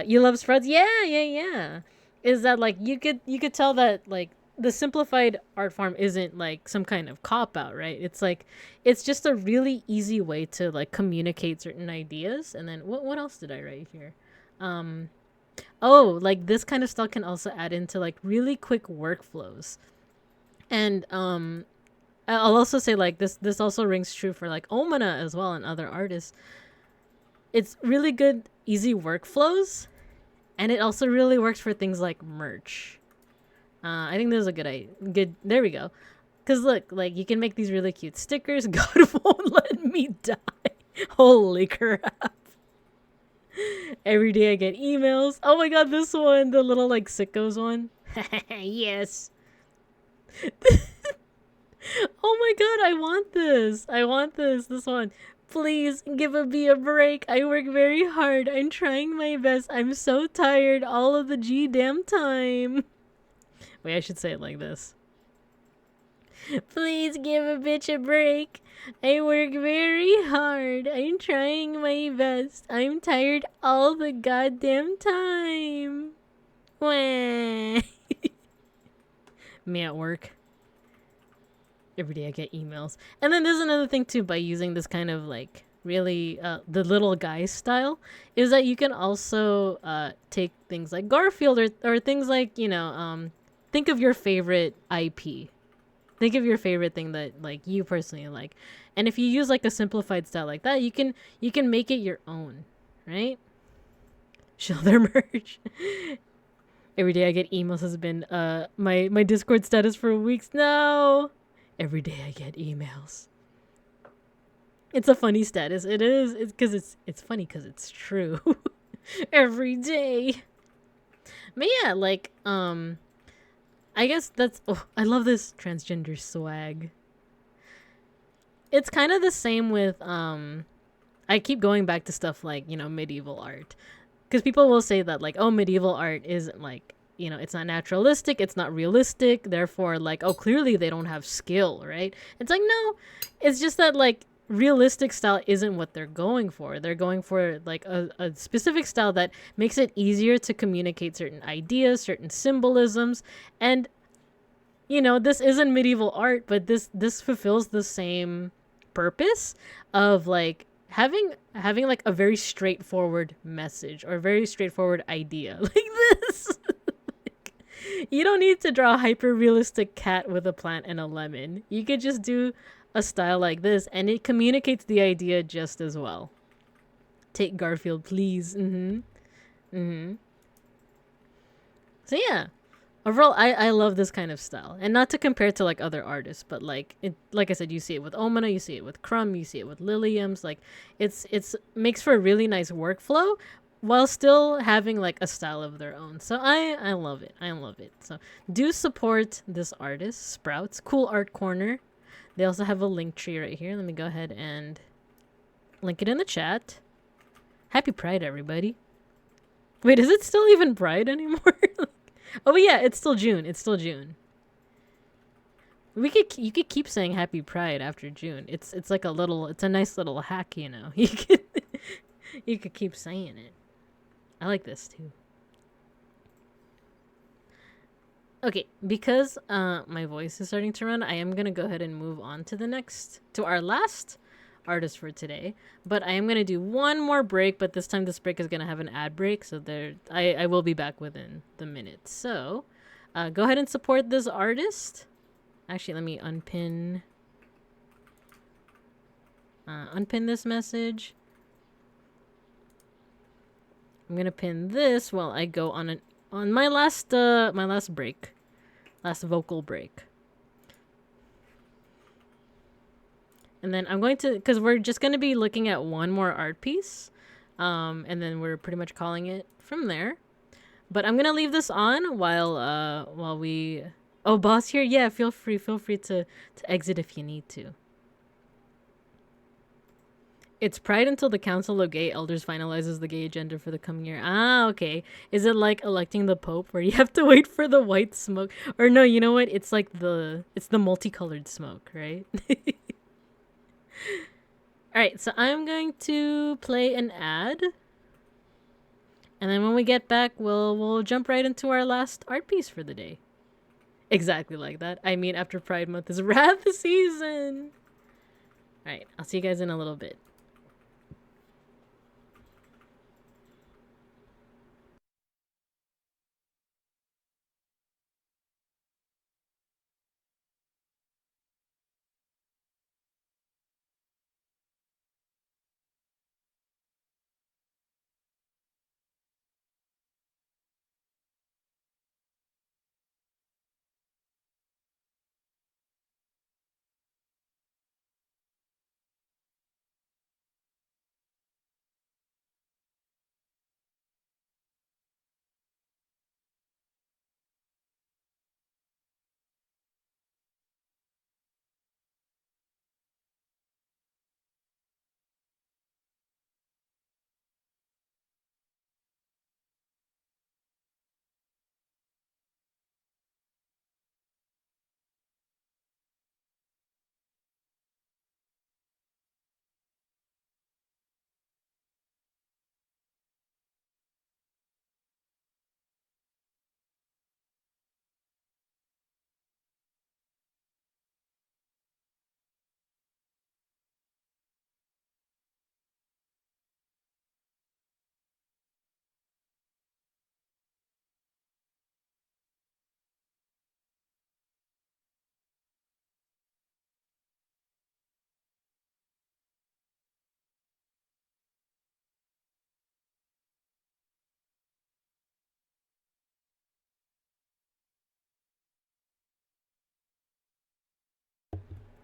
You love spreads? Yeah. Is that like you could tell that like the simplified art form isn't like some kind of cop out, right? It's like it's just a really easy way to like communicate certain ideas. And then what else did I write here? Oh, like this kind of stuff can also add into like really quick workflows. And I'll also say like this also rings true for like Omana as well and other artists. It's really good easy workflows, and it also really works for things like merch. I think this is a good there we go. Cause look, like you can make these really cute stickers. God won't let me die. Holy crap. Every day I get emails. Oh my god, this one, the little like sickos one. Yes. Oh my god, I want this. I want this. This one. Please give a bee a break. I work very hard. I'm trying my best. I'm so tired all of the G damn time. Wait, I should say it like this. Please give a bitch a break. I work very hard. I'm trying my best. I'm tired all the goddamn time. Wah. Me at work. Every day I get emails. And then there's another thing too, by using this kind of like really the little guy style, is that you can also take things like Garfield or things like, think of your favorite IP. Think of your favorite thing that like you personally like. And if you use like a simplified style like that, you can make it your own, right? Show their merch. Every day I get emails has been my Discord status for weeks. No. Every day I get emails. It's a funny status. It is. It's because it's funny because it's true. Every day. But yeah, like I guess that's. Oh, I love this transgender swag. It's kind of the same with I keep going back to stuff like medieval art, because people will say that like, oh, medieval art isn't like, it's not naturalistic, it's not realistic, therefore like, oh, clearly they don't have skill, right? It's like, no, it's just that like realistic style isn't what they're going for. They're going for like a specific style that makes it easier to communicate certain ideas, certain symbolisms. And this isn't medieval art, but this fulfills the same purpose of like having like a very straightforward message or a very straightforward idea like this. Like, you don't need to draw a hyper realistic cat with a plant and a lemon. You could just do a style like this and it communicates the idea just as well. Take Garfield, please. So yeah, overall, I love this kind of style, and not to compare to like other artists, but like I said, you see it with Omana, you see it with Crumb, you see it with Liliums. Like it's makes for a really nice workflow while still having like a style of their own. So I love it. I love it. So do support this artist, Sprouts. Cool Art Corner. They also have a link tree right here. Let me go ahead and link it in the chat. Happy Pride, everybody. Wait, is it still even Pride anymore? Oh yeah, it's still June. It's still June. You could keep saying Happy Pride after June. It's like it's a nice little hack, you could keep saying it. I like this too. Okay, because my voice is starting to run, I am gonna go ahead and move on to our last artist for today. But I am gonna do one more break, but this time this break is gonna have an ad break, so I will be back within the minute. So go ahead and support this artist. Actually, let me unpin this message. I'm gonna pin this while I go on my last break, last vocal break. And then I'm going to, because we're just going to be looking at one more art piece. And then we're pretty much calling it from there. But I'm going to leave this on while we... Oh, boss here? Yeah, feel free to exit if you need to. It's Pride until the Council of Gay Elders finalizes the gay agenda for the coming year. Ah, okay. Is it like electing the Pope where you have to wait for the white smoke? Or no, you know what? It's like it's the multicolored smoke, right? Alright, so I'm going to play an ad. And then when we get back, we'll jump right into our last art piece for the day. Exactly like that. I mean, after Pride Month is wrath season. Alright, I'll see you guys in a little bit.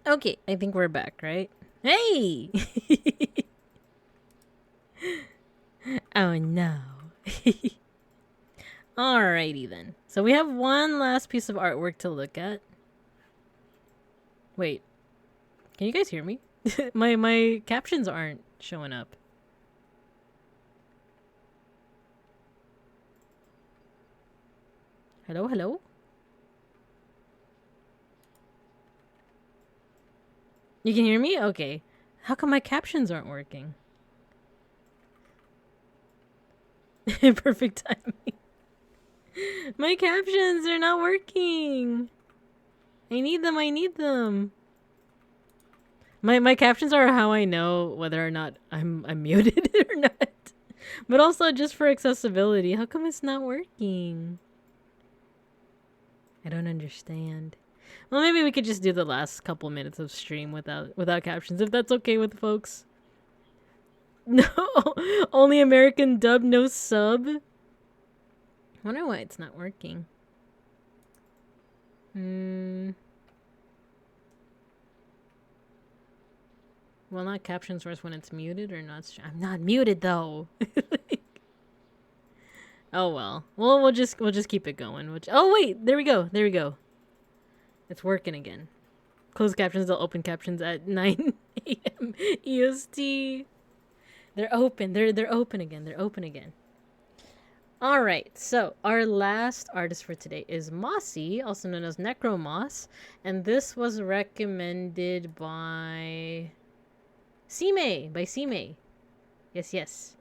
Okay, I think we're back, right? Hey! Oh no. Alrighty then. So we have one last piece of artwork to look at. Wait. Can you guys hear me? my captions aren't showing up. Hello, hello? You can hear me? Okay. How come my captions aren't working? Perfect timing. My captions are not working. I need them, I need them. My captions are how I know whether or not I'm muted or not. But also just for accessibility. How come it's not working? I don't understand. Well, maybe we could just do the last couple minutes of stream without captions, if that's okay with folks. No, only American dub, no sub. Wonder why it's not working. Well, not captions first when it's muted or not. I'm not muted though. Oh well. Well, we'll just keep it going. Oh wait, there we go. There we go. It's working again. Closed captions, they'll open captions at 9 a.m. EST. They're open. They're open again. They're open again. All right. So our last artist for today is Mossy, also known as Necromoss, and this was recommended by Sime. Yes, yes.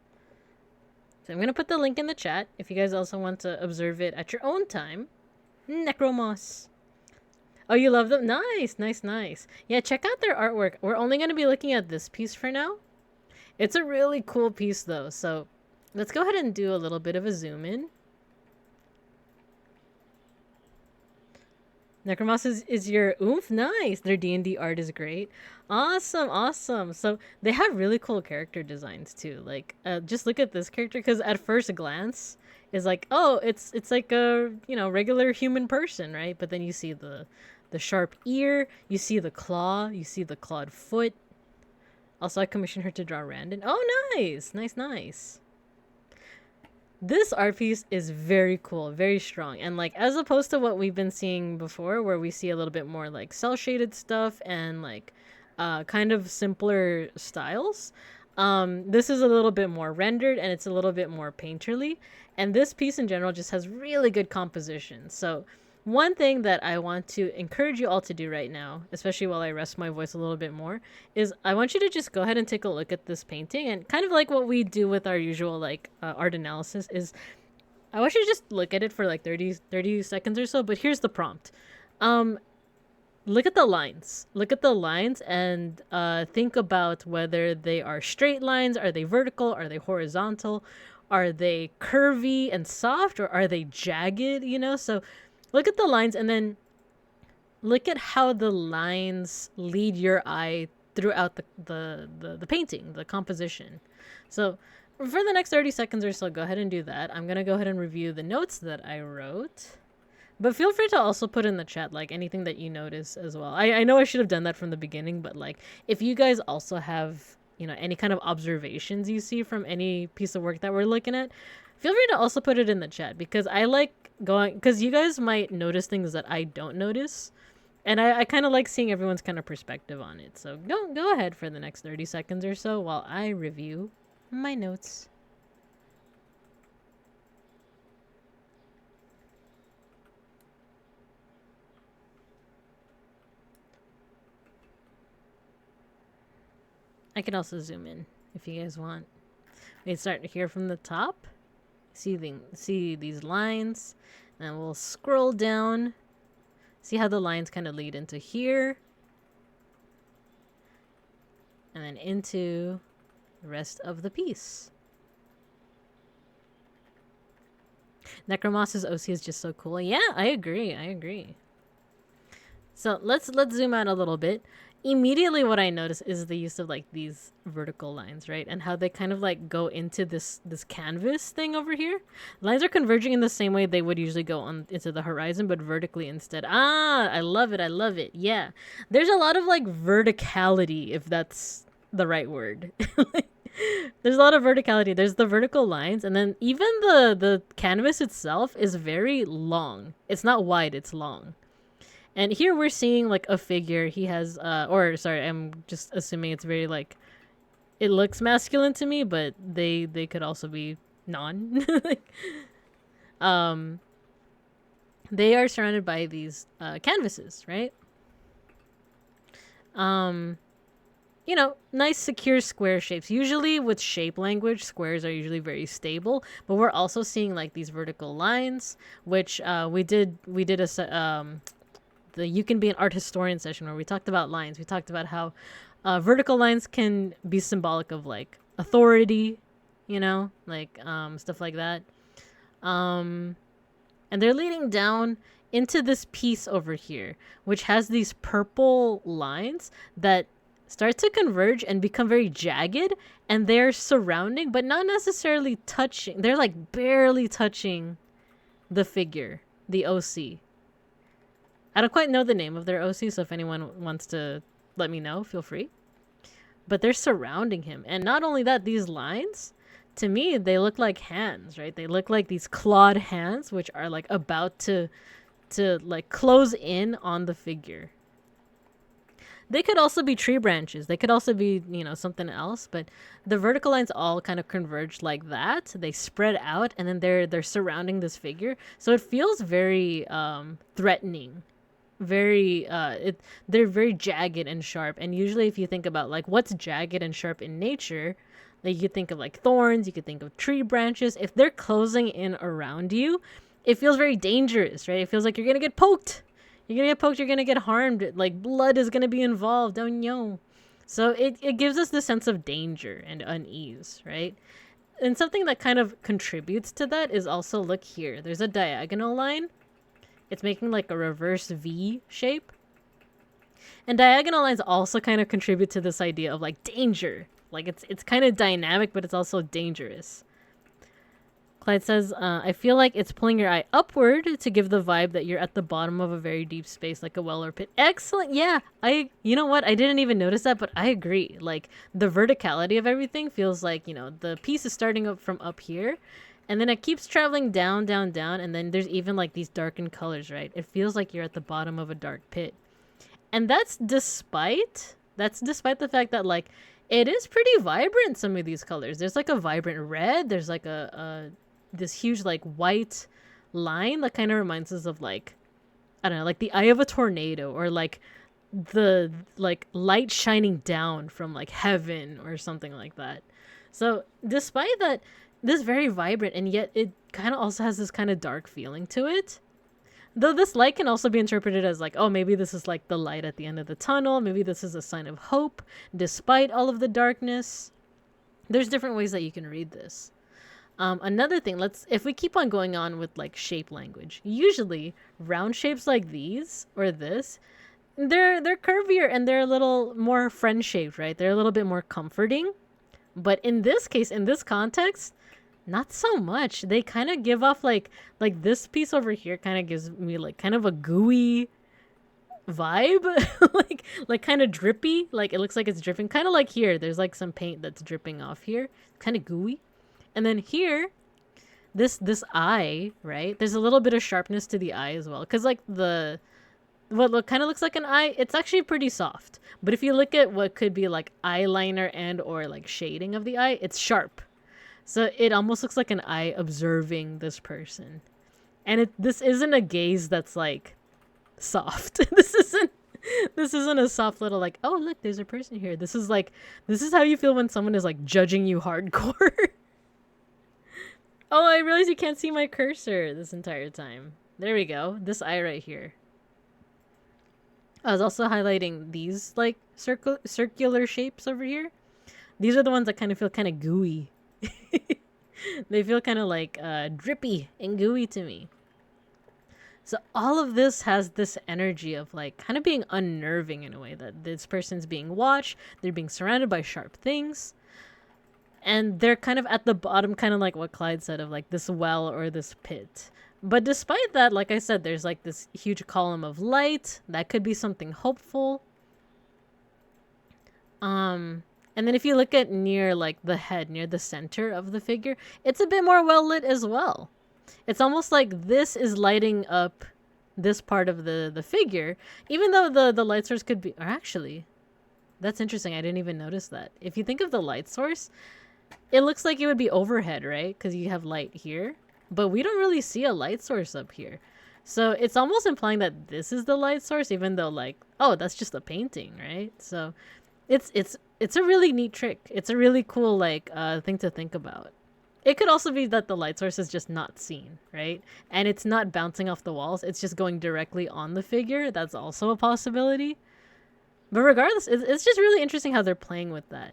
So I'm gonna put the link in the chat if you guys also want to observe it at your own time. Necromoss. Oh, you love them? Nice, nice, nice. Yeah, check out their artwork. We're only gonna be looking at this piece for now. It's a really cool piece though, so let's go ahead and do a little bit of a zoom in. Necromoss is your oomph? Nice. Their D&D art is great. Awesome, awesome. So they have really cool character designs too. Like, just look at this character because at first glance is like, oh, it's like a regular human person, right? But then you see the sharp ear, you see the claw, you see the clawed foot. Also, I commissioned her to draw Randon. Oh, nice, nice, nice. This art piece is very cool, very strong, and like as opposed to what we've been seeing before, where we see a little bit more like cell shaded stuff and like kind of simpler styles. This is a little bit more rendered and it's a little bit more painterly, and this piece in general just has really good composition. So one thing that I want to encourage you all to do right now, especially while I rest my voice a little bit more, is I want you to just go ahead and take a look at this painting, and kind of like what we do with our usual like art analysis is I want you to just look at it for like 30 seconds or so, but here's the prompt. Look at the lines. Look at the lines and think about whether they are straight lines, are they vertical, are they horizontal, are they curvy and soft, or are they jagged, So look at the lines and then look at how the lines lead your eye throughout the painting, the composition. So for the next 30 seconds or so, go ahead and do that. I'm going to go ahead and review the notes that I wrote. But feel free to also put in the chat, like, anything that you notice as well. I know I should have done that from the beginning, but, like, if you guys also have, any kind of observations you see from any piece of work that we're looking at, feel free to also put it in the chat, because I like because you guys might notice things that I don't notice. And I kind of like seeing everyone's kind of perspective on it. So go ahead for the next 30 seconds or so while I review my notes. I can also zoom in if you guys want. We start here from the top. See these lines, and we'll scroll down. See how the lines kind of lead into here, and then into the rest of the piece. Necromoss's OC is just so cool. Yeah, I agree. So let's zoom out a little bit. immediately what I notice is the use of like these vertical lines, right? And how they kind of like go into this canvas thing over here. Lines are converging in the same way they would usually go on into the horizon, but vertically instead. Ah, I love it. I love it. Yeah. There's a lot of like verticality, if that's the right word. There's a lot of verticality. There's the vertical lines, and then even the canvas itself is very long. It's not wide, it's long. And here we're seeing like a figure. He has or sorry, I'm just assuming it's very like, it looks masculine to me, but they could also be non. um they are surrounded by these canvases, right? You know, nice secure square shapes. Usually with shape language, squares are usually very stable, but we're also seeing like these vertical lines, which we did the You Can Be an Art Historian session where we talked about lines. We talked about how vertical lines can be symbolic of like authority, you know, like stuff like that. And they're leading down into this piece over here, which has these purple lines that start to converge and become very jagged, and they're surrounding but not necessarily touching. They're like barely touching the figure, the OC. I don't quite know the name of their OC, so if anyone wants to let me know, feel free. But they're surrounding him. And not only that, these lines, to me, they look like hands, right? They look like these clawed hands, which are like about to like close in on the figure. They could also be tree branches. They could also be, you know, something else. But the vertical lines all kind of converge like that. They spread out, and then they're surrounding this figure. So it feels very threatening. Very they're very jagged and sharp. And usually if you think about like what's jagged and sharp in nature, like you could think of like thorns, you could think of tree branches. If they're closing in around you, it feels very dangerous, right? It feels like you're gonna get poked. You're gonna get poked, you're gonna get harmed, like blood is gonna be involved. Oh no. So it gives us the sense of danger and unease, right? And something that kind of contributes to that is also, look here, there's a diagonal line. It's making like a reverse V shape. And diagonal lines also kind of contribute to this idea of like danger. Like it's kind of dynamic, but it's also dangerous. Clyde says, I feel like it's pulling your eye upward to give the vibe that you're at the bottom of a very deep space, like a well or pit. Excellent. Yeah, you know what? I didn't even notice that, but I agree. Like the verticality of everything feels like, you know, the piece is starting up from up here, and then it keeps traveling down, down, down, and then there's even like these darkened colors, right? It feels like you're at the bottom of a dark pit. And that's despite the fact that like it is pretty vibrant, some of these colors. There's like a vibrant red, there's like a this huge like white line that kind of reminds us of like, I don't know, like the eye of a tornado, or like the like light shining down from like heaven or something like that. So despite that, this very vibrant, and yet it kind of also has this kind of dark feeling to it. Though this light can also be interpreted as like, oh, maybe this is like the light at the end of the tunnel. Maybe this is a sign of hope despite all of the darkness. There's different ways that you can read this. Another thing, if we keep on going on with like shape language, usually round shapes like these or this, they're curvier and they're a little more friend shaped, right? They're a little bit more comforting. But in this case, in this context, not so much. They kind of give off like this piece over here kind of gives me like kind of a gooey vibe, like kind of drippy. Like it looks like it's dripping, kind of like here. There's like some paint that's dripping off here, kind of gooey. And then here, this eye, right? There's a little bit of sharpness to the eye as well, because like what kind of looks like an eye, it's actually pretty soft. But if you look at what could be like eyeliner and or like shading of the eye, it's sharp. So it almost looks like an eye observing this person. And this isn't a gaze that's like soft. This isn't a soft little like, oh look, there's a person here. This is how you feel when someone is like judging you hardcore. Oh, I realize you can't see my cursor this entire time. There we go. This eye right here. I was also highlighting these like circular shapes over here. These are the ones that kind of feel kind of gooey. They feel kind of like drippy and gooey to me. So all of this has this energy of like kind of being unnerving in a way, that this person's being watched, they're being surrounded by sharp things, and they're kind of at the bottom, kind of like what Clyde said, of like this well or this pit. But despite that, like I said, there's like this huge column of light that could be something hopeful. And then if you look at near like the head, near the center of the figure, it's a bit more well lit as well. It's almost like this is lighting up this part of the figure, even though the light source could be, or actually, that's interesting. I didn't even notice that. If you think of the light source, it looks like it would be overhead, right? Because you have light here, but we don't really see a light source up here. So it's almost implying that this is the light source, even though like, oh, that's just a painting, right? So it's a really neat trick. It's a really cool like thing to think about. It could also be that the light source is just not seen, right? And it's not bouncing off the walls. It's just going directly on the figure. That's also a possibility. But regardless, it's just really interesting how they're playing with that.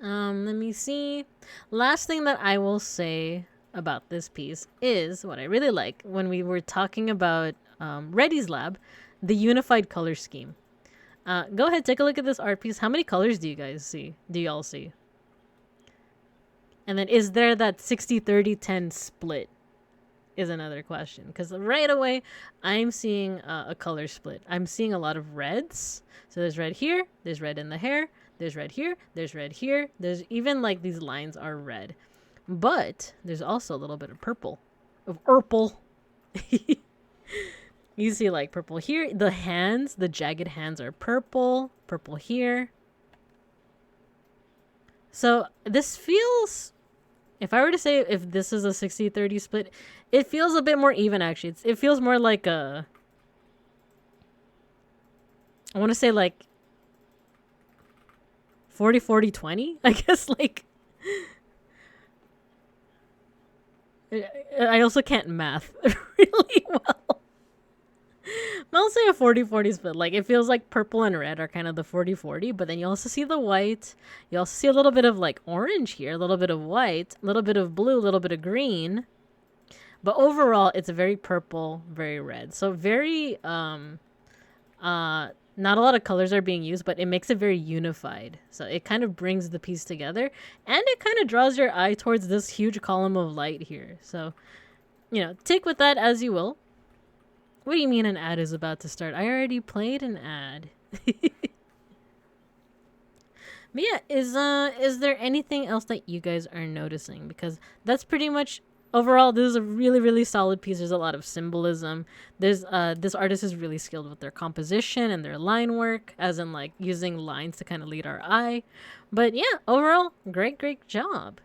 Let me see. Last thing that I will say about this piece is what I really like when we were talking about Reddy's lab, the unified color scheme. Go ahead, take a look at this art piece. How many colors do you guys see? Do y'all see? And then is there that 60-30-10 split is another question. Because right away, I'm seeing a color split. I'm seeing a lot of reds. So there's red here. There's red in the hair. There's red here. There's red here. There's even like these lines are red. But there's also a little bit of purple. Of purple. You see like purple here. The hands, the jagged hands are purple. Purple here. So this feels... If I were to say if this is a 60-30 split, it feels a bit more even, actually. It feels more like a... I want to say like 40-40-20, I guess, like... I also can't math really well. I'll say a 40-40 split. Like, it feels like purple and red are kind of the 40-40, but then you also see the white. You also see a little bit of, like, orange here, a little bit of white, a little bit of blue, a little bit of green. But overall, it's very purple, very red. So very, not a lot of colors are being used, but it makes it very unified. So it kind of brings the piece together, and it kind of draws your eye towards this huge column of light here. So, you know, take with that as you will. What do you mean an ad is about to start? I already played an ad. But yeah, is there anything else that you guys are noticing? Because that's pretty much overall, this is a really, really solid piece. There's a lot of symbolism. There's this artist is really skilled with their composition and their line work, as in like using lines to kind of lead our eye. But yeah, overall, great job.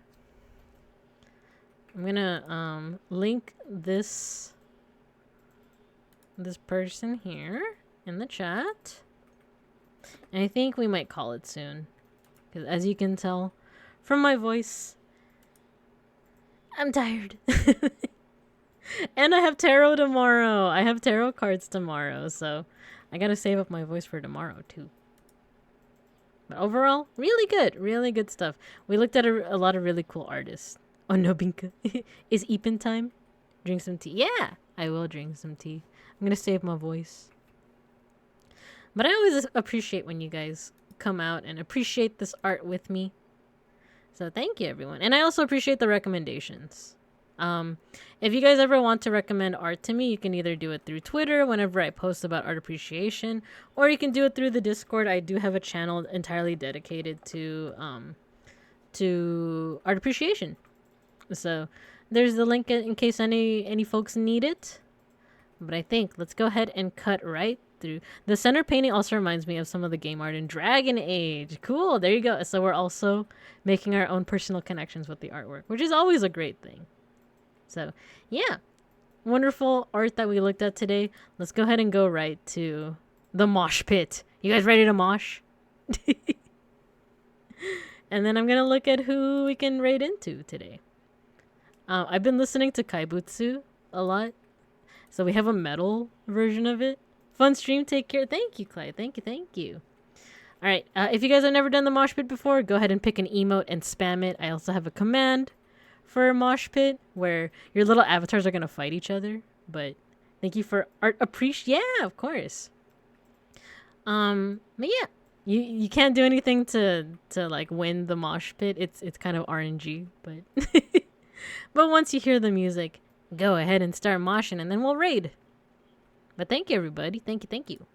I'm gonna link this person here in the chat, and I think we might call it soon, because as you can tell from my voice, I'm tired. And I have tarot tomorrow. I have tarot cards tomorrow, so I gotta save up my voice for tomorrow too. But overall, really good stuff. We looked at a lot of really cool artists. Oh no, Binka. Is Eepin time? Drink some tea. Yeah, I will drink some tea. I'm gonna save my voice. But I always appreciate when you guys come out and appreciate this art with me. So thank you, everyone. And I also appreciate the recommendations. If you guys ever want to recommend art to me, you can either do it through Twitter whenever I post about art appreciation, or you can do it through the Discord. I do have a channel entirely dedicated to art appreciation. So there's the link in case any folks need it. But I think let's go ahead and cut right through. The center painting also reminds me of some of the game art in Dragon Age. Cool, there you go. So we're also making our own personal connections with the artwork, which is always a great thing. So yeah, wonderful art that we looked at today. Let's go ahead and go right to the mosh pit. You guys ready to mosh? And then I'm gonna look at who we can raid into today. I've been listening to Kaibutsu a lot. So we have a metal version of it. Fun stream. Take care. Thank you, Clyde. Thank you. All right. If you guys have never done the mosh pit before, go ahead and pick an emote and spam it. I also have a command for mosh pit where your little avatars are going to fight each other. But Thank you for art appreciate. Yeah, of course. But yeah, you can't do anything to like win the mosh pit. It's kind of RNG, but but once you hear the music, go ahead and start moshing, and then we'll raid. But thank you, everybody. Thank you, thank you.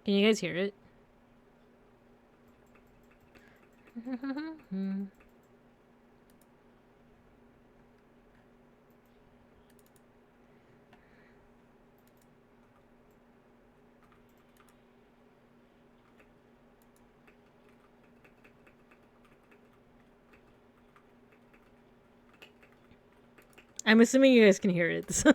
Can you guys hear it? I'm assuming you guys can hear it. So.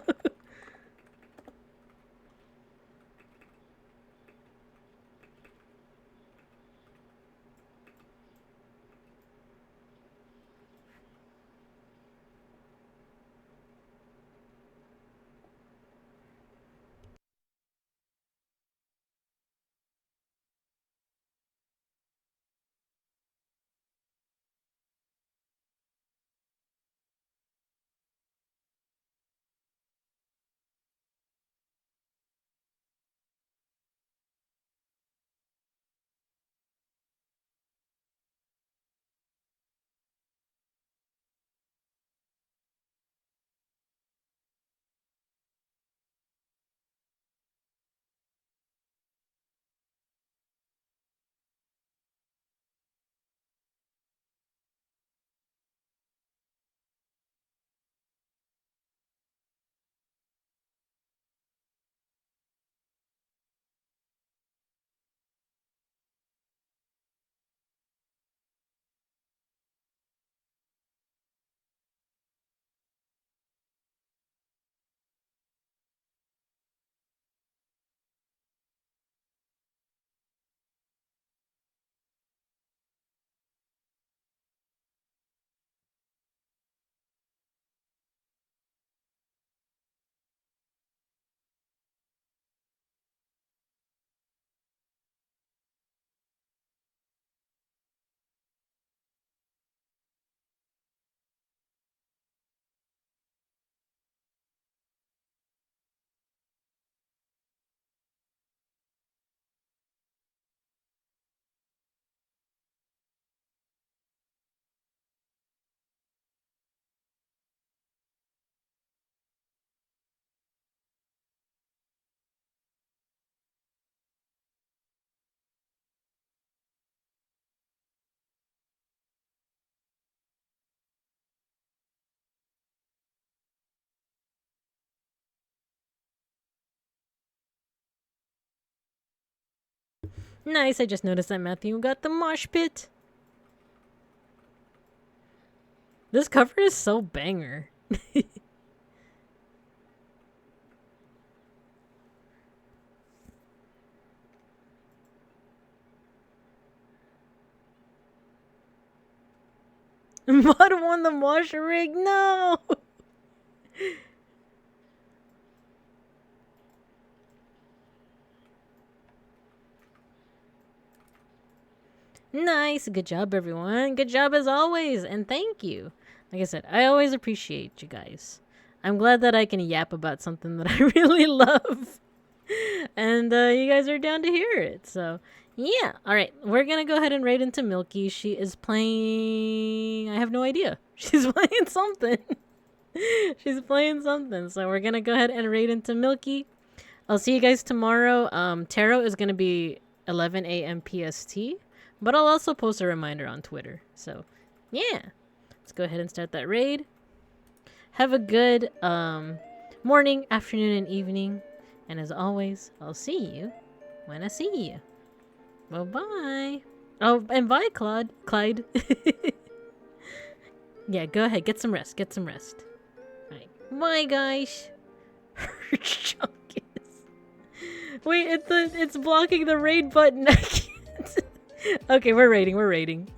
Nice, I just noticed that Matthew got the mosh pit. This cover is so banger. Mod won the mosh rig, no! Nice, good job everyone. Good job as always, and thank you. Like I said, I always appreciate you guys. I'm glad that I can yap about something that I really love. And you guys are down to hear it. So, yeah. Alright, we're gonna go ahead and raid into Milky. She is playing... I have no idea. She's playing something. She's playing something. So we're gonna go ahead and raid into Milky. I'll see you guys tomorrow. Tarot is gonna be 11 a.m. PST. But I'll also post a reminder on Twitter. So, yeah. Let's go ahead and start that raid. Have a good morning, afternoon, and evening. And as always, I'll see you when I see you. Bye-bye. Oh, and bye, Clyde. Yeah, go ahead. Get some rest. Get some rest. Alright. Bye, guys. Wait, it's blocking the raid button. I can't. Okay, we're raiding.